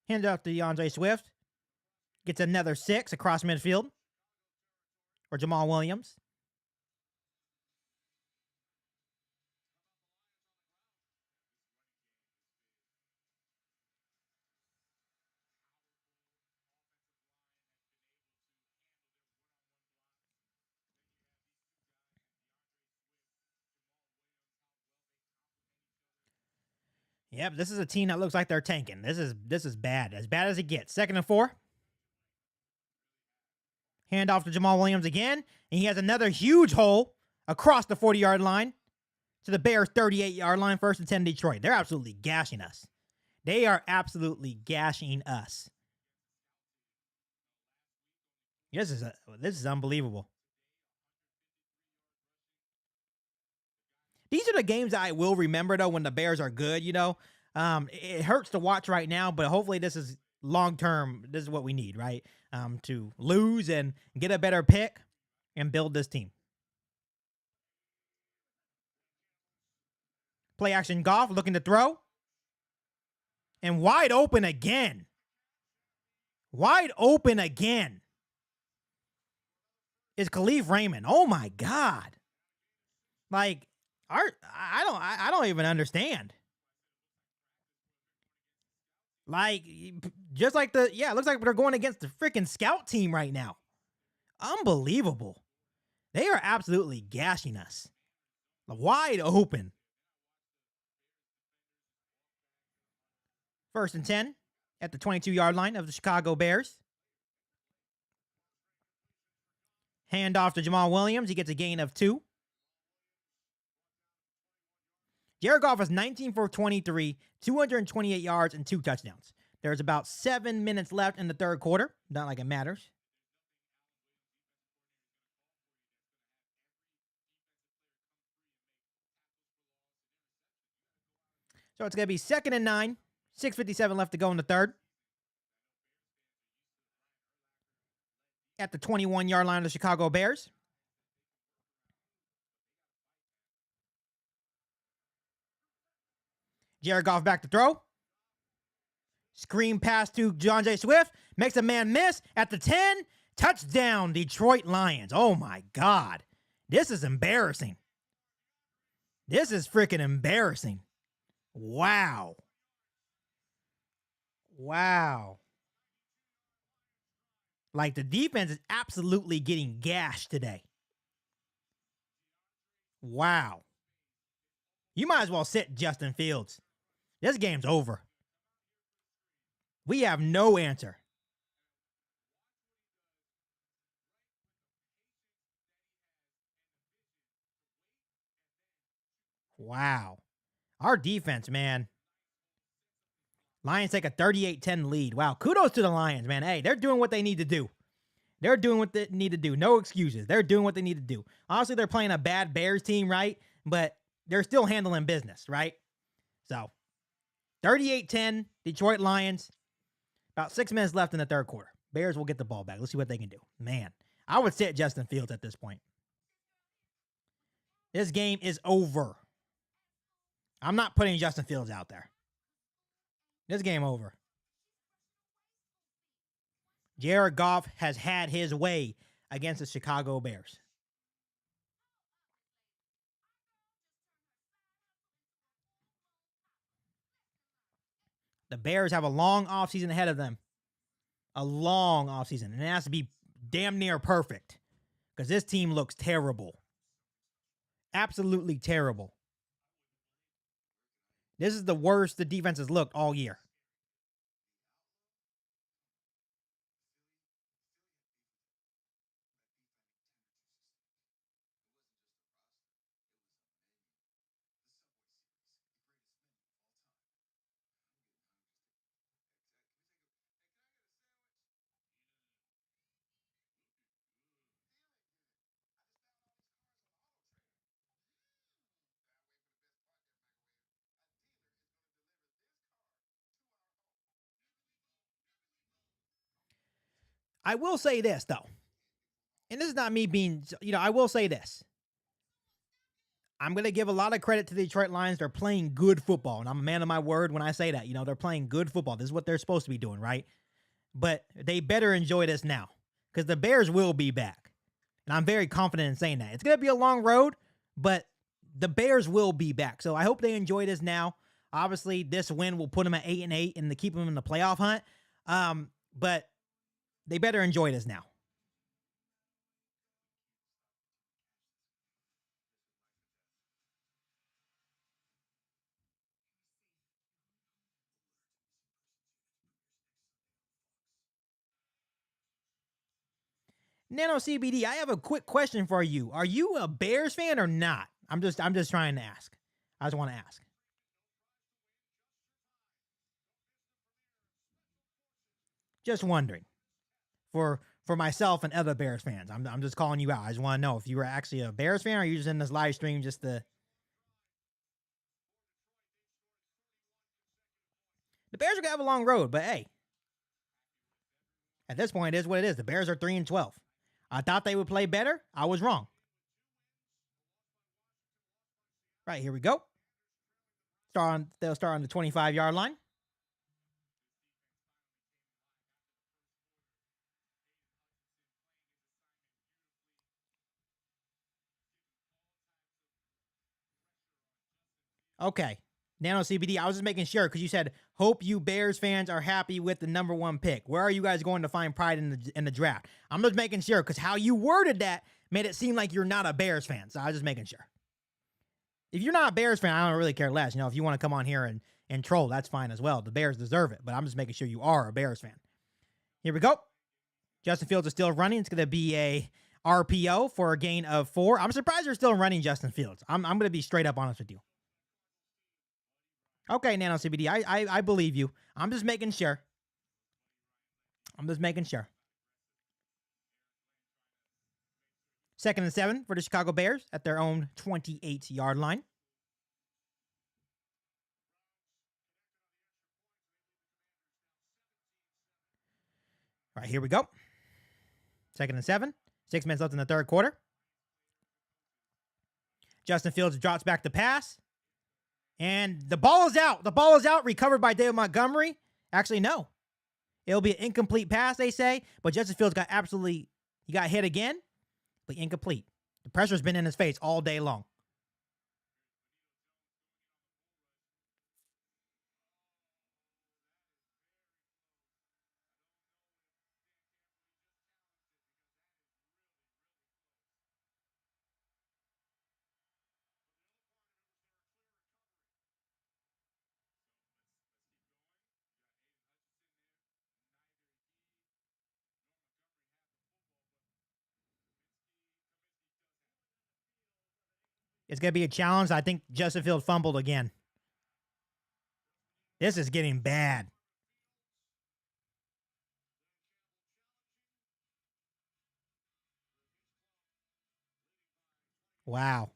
Hand out to DeAndre Swift. Gets another 6 across midfield. Or Jamal Williams. Yep, this is a team that looks like they're tanking. This is bad. As bad as it gets. 2nd and 4. Hand off to Jamal Williams again. And he has another huge hole across the 40-yard line to the Bears' 38-yard line. 1st and 10 Detroit. They're absolutely gashing us. They are absolutely gashing us. This is unbelievable. These are the games I will remember, though, when the Bears are good, It hurts to watch right now, but hopefully this is long-term. This is what we need, right? To lose and get a better pick and build this team. Play action Goff looking to throw. And wide open again. Wide open again is Khalif Raymond. Oh, my God. Like, I don't even understand. Like, just like it looks like they're going against the freaking scout team right now. Unbelievable. They are absolutely gashing us. Wide open. 1st and 10 at the 22-yard line of the Chicago Bears. Handoff to Jamal Williams. He gets a gain of 2. Jared Goff is 19 for 23, 228 yards, and 2 touchdowns. There's about 7 minutes left in the third quarter. Not like it matters. So it's going to be 2nd and 9. 6:57 left to go in the third. At the 21-yard line of the Chicago Bears. Jared Goff back to throw. Screen pass to John J. Swift. Makes a man miss at the 10. Touchdown, Detroit Lions. Oh, my God. This is embarrassing. This is freaking embarrassing. Wow. Wow. Like, the defense is absolutely getting gashed today. Wow. You might as well sit Justin Fields. This game's over. We have no answer. Wow. Our defense, man. Lions take a 38-10 lead. Wow. Kudos to the Lions, man. Hey, they're doing what they need to do. They're doing what they need to do. No excuses. They're doing what they need to do. Honestly, they're playing a bad Bears team, right? But they're still handling business, right? So, 38-10, Detroit Lions. About 6 minutes left in the third quarter. Bears will get the ball back. Let's see what they can do. Man, I would sit Justin Fields at this point. This game is over. I'm not putting Justin Fields out there. This game over. Jared Goff has had his way against the Chicago Bears. The Bears have a long offseason ahead of them. A long offseason. And it has to be damn near perfect. Because this team looks terrible. Absolutely terrible. This is the worst the defense has looked all year. I will say this, though. And this is not me being, I will say this. I'm going to give a lot of credit to the Detroit Lions. They're playing good football. And I'm a man of my word when I say that. They're playing good football. This is what they're supposed to be doing, right? But they better enjoy this now. Because the Bears will be back. And I'm very confident in saying that. It's going to be a long road, but the Bears will be back. So I hope they enjoy this now. Obviously, this win will put them at 8-8 and to keep them in the playoff hunt. But they better enjoy this now. Nano CBD, I have a quick question for you. Are you a Bears fan or not? I'm just trying to ask. I just want to ask. Just wondering. For myself and other Bears fans. I'm just calling you out. I just want to know if you were actually a Bears fan or are you just in this live stream just to. The Bears are gonna have a long road, but hey. At this point, it is what it is. The Bears are 3-12. I thought they would play better. I was wrong. Right, here we go. They'll start on the 25-yard line. Okay. Nano CBD, I was just making sure because you said, hope you Bears fans are happy with the number 1 pick. Where are you guys going to find pride in the draft? I'm just making sure because how you worded that made it seem like you're not a Bears fan. So I was just making sure. If you're not a Bears fan, I don't really care less. If you want to come on here and troll, that's fine as well. The Bears deserve it, but I'm just making sure you are a Bears fan. Here we go. Justin Fields is still running. It's going to be a RPO for a gain of 4. I'm surprised they're still running Justin Fields. I'm going to be straight up honest with you. Okay, Nano CBD, I believe you. I'm just making sure. Second and 7 for the Chicago Bears at their own 28-yard line. All right, here we go. Second and 7. 6 minutes left in the third quarter. Justin Fields drops back to pass. And the ball is out. The ball is out. Recovered by David Montgomery. Actually, no. It'll be an incomplete pass, they say. But Justin Fields he got hit again, but incomplete. The pressure's been in his face all day long. It's going to be a challenge. I think Justin Fields fumbled again. This is getting bad. Wow.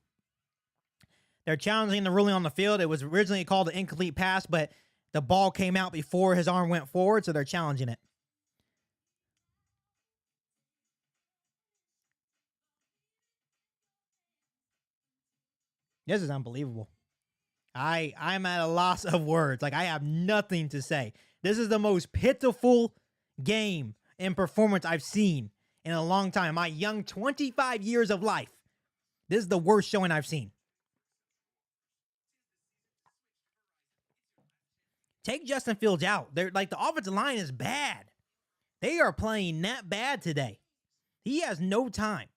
They're challenging the ruling on the field. It was originally called an incomplete pass, but the ball came out before his arm went forward, so they're challenging it. This is unbelievable. I'm at a loss of words. Like, I have nothing to say. This is the most pitiful game and performance I've seen in a long time. My young 25 years of life. This is the worst showing I've seen. Take Justin Fields out. They're like, the offensive line is bad. They are playing that bad today. He has no time.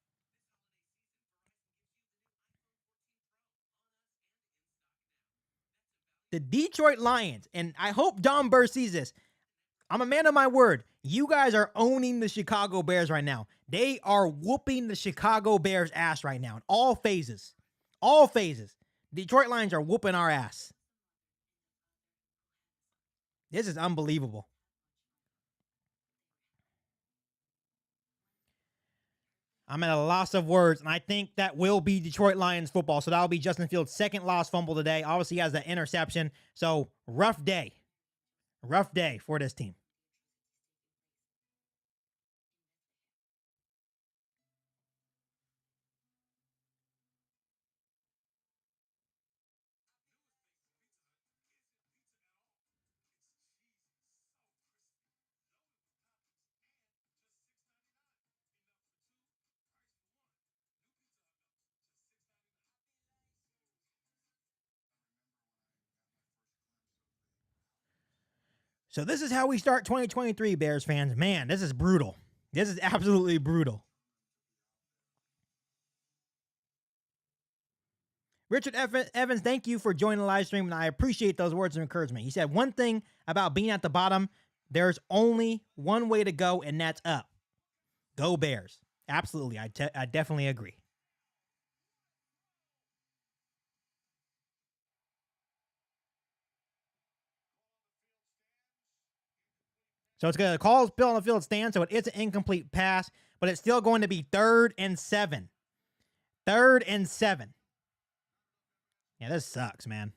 The Detroit Lions, and I hope Don Burr sees this. I'm a man of my word. You guys are owning the Chicago Bears right now. They are whooping the Chicago Bears' ass right now in all phases. All phases. Detroit Lions are whooping our ass. This is unbelievable. I'm at a loss of words, and I think that will be Detroit Lions football. So that'll be Justin Fields' second lost fumble today. Obviously, he has that interception. So rough day. Rough day for this team. So this is how we start 2023, Bears fans. Man, this is brutal. This is absolutely brutal. Richard Evans, thank you for joining the live stream, and I appreciate those words of encouragement. He said, one thing about being at the bottom, there's only one way to go, and that's up. Go Bears. Absolutely. I definitely agree. So it's going to call Bill on the field stand, so it is an incomplete pass, but it's still going to be 3rd and 7. 3rd and 7. Yeah, this sucks, man.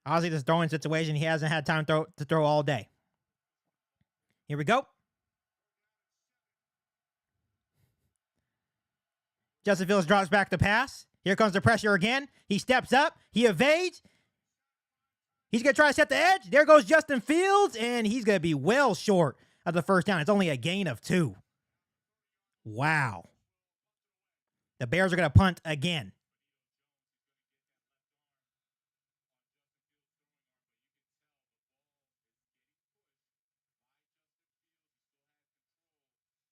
Obviously, this throwing situation, he hasn't had time to throw all day. Here we go. Justin Fields drops back to pass. Here comes the pressure again. He steps up. He evades. He's going to try to set the edge. There goes Justin Fields, and he's going to be well short of the first down. It's only a gain of 2. Wow. The Bears are going to punt again.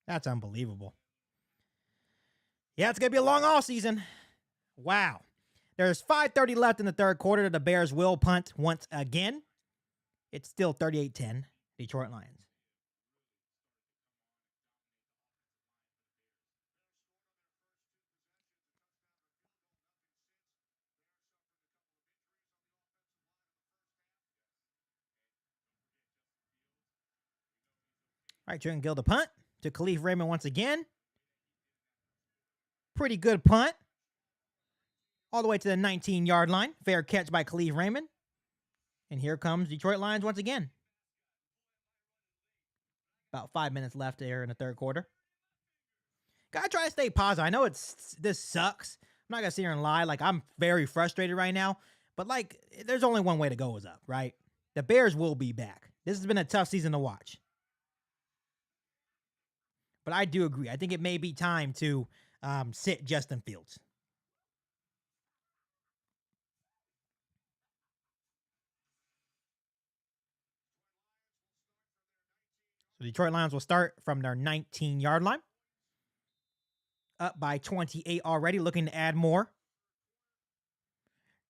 That's unbelievable. Yeah, it's going to be a long off season. Wow. There's 5:30 left in the third quarter. The Bears will punt once again. It's still 38-10, Detroit Lions. All right, Trent Gill the punt to Khalif Raymond once again. Pretty good punt. All the way to the 19-yard line. Fair catch by Khalif Raymond. And here comes Detroit Lions once again. About 5 minutes left there in the third quarter. Gotta try to stay positive. I know this sucks. I'm not gonna sit here and lie. Like, I'm very frustrated right now. But, like, there's only one way to go is up, right? The Bears will be back. This has been a tough season to watch. But I do agree. I think it may be time to sit Justin Fields. So Detroit Lions will start from their 19-yard line. Up by 28 already, looking to add more.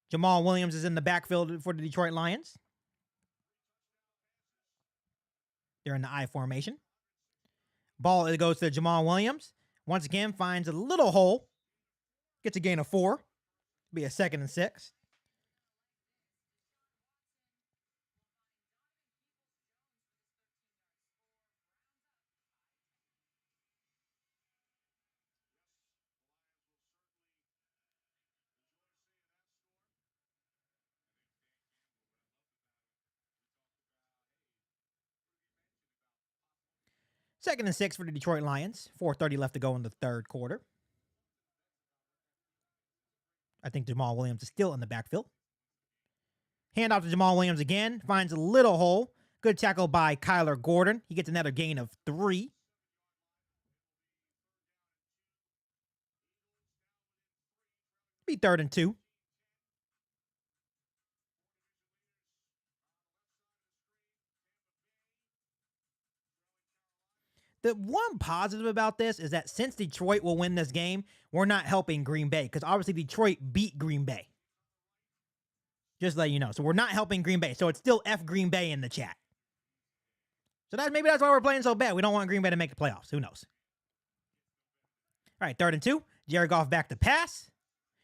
Jamal Williams is in the backfield for the Detroit Lions. They're in the I formation. Ball, it goes to Jamal Williams. Once again, finds a little hole. Gets a gain of 4. Be a 2nd and 6. Second and 6 for the Detroit Lions. 4:30 left to go in the third quarter. I think Jamal Williams is still in the backfield. Hand off to Jamal Williams again. Finds a little hole. Good tackle by Kyler Gordon. He gets another gain of 3. Be 3rd and 2. The one positive about this is that since Detroit will win this game, we're not helping Green Bay because obviously Detroit beat Green Bay. Just to let you know. So we're not helping Green Bay. So it's still F Green Bay in the chat. So maybe that's why we're playing so bad. We don't want Green Bay to make the playoffs. Who knows? All right, 3rd and 2. Jared Goff back to pass.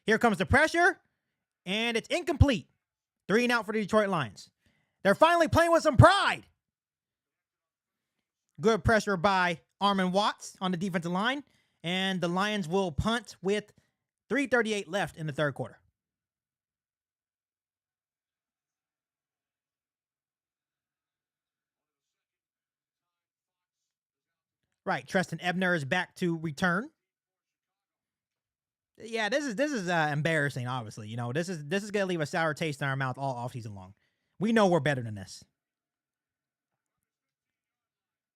Here comes the pressure. And it's incomplete. 3 and out for the Detroit Lions. They're finally playing with some pride. Good pressure by Armon Watts on the defensive line. And the Lions will punt with 3:38 left in the third quarter. Right, Treston Ebner is back to return. Yeah, this is embarrassing. Obviously, you know this is gonna leave a sour taste in our mouth all offseason long. We know we're better than this.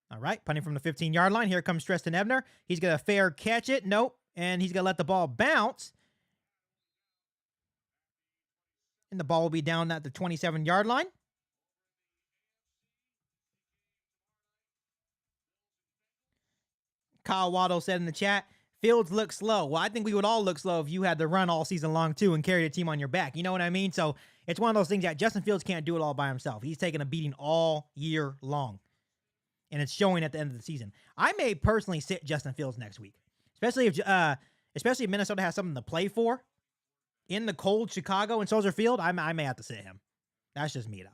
All right, punting from the 15-yard line. Here comes Treston Ebner. He's gonna fair catch it. Nope, and he's gonna let the ball bounce. And the ball will be down at the 27-yard line. Kyle Waddle said in the chat, Fields looks slow. Well, I think we would all look slow if you had to run all season long too and carry the team on your back. You know what I mean? So it's one of those things that Justin Fields can't do it all by himself. He's taking a beating all year long. And it's showing at the end of the season. I may personally sit Justin Fields next week. Especially if Minnesota has something to play for in the cold Chicago and Soldier Field, I may have to sit him. That's just me, though.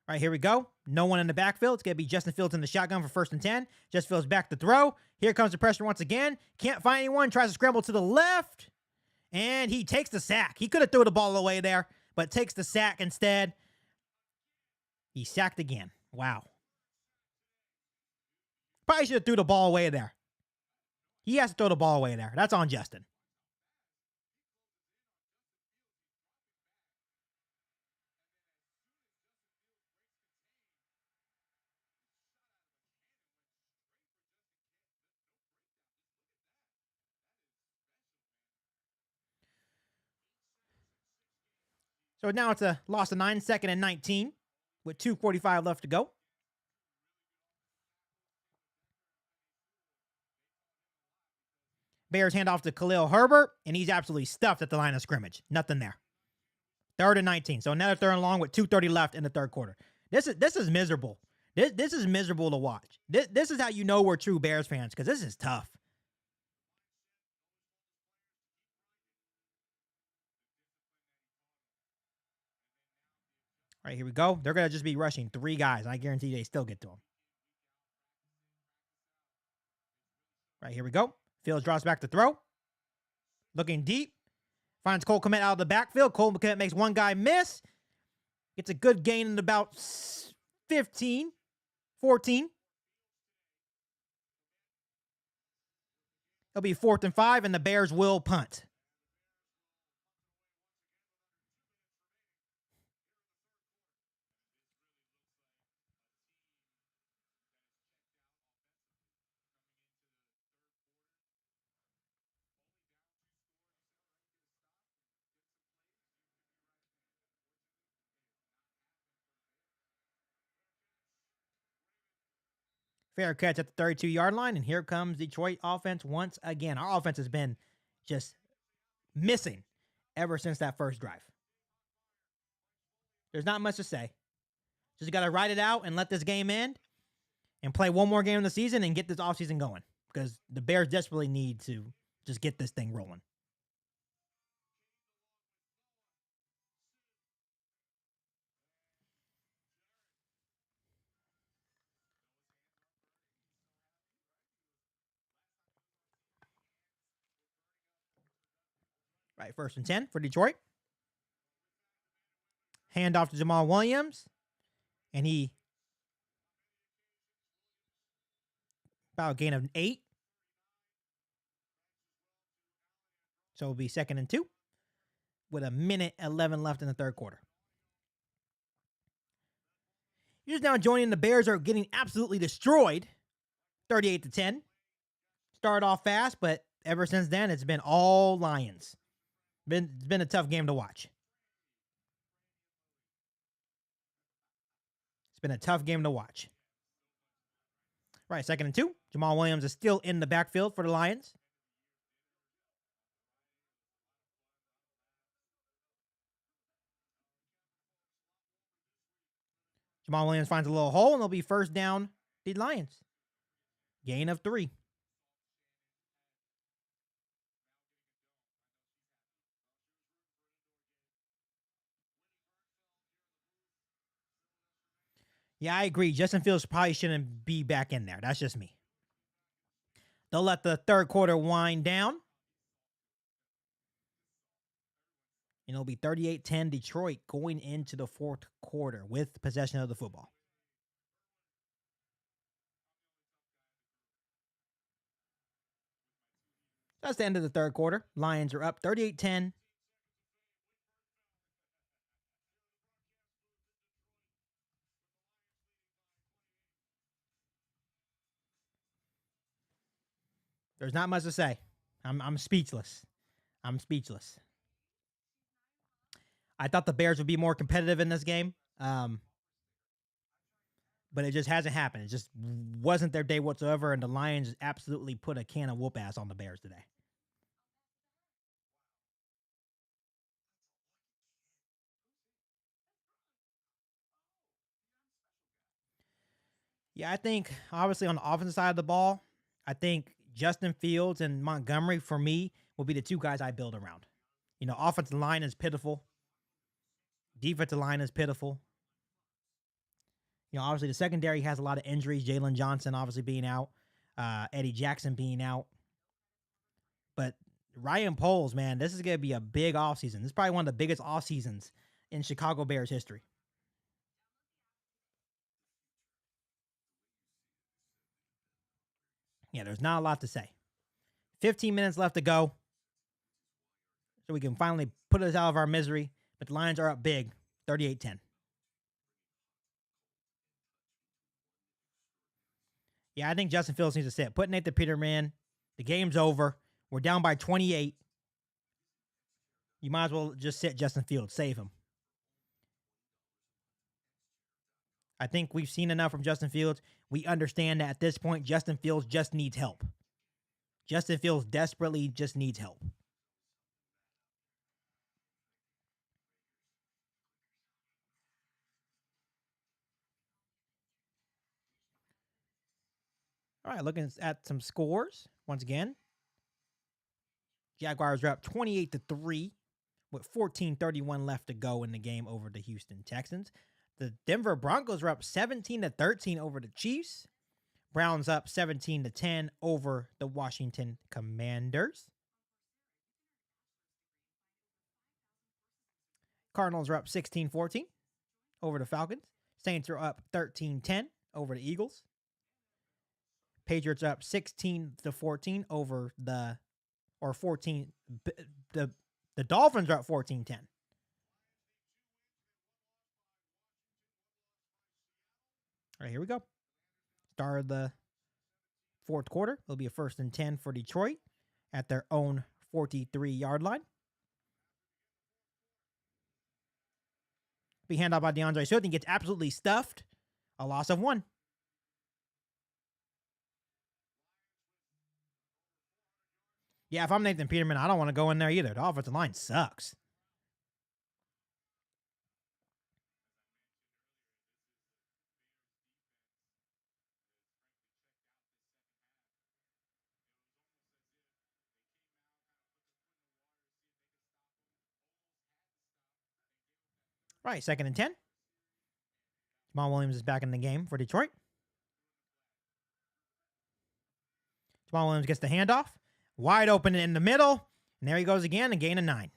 All right, here we go. No one in the backfield. It's going to be Justin Fields in the shotgun for 1st and 10. Justin Fields back to throw. Here comes the pressure once again. Can't find anyone. Tries to scramble to the left. And he takes the sack. He could have threw the ball away there, but takes the sack instead. He sacked again. Wow. Probably should have threw the ball away there. He has to throw the ball away there. That's on Justin. So now it's a loss of 9, 2nd and 19. with 2:45 left to go. Bears hand off to Khalil Herbert, and he's absolutely stuffed at the line of scrimmage. Nothing there. 3rd and 19. So another 3rd and long with 2:30 left in the 3rd quarter. This is miserable. This is miserable to watch. This is how you know we're true Bears fans, because this is tough. All right, here we go. They're going to just be rushing 3 guys. I guarantee they still get to them. Right, here we go. Fields drops back to throw. Looking deep. Finds Cole Kmet out of the backfield. Cole Kmet makes one guy miss. Gets a good gain in about 15, 14. It'll be 4th and 5, and the Bears will punt. Fair catch at the 32-yard line, and here comes Detroit offense once again. Our offense has been just missing ever since that first drive. There's not much to say. Just got to ride it out and let this game end and play one more game in the season and get this offseason going, because the Bears desperately need to just get this thing rolling. Right, 1st and 10 for Detroit. Hand off to Jamal Williams, and he about a gain of 8. So it'll be 2nd and 2 with 1:11 left in the 3rd quarter. You're just now joining. The Bears are getting absolutely destroyed, 38-10. Started off fast, but ever since then, it's been all Lions. It's been a tough game to watch. It's been a tough game to watch. Right, 2nd and 2. Jamal Williams is still in the backfield for the Lions. Jamal Williams finds a little hole, and it'll be 1st down, the Lions. Gain of 3. Yeah, I agree. Justin Fields probably shouldn't be back in there. That's just me. They'll let the 3rd quarter wind down. And it'll be 38-10 Detroit going into the 4th quarter with possession of the football. That's the end of the 3rd quarter. Lions are up 38-10. There's not much to say. I'm speechless. I'm speechless. I thought the Bears would be more competitive in this game, but it just hasn't happened. It just wasn't their day whatsoever, and the Lions absolutely put a can of whoop ass on the Bears today. Yeah, I think obviously on the offensive side of the ball, I think Justin Fields and Montgomery for me will be the 2 guys I build around. Offensive line is pitiful. Defensive line is pitiful. Obviously the secondary has a lot of injuries. Jalen Johnson obviously being out, Eddie Jackson being out. But Ryan Poles, man, this is going to be a big offseason. This is probably one of the biggest offseasons in Chicago Bears history. Yeah, there's not a lot to say. 15 minutes left to go. So we can finally put us out of our misery. But the Lions are up big, 38-10. Yeah, I think Justin Fields needs to sit. Put Nathan Peterman. The game's over. We're down by 28. You might as well just sit Justin Fields. Save him. I think we've seen enough from Justin Fields. We understand that at this point, Justin Fields just needs help. Justin Fields desperately just needs help. All right, looking at some scores once again. Jaguars are up 28-3 with 14:31 left to go in the game over the Houston Texans. The Denver Broncos are up 17-13 over the Chiefs. Browns up 17-10 over the Washington Commanders. Cardinals are up 16-14 over the Falcons. Saints are up 13-10 over the Eagles. Patriots are up 16-14 over the 14. The Dolphins are up 14-10. All right, here we go. Start of the fourth quarter. It'll be a 1st and 10 for Detroit at their own 43-yard line. Be handed off by DeAndre Swift and gets absolutely stuffed. A loss of 1. Yeah, if I'm Nathan Peterman, I don't want to go in there either. The offensive line sucks. Right, 2nd and 10. Jamal Williams is back in the game for Detroit. Jamal Williams gets the handoff. Wide open in the middle. And there he goes again, a gain of 9.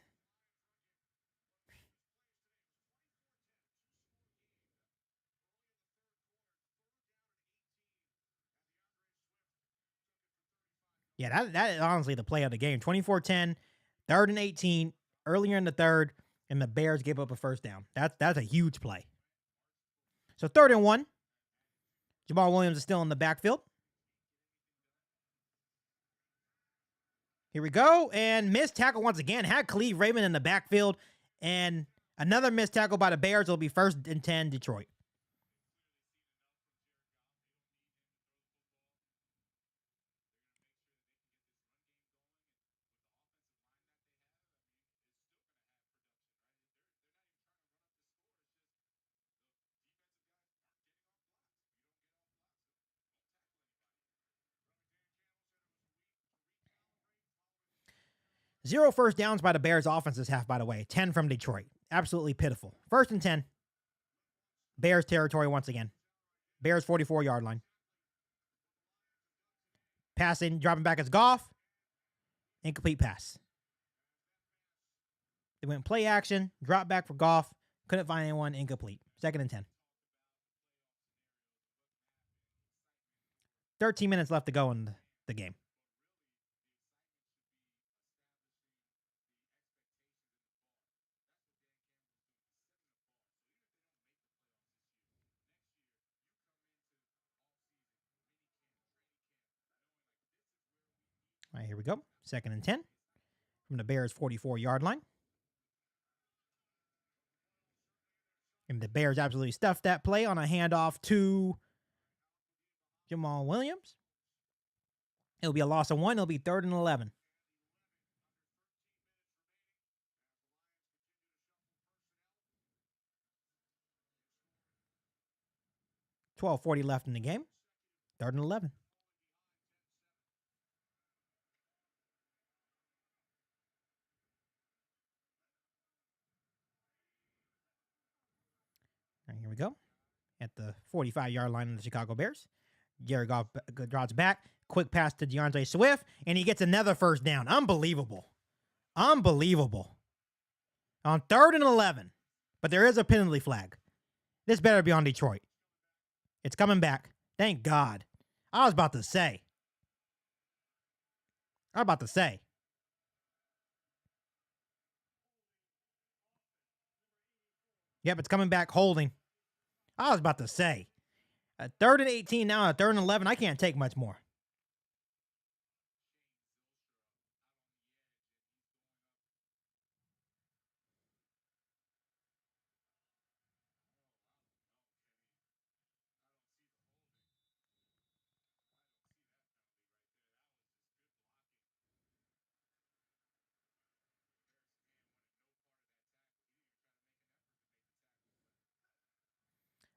Yeah, that is honestly the play of the game. 24-10, 3rd and 18, earlier in the third, and the Bears gave up a 1st down. That's a huge play. So 3rd and 1. Jamal Williams is still in the backfield. Here we go. And missed tackle once again. Had Khalif Raymond in the backfield. And another missed tackle by the Bears. It'll be 1st and 10, Detroit. Zero first downs by the Bears offense this half, by the way. 10 from Detroit. Absolutely pitiful. 1st and 10. Bears territory once again. Bears 44-yard line. Passing, dropping back as Goff. Incomplete pass. They went play action, drop back for Goff. Couldn't find anyone, incomplete. 2nd and 10. 13 minutes left to go in the game. All right, here we go. 2nd and 10 from the Bears' 44-yard line. And the Bears absolutely stuffed that play on a handoff to Jamal Williams. It'll be a loss of 1. It'll be 3rd and 11. $12:40 left in the game. 3rd and 11. All right, here we go. At the 45-yard line of the Chicago Bears. Jared Goff draws back. Quick pass to DeAndre Swift. And he gets another 1st down. Unbelievable. Unbelievable. On 3rd and 11. But there is a penalty flag. This better be on Detroit. It's coming back. Thank God. I was about to say. Yep, it's coming back holding. I was about to say. 3rd and 18 now, at 3rd and 11. I can't take much more.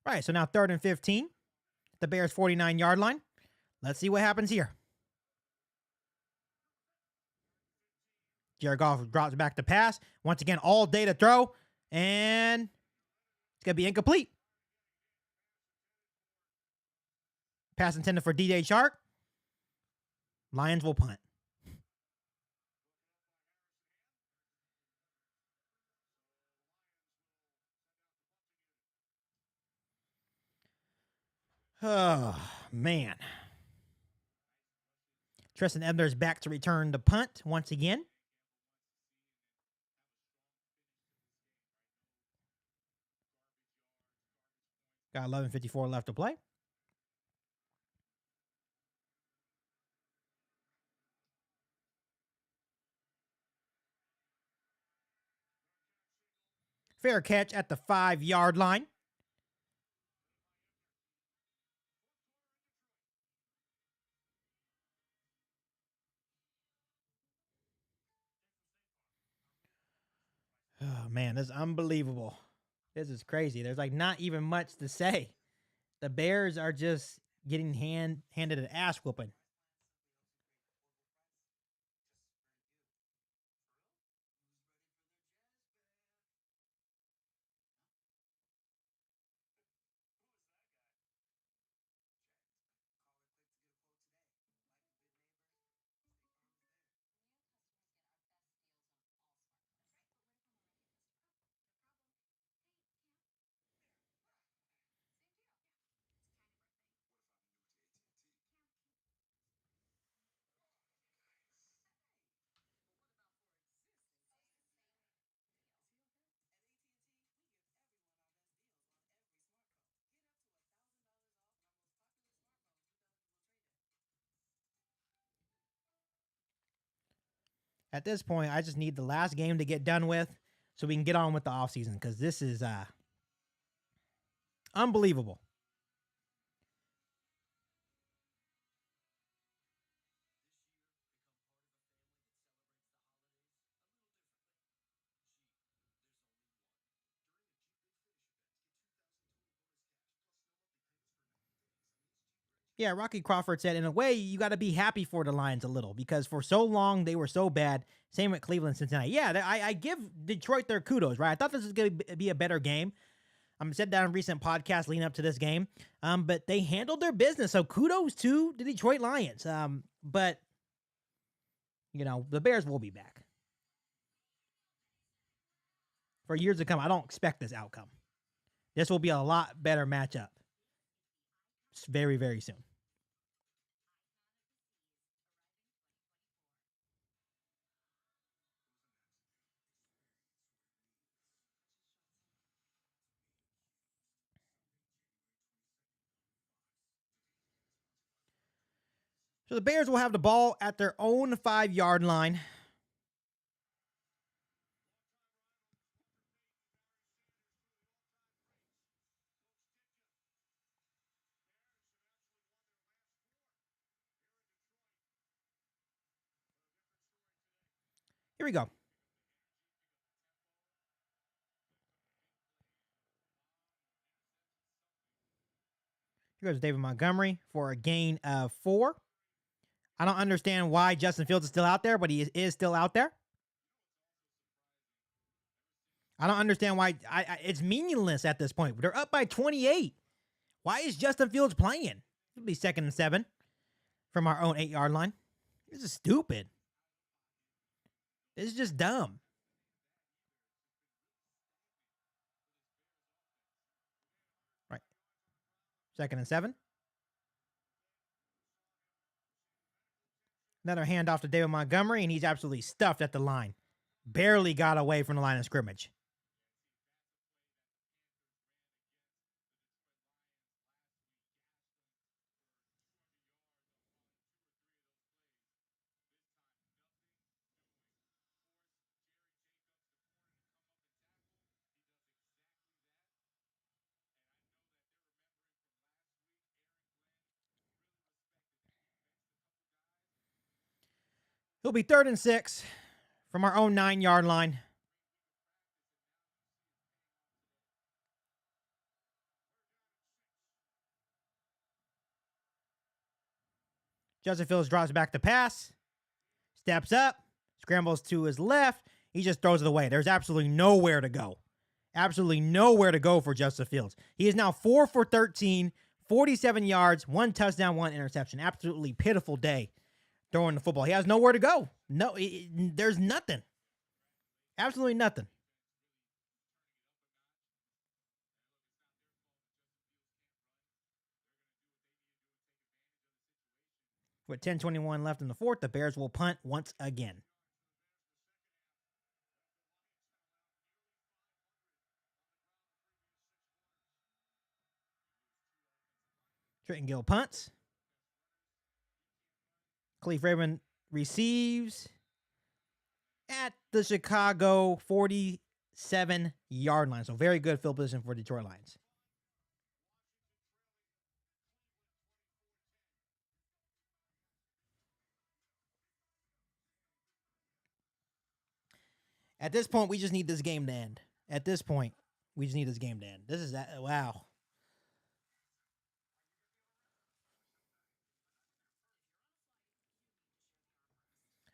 Right, so now 3rd and 15. The Bears' 49-yard line. Let's see what happens here. Jared Goff drops back to pass. Once again, all day to throw. And it's going to be incomplete. Pass intended for DJ Chark. Lions will punt. Oh, man. Tristan Ebner's back to return the punt once again. Got 11:54 left to play. Fair catch at the 5-yard line. Oh, man, this is unbelievable. This is crazy. There's like not even much to say. The Bears are just getting handed an ass whooping. At this point, I just need the last game to get done with so we can get on with the offseason because this is unbelievable. Yeah, Rocky Crawford said, in a way, you got to be happy for the Lions a little because for so long they were so bad. Same with Cleveland, Cincinnati. Yeah, I give Detroit their kudos, right? I thought this was going to be a better game. Said that in recent podcasts leading up to this game. But they handled their business. So kudos to the Detroit Lions. But, the Bears will be back. For years to come, I don't expect this outcome. This will be a lot better matchup. Very, very soon. So the Bears will have the ball at their own 5-yard line. Here we go. Here goes David Montgomery for a gain of 4. I don't understand why Justin Fields is still out there, but he is still out there. I don't understand why. It's meaningless at this point. They're up by 28. Why is Justin Fields playing? It'll be 2nd and 7 from our own 8-yard line. This is stupid. This is just dumb. Right. 2nd and 7. Another handoff to David Montgomery, and he's absolutely stuffed at the line. Barely got away from the line of scrimmage. It'll be 3rd and 6 from our own 9-yard line. Justin Fields drops back to pass, steps up, scrambles to his left. He just throws it away. There's absolutely nowhere to go. Absolutely nowhere to go for Justin Fields. He is now 4 for 13, 47 yards, 1 touchdown, 1 interception. Absolutely pitiful day throwing the football. He has nowhere to go. No, there's nothing. Absolutely nothing. With 10:21 left in the fourth, the Bears will punt once again. Trenton Gill punts. Cleve Raven receives at the Chicago 47-yard line. So very good field position for Detroit Lions. At this point, we just need this game to end. At this point, we just need this game to end. This is that. Wow.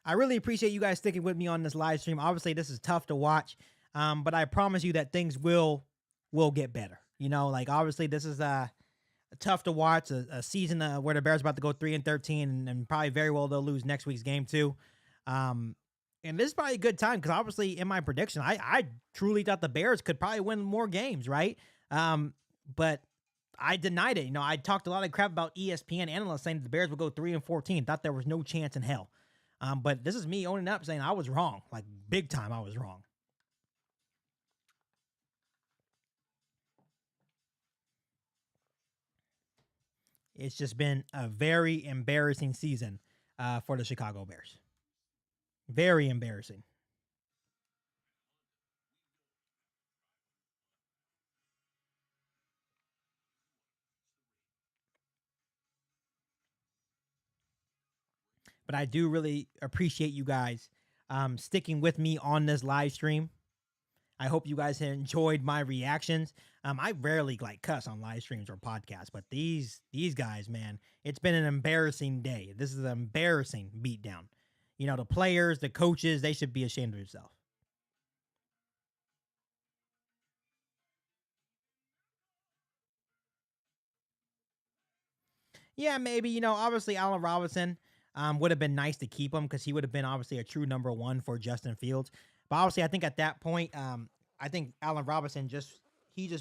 I really appreciate you guys sticking with me on this live stream. Obviously, this is tough to watch, but I promise you that things will get better. You know, like obviously this is tough to watch a season where the Bears are about to go 3-13 and probably very well they'll lose next week's game too. And this is probably a good time because obviously in my prediction, I truly thought the Bears could probably win more games, right? But I denied it. You know, I talked a lot of crap about ESPN analysts saying that the Bears would go 3-14. Thought there was no chance in hell. But this is me owning up, saying I was wrong, like big time. I was wrong. It's just been a very embarrassing season for the Chicago Bears. Very embarrassing. But I do really appreciate you guys sticking with me on this live stream. I hope you guys have enjoyed my reactions. I rarely like cuss on live streams or podcasts, but these guys, man, it's been an embarrassing day. This is an embarrassing beatdown. You know, the players, the coaches, they should be ashamed of themselves. Yeah, maybe, you know, obviously Allen Robinson would have been nice to keep him because he would have been obviously a true number one for Justin Fields. But obviously, I think at that point, I think Allen Robinson just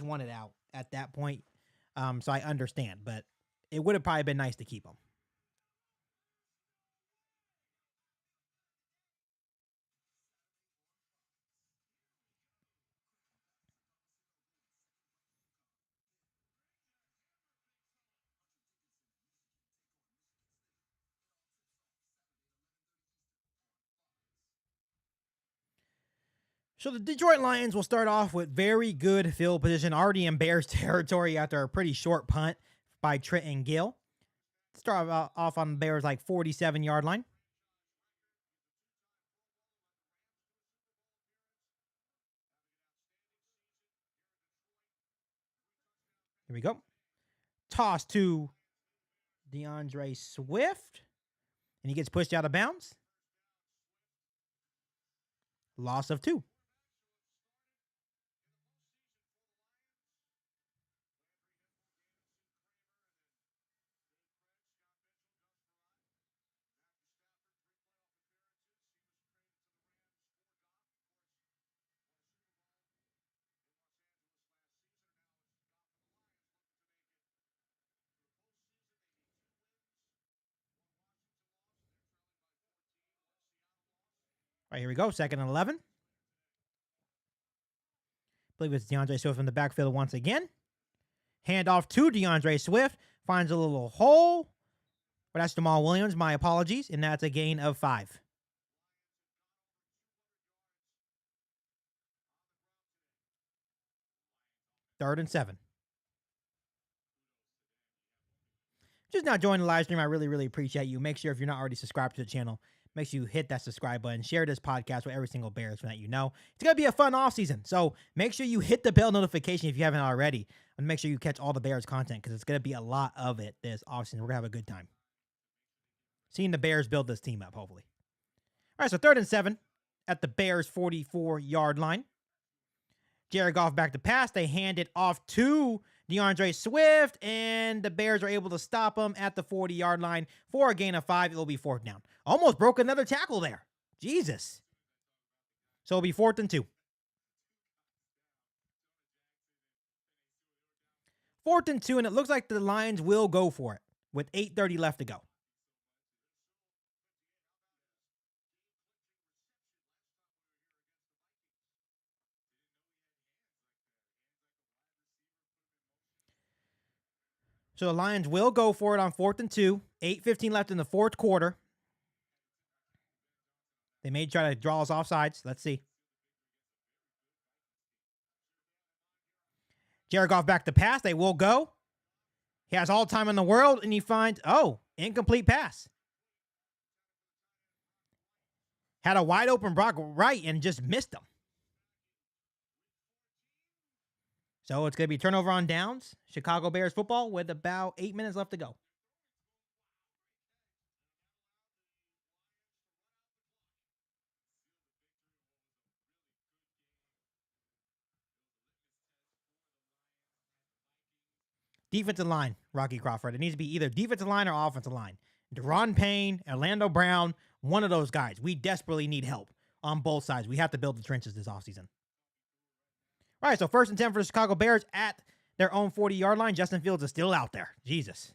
wanted out at that point. So I understand, but it would have probably been nice to keep him. So the Detroit Lions will start off with very good field position, already in Bears territory after a pretty short punt by Trenton Gill. Start off on the Bears like 47-yard line. Here we go. Toss to DeAndre Swift, and he gets pushed out of bounds. Loss of 2. All right, here we go. 2nd and 11. I believe it's DeAndre Swift in the backfield once again. Hand off to DeAndre Swift. Finds a little hole. But that's Jamal Williams. My apologies. And that's a gain of 5. Third and 7. Just now joining the live stream, I really, really appreciate you. Make sure if you're not already subscribed to the channel, make sure you hit that subscribe button. Share this podcast with every single Bears fan that you know. It's going to be a fun offseason. So make sure you hit the bell notification if you haven't already. And make sure you catch all the Bears content because it's going to be a lot of it this offseason. We're going to have a good time. Seeing the Bears build this team up, hopefully. All right, so 3rd and 7 at the Bears' 44-yard line. Jared Goff back to pass. They hand it off to DeAndre Swift, and the Bears are able to stop him at the 40-yard line for a gain of 5. It'll be 4th down. Almost broke another tackle there. Jesus. So it'll be 4th and 2. 4th and 2, and it looks like the Lions will go for it with 8:30 left to go. So the Lions will go for it on 4th and 2. 8:15 left in the 4th quarter. They may try to draw us offsides. Let's see. Jared Goff back to pass. They will go. He has all time in the world, and he finds, incomplete pass. Had a wide open Brock Wright and just missed him. So it's going to be turnover on downs. Chicago Bears football with about 8 minutes left to go. Defensive line, Rocky Crawford. It needs to be either defensive line or offensive line. Deron Payne, Orlando Brown, one of those guys. We desperately need help on both sides. We have to build the trenches this offseason. All right, so 1st and 10 for the Chicago Bears at their own 40-yard line. Justin Fields is still out there. Jesus.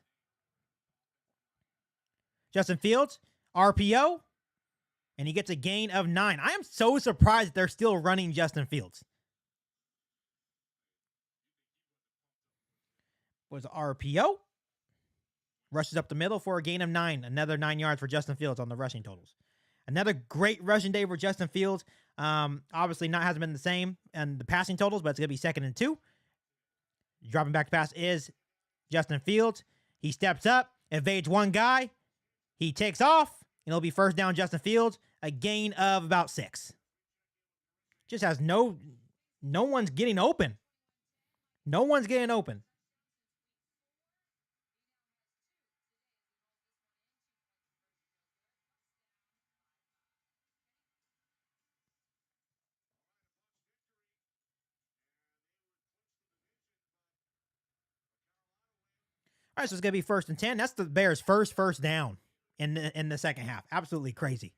Justin Fields, RPO, and he gets a gain of 9. I am so surprised they're still running Justin Fields. Was RPO. Rushes up the middle for a gain of 9. Another 9 yards for Justin Fields on the rushing totals. Another great rushing day for Justin Fields. Obviously hasn't been the same in the passing totals, but it's going to be 2nd and 2. Dropping back to pass is Justin Fields. He steps up, evades one guy. He takes off, and it'll be 1st down Justin Fields. A gain of about 6. Just has no one's getting open. No one's getting open. All right, so it's going to be 1st and 10. That's the Bears' first down in the second half. Absolutely crazy.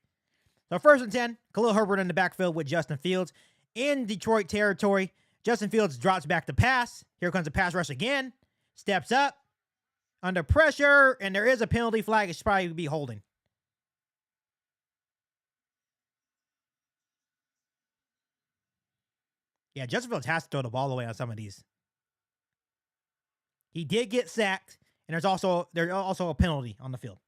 So 1st and 10, Khalil Herbert in the backfield with Justin Fields. In Detroit territory, Justin Fields drops back to pass. Here comes the pass rush again. Steps up. Under pressure, and there is a penalty flag. It should probably be holding. Yeah, Justin Fields has to throw the ball away on some of these. He did get sacked, and there's also a penalty on the field.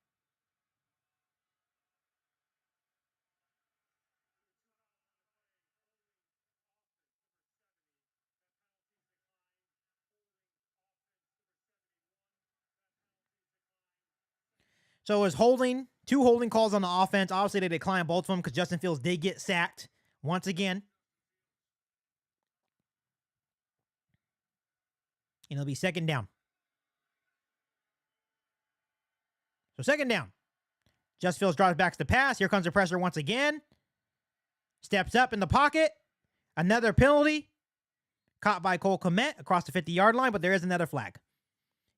So it was holding, 2 holding calls on the offense. Obviously, they declined both of them because Justin Fields did get sacked once again. And it'll be 2nd down. So 2nd down. Justin Fields drops back to pass. Here comes the pressure once again. Steps up in the pocket. Another penalty. Caught by Cole Kmet across the 50-yard line, but there is another flag.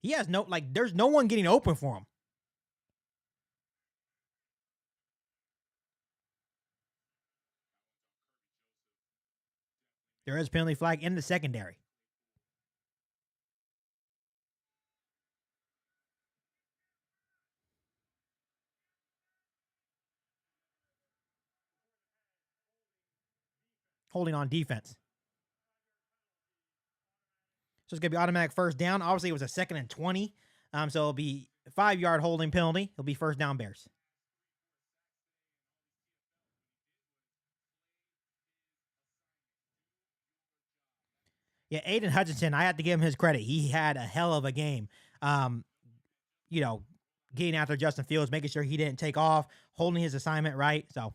He has there's no one getting open for him. There is a penalty flag in the secondary. Holding on defense. So it's going to be automatic 1st down. Obviously, it was a 2nd and 20. So it'll be a 5-yard holding penalty. It'll be 1st down Bears. Yeah, Aiden Hutchinson, I have to give him his credit. He had a hell of a game. Getting after Justin Fields, making sure he didn't take off, holding his assignment right. So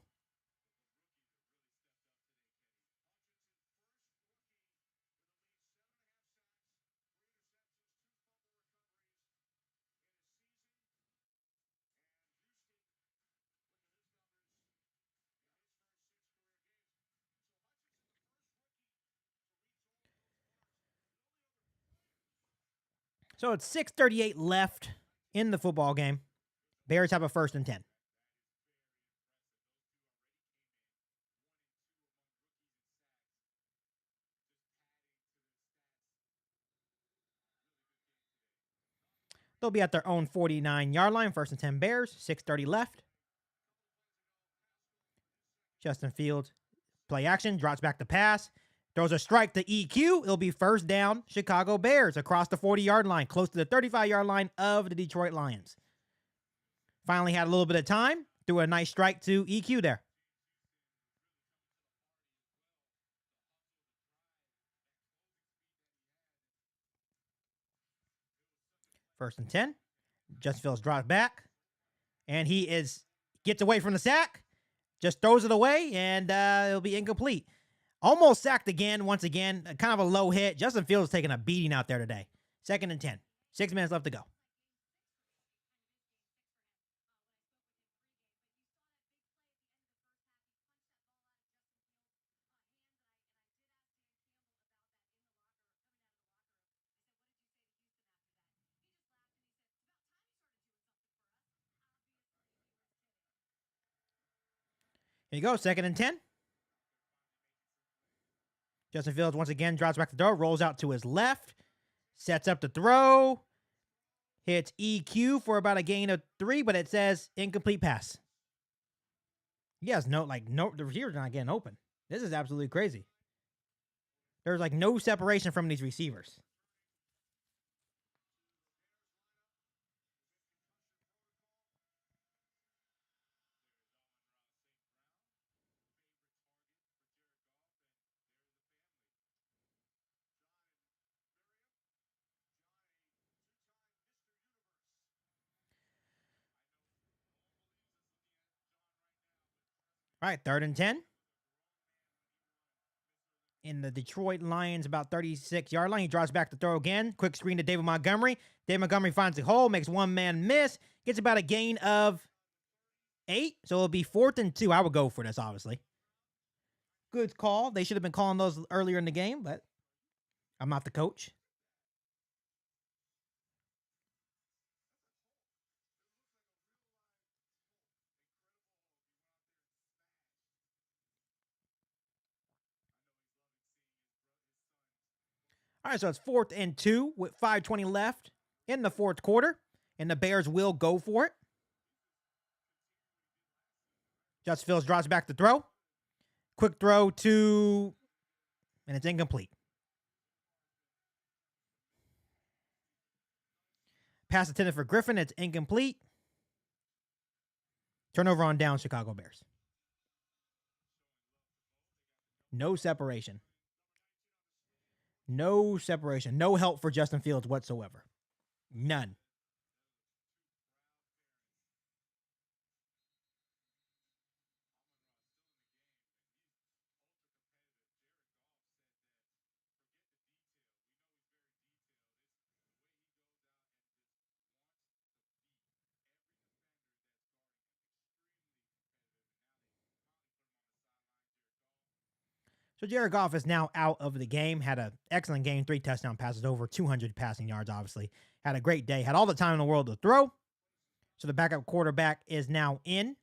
So it's 6:38 left in the football game. Bears have a 1st and 10. They'll be at their own 49-yard line. 1st and 10 Bears. 6:30 left. Justin Fields, play action, drops back to pass. Throws a strike to EQ. It'll be 1st down, Chicago Bears, across the 40-yard line, close to the 35-yard line of the Detroit Lions. Finally had a little bit of time. Threw a nice strike to EQ there. First and 10. Justin Fields drops back. And he gets away from the sack. Just throws it away, and it'll be incomplete. Almost sacked again, once again. Kind of a low hit. Justin Fields is taking a beating out there today. 2nd and 10. 6 minutes left to go. Here you go, 2nd and 10. Justin Fields once again drops back to throw, rolls out to his left, sets up the throw, hits EQ for about a gain of 3, but it says incomplete pass. He has the receiver's not getting open. This is absolutely crazy. There's no separation from these receivers. All right, 3rd and 10. In the Detroit Lions, about 36-yard line. He draws back to throw again. Quick screen to David Montgomery. David Montgomery finds the hole, makes one man miss, gets about a gain of 8. So it'll be 4th and 2. I would go for this, obviously. Good call. They should have been calling those earlier in the game, but I'm not the coach. All right, so it's 4th and 2 with 5:20 left in the 4th quarter, and the Bears will go for it. Justin Fields drops back to throw. Quick throw and it's incomplete. Pass intended for Griffin. It's incomplete. Turnover on down, Chicago Bears. No separation. No separation. No help for Justin Fields whatsoever. None. So Jared Goff is now out of the game. Had an excellent game, 3 touchdown passes, over 200 passing yards, obviously. Had a great day. Had all the time in the world to throw. So the backup quarterback is now in.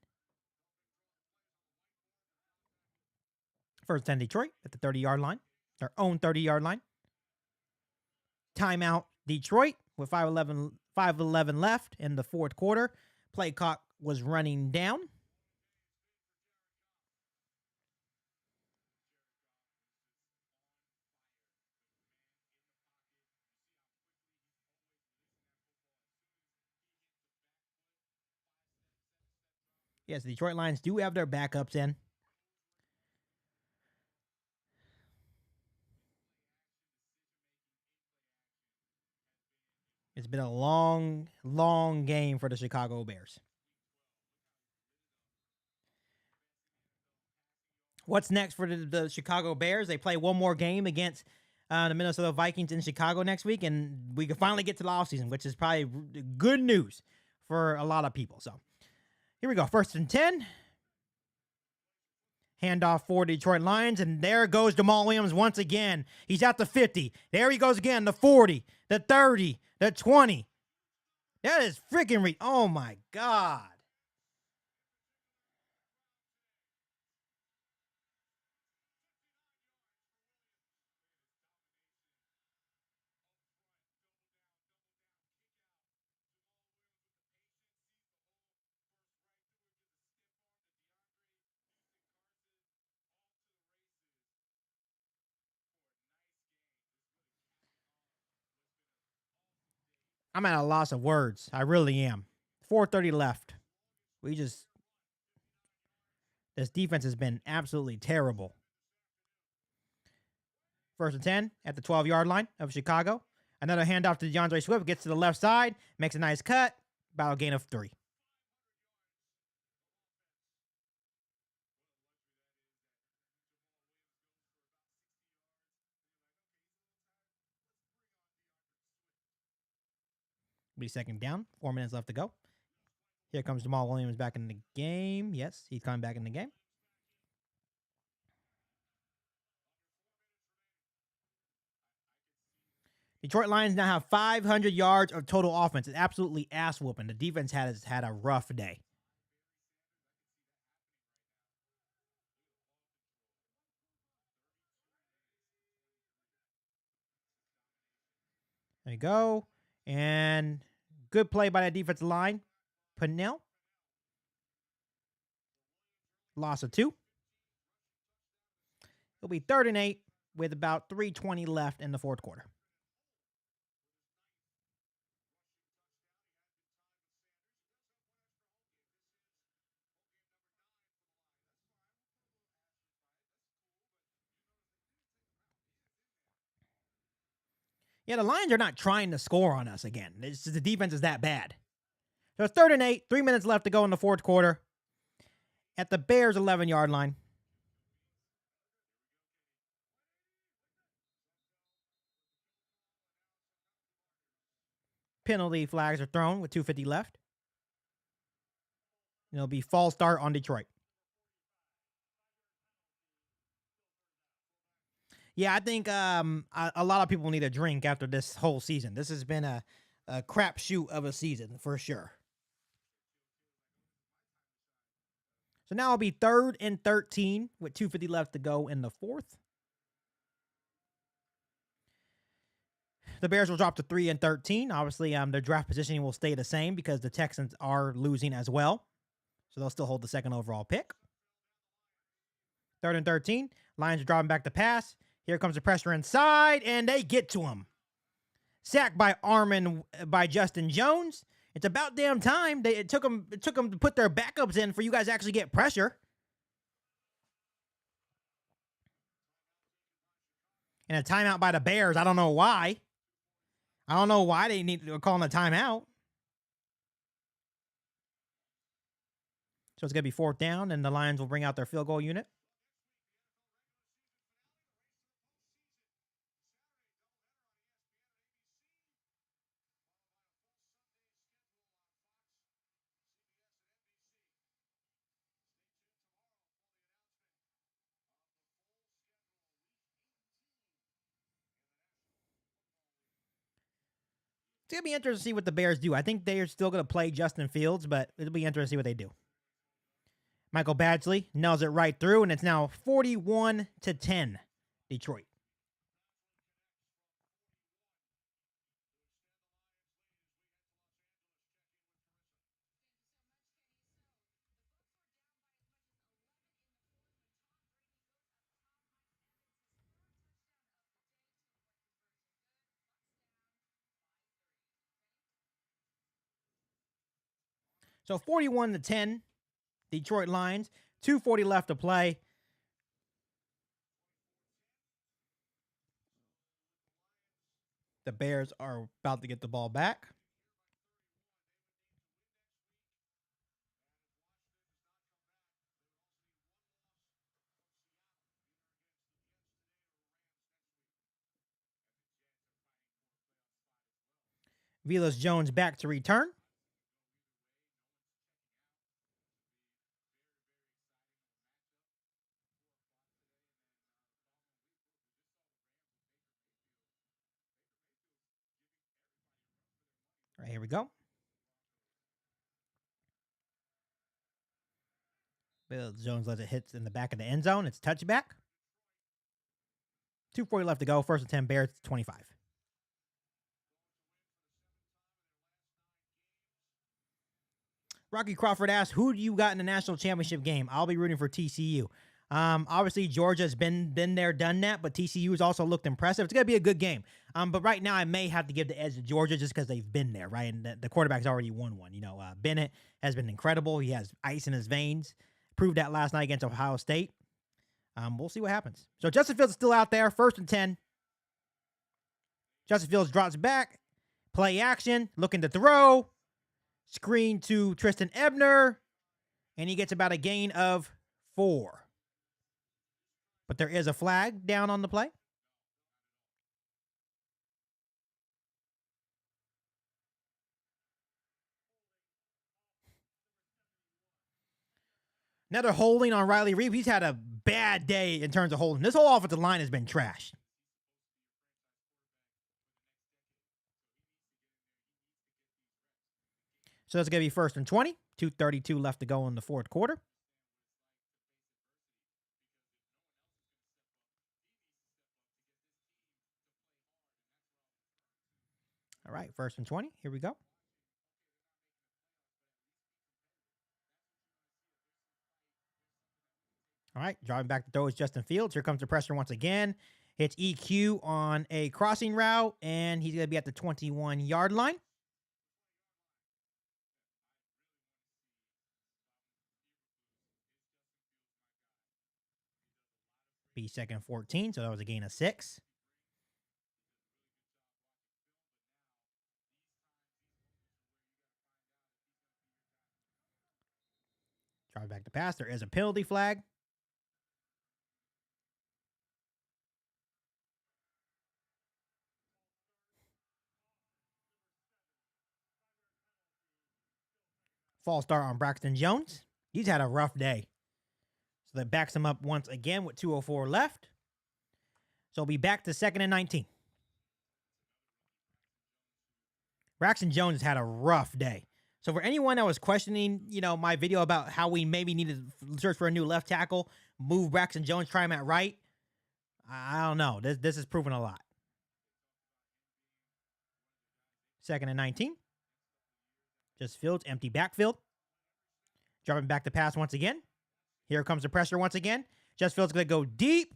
1st 10 Detroit at the 30-yard line. Their own 30-yard line. Timeout Detroit with 5:11 left in the 4th quarter. Play clock was running down. Yes, the Detroit Lions do have their backups in. It's been a long, long game for the Chicago Bears. What's next for the Chicago Bears? They play one more game against the Minnesota Vikings in Chicago next week, and we can finally get to the offseason, which is probably good news for a lot of people. So here we go. 1st and 10. Handoff for Detroit Lions, and there goes Jamal Williams once again. He's at the 50. There he goes again, the 40, the 30, the 20. That is freaking oh my God. I'm at a loss of words. I really am. 4:30 left. We just This defense has been absolutely terrible. 1st and 10 at the 12-yard line of Chicago. Another handoff to DeAndre Swift. Gets to the left side. Makes a nice cut. About a gain of 3. Be 2nd down. 4 minutes left to go. Here comes Jamal Williams back in the game. Yes, he's coming back in the game. Detroit Lions now have 500 yards of total offense. It's absolutely ass whooping. The defense has had a rough day. There you go. And good play by that defensive line. Pennell. Loss of 2. It'll be 3rd and 8 with about 3:20 left in the 4th quarter. Yeah, the Lions are not trying to score on us again. It's just the defense is that bad. So it's 3rd and 8, 3 minutes left to go in the 4th quarter. At the Bears' 11-yard line. Penalty flags are thrown with 2:50 left. And it'll be false start on Detroit. Yeah, I think a lot of people need a drink after this whole season. This has been a crapshoot of a season for sure. So now it'll be 3rd and 13 with 2:50 left to go in the 4th. The Bears will drop to 3 and 13. Obviously, their draft positioning will stay the same because the Texans are losing as well. So they'll still hold the 2nd overall pick. 3rd and 13. Lions are dropping back to pass. Here comes the pressure inside, and they get to him. Sacked by Justin Jones. It's about damn time. It took them to put their backups in for you guys to actually get pressure. And a timeout by the Bears. I don't know why. I don't know why they're calling a timeout. So it's going to be 4th down, and the Lions will bring out their field goal unit. It's going to be interesting to see what the Bears do. I think they are still going to play Justin Fields, but it'll be interesting to see what they do. Michael Badgley nails it right through, and it's now 41-10, Detroit. So 41-10, Detroit Lions. 2:40 left to play. The Bears are about to get the ball back. Velus Jones back to return. here we go. Bill Jones lets it hit in the back of the end zone. It's touchback. 2:40 left to go. First and 10, Bears 25. Rocky Crawford asks, who do you got in the national championship game? I'll be rooting for TCU. Obviously, Georgia's been there, done that, but TCU has also looked impressive. It's going to be a good game. But right now, I may have to give the edge to Georgia just because they've been there, right? And the quarterback's already won one. Bennett has been incredible. He has ice in his veins. Proved that last night against Ohio State. We'll see what happens. So Justin Fields is still out there. First and 10. Justin Fields drops back. Play action. Looking to throw. Screen to Tristan Ebner. And he gets about a gain of 4. But there is a flag down on the play. Another holding on Riley Reeve. He's had a bad day in terms of holding. This whole offensive line has been trashed. So it's going to be first and 20. 2:32 left to go in the fourth quarter. All right, first and 20. Here we go. All right, driving back to throw is Justin Fields. Here comes the pressure once again. Hits EQ on a crossing route, and he's going to be at the 21-yard line. Be second 14, so that was a gain of 6. Drive back to pass. There is a penalty flag. False start on Braxton Jones. He's had a rough day. So that backs him up once again with 2:04 left. So we'll be back to second and 19. Braxton Jones has had a rough day. So for anyone that was questioning, my video about how we maybe need to search for a new left tackle, move Braxton Jones, try him at right, I don't know. This is proving a lot. Second and 19. Just Fields, empty backfield. Dropping back to pass once again. Here comes the pressure once again. Just Fields going to go deep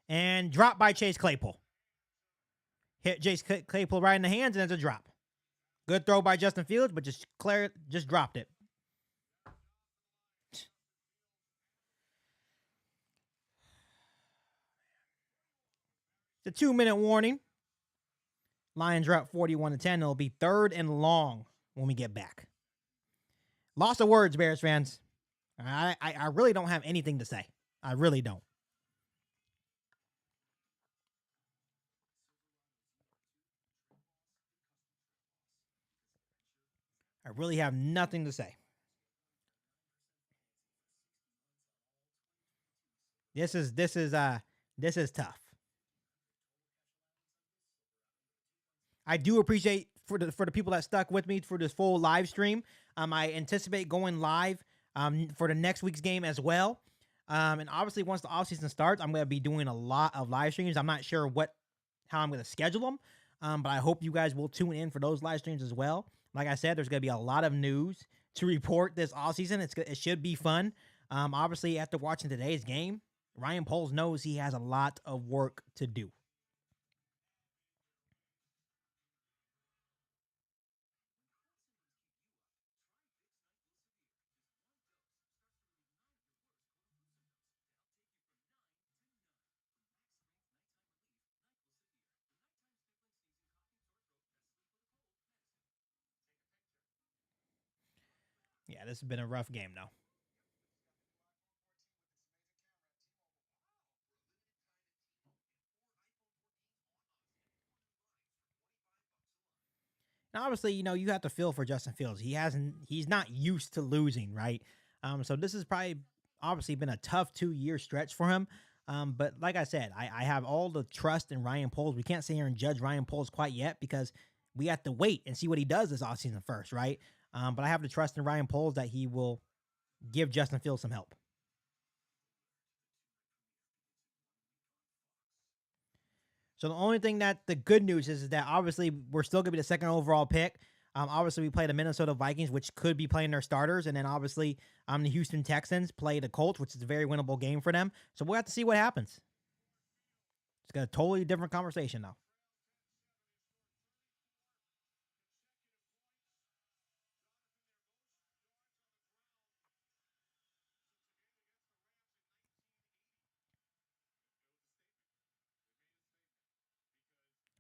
and drop by Chase Claypool. Hit Chase Claypool right in the hands, and it's a drop. Good throw by Justin Fields, but just dropped it. It's a 2-minute warning. Lions are up 41-10. It'll be third and long when we get back. Loss of words, Bears fans. I really don't have anything to say. I really don't. I really have nothing to say. This is tough. I do appreciate for the people that stuck with me for this full live stream. I anticipate going live for the next week's game as well. And obviously, once the offseason starts, I'm going to be doing a lot of live streams. I'm not sure how I'm going to schedule them, but I hope you guys will tune in for those live streams as well. Like I said, there's going to be a lot of news to report this offseason. It should be fun. Obviously, after watching today's game, Ryan Poles knows he has a lot of work to do. Yeah, this has been a rough game, though. And obviously, you have to feel for Justin Fields. He's not used to losing, right? So this has probably obviously been a tough 2-year stretch for him. But like I said, I have all the trust in Ryan Poles. We can't sit here and judge Ryan Poles quite yet because we have to wait and see what he does this offseason first, right? But I have to trust in Ryan Poles that he will give Justin Fields some help. So the only thing that the good news is that obviously we're still going to be the second overall pick. Obviously, we play the Minnesota Vikings, which could be playing their starters. And then obviously the Houston Texans play the Colts, which is a very winnable game for them. So we'll have to see what happens. It's got a totally different conversation, though.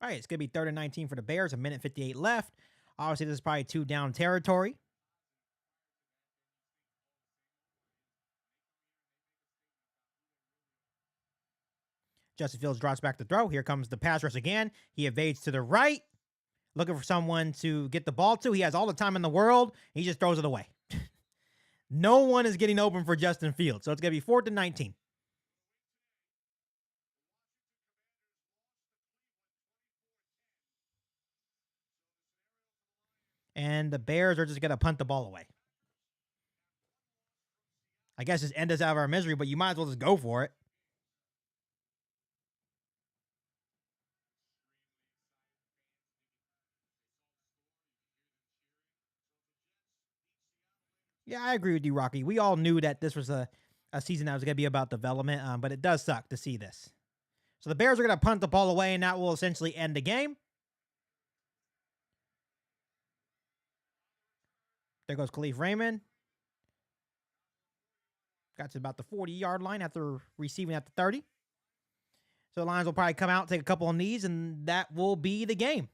All right, it's going to be 3rd and 19 for the Bears, a minute 58 left. Obviously, this is probably 2 down territory. Justin Fields drops back to throw. Here comes the pass rush again. He evades to the right, looking for someone to get the ball to. He has all the time in the world. He just throws it away. No one is getting open for Justin Fields. So it's going to be 4th and 19. And the Bears are just going to punt the ball away. I guess just end us out of our misery, but you might as well just go for it. Yeah, I agree with you, Rocky. We all knew that this was a season that was going to be about development, but it does suck to see this. So the Bears are going to punt the ball away, and that will essentially end the game. There goes Khalif Raymond. Got to about the 40-yard line after receiving at the 30. So the Lions will probably come out, take a couple of knees, and that will be the game.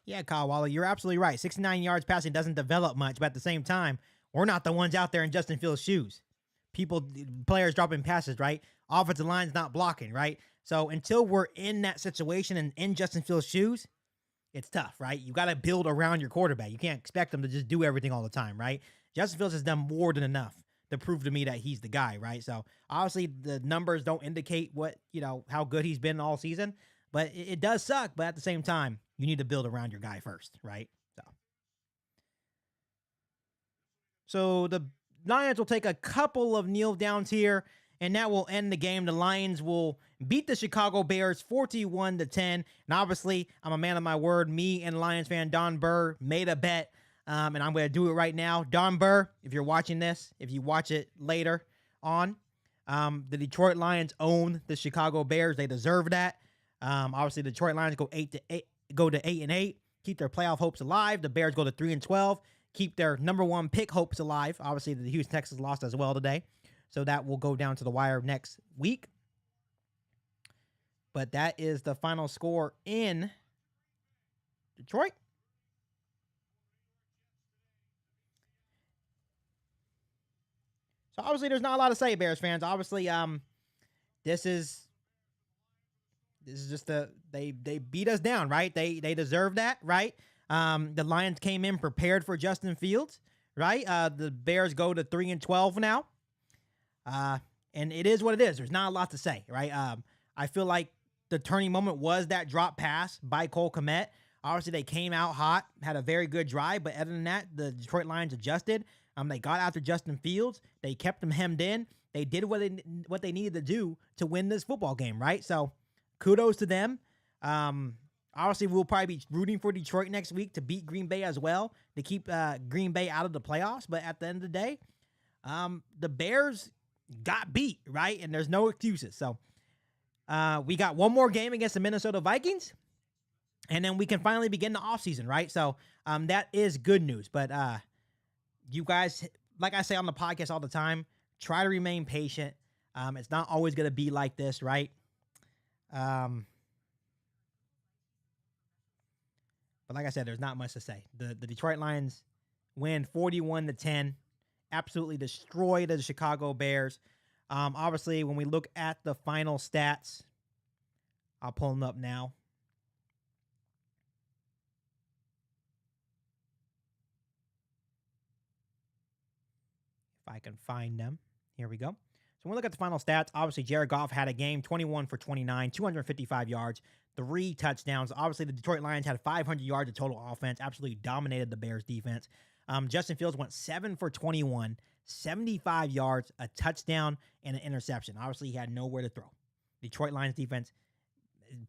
Yeah, Kyle Waller, you're absolutely right. 69 yards passing doesn't develop much, but at the same time, we're not the ones out there in Justin Fields' shoes. Players dropping passes, right? Offensive line's not blocking, right? So until we're in that situation and in Justin Fields' shoes, it's tough, right? You got to build around your quarterback. You can't expect him to just do everything all the time, right? Justin Fields has done more than enough to prove to me that he's the guy, right? So obviously the numbers don't indicate how good he's been all season, but it does suck. But at the same time, you need to build around your guy first, right? So the Lions will take a couple of kneel downs here, and that will end the game. The Lions will beat the Chicago Bears 41-10. And obviously, I'm a man of my word. Me and Lions fan Don Burr made a bet, and I'm going to do it right now. Don Burr, if you're watching this, if you watch it later on, the Detroit Lions own the Chicago Bears. They deserve that. Obviously, the Detroit Lions go 8-8, keep their playoff hopes alive. The Bears go to 3-12. Keep their number 1 pick hopes alive. Obviously, the Houston Texans lost as well today. So that will go down to the wire next week. But that is the final score in Detroit. So obviously there's not a lot to say, Bears fans. Obviously, this is just they beat us down, right? They deserve that, right? The Lions came in prepared for Justin Fields, right? The Bears go to 3-12 now. And it is what it is. There's not a lot to say, right? I feel like the turning moment was that drop pass by Cole Kmet. Obviously, they came out hot, had a very good drive, but other than that, the Detroit Lions adjusted. They got after Justin Fields. They kept him hemmed in. They did what they needed to do to win this football game, right? So, kudos to them. Obviously, we'll probably be rooting for Detroit next week to beat Green Bay as well, to keep Green Bay out of the playoffs. But at the end of the day, the Bears got beat, right? And there's no excuses. So we got one more game against the Minnesota Vikings, and then we can finally begin the offseason, right? So that is good news. But you guys, like I say on the podcast all the time, try to remain patient. It's not always going to be like this, right? But like I said, there's not much to say. The Detroit Lions win 41-10, absolutely destroyed the Chicago Bears. Obviously, when we look at the final stats, I'll pull them up now. If I can find them. Here we go. So when we look at the final stats, obviously Jared Goff had a game, 21 for 29, 255 yards, 3 touchdowns. Obviously, the Detroit Lions had 500 yards of total offense, absolutely dominated the Bears defense. Justin Fields went 7 for 21, 75 yards, a touchdown, and an interception. Obviously, he had nowhere to throw. Detroit Lions defense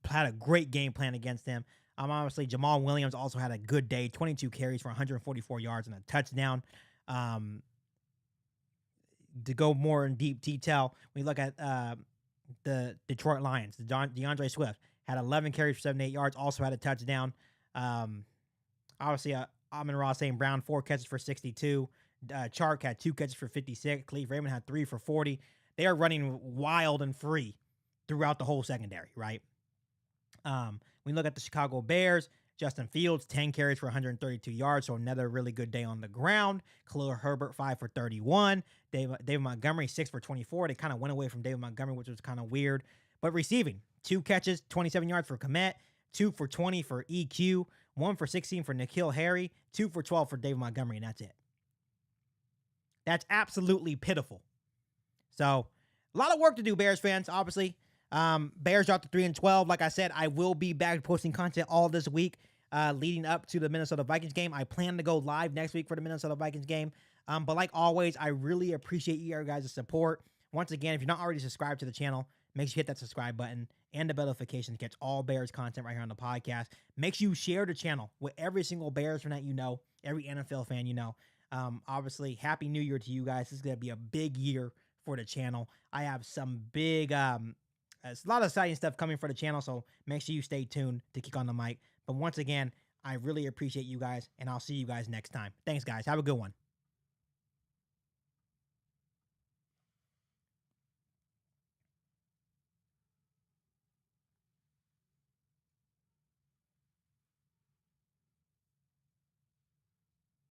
had a great game plan against them. Obviously, Jamal Williams also had a good day, 22 carries for 144 yards and a touchdown. To go more in deep detail, we look at the Detroit Lions. DeAndre Swift had 11 carries for 78 yards, also had a touchdown. Obviously, Amon-Ra St. Brown, 4 catches for 62. Chark had 2 catches for 56. Khalif Raymond had 3 for 40. They are running wild and free throughout the whole secondary, right? We look at the Chicago Bears. Justin Fields, 10 carries for 132 yards, so another really good day on the ground. Khalil Herbert, 5 for 31. David Montgomery, 6 for 24. They kind of went away from David Montgomery, which was kind of weird. But receiving, 2 catches, 27 yards for Komet, 2 for 20 for EQ, 1 for 16 for N'Keal Harry, 2 for 12 for David Montgomery, and that's it. That's absolutely pitiful. So, a lot of work to do, Bears fans, obviously. Bears dropped to 3-12. Like I said, I will be back posting content all this week leading up to the Minnesota Vikings game. I plan to go live next week for the Minnesota Vikings game. But like always, I really appreciate you guys' support. Once again, if you're not already subscribed to the channel, make sure you hit that subscribe button and the bell notification to catch all Bears content right here on the podcast. Make sure you share the channel with every single Bears fan that you know, every NFL fan you know. Obviously, Happy New Year to you guys. This is going to be a big year for the channel. I have some big, it's a lot of exciting stuff coming for the channel, so make sure you stay tuned to Kick on the Mic. But once again, I really appreciate you guys, and I'll see you guys next time. Thanks, guys. Have a good one.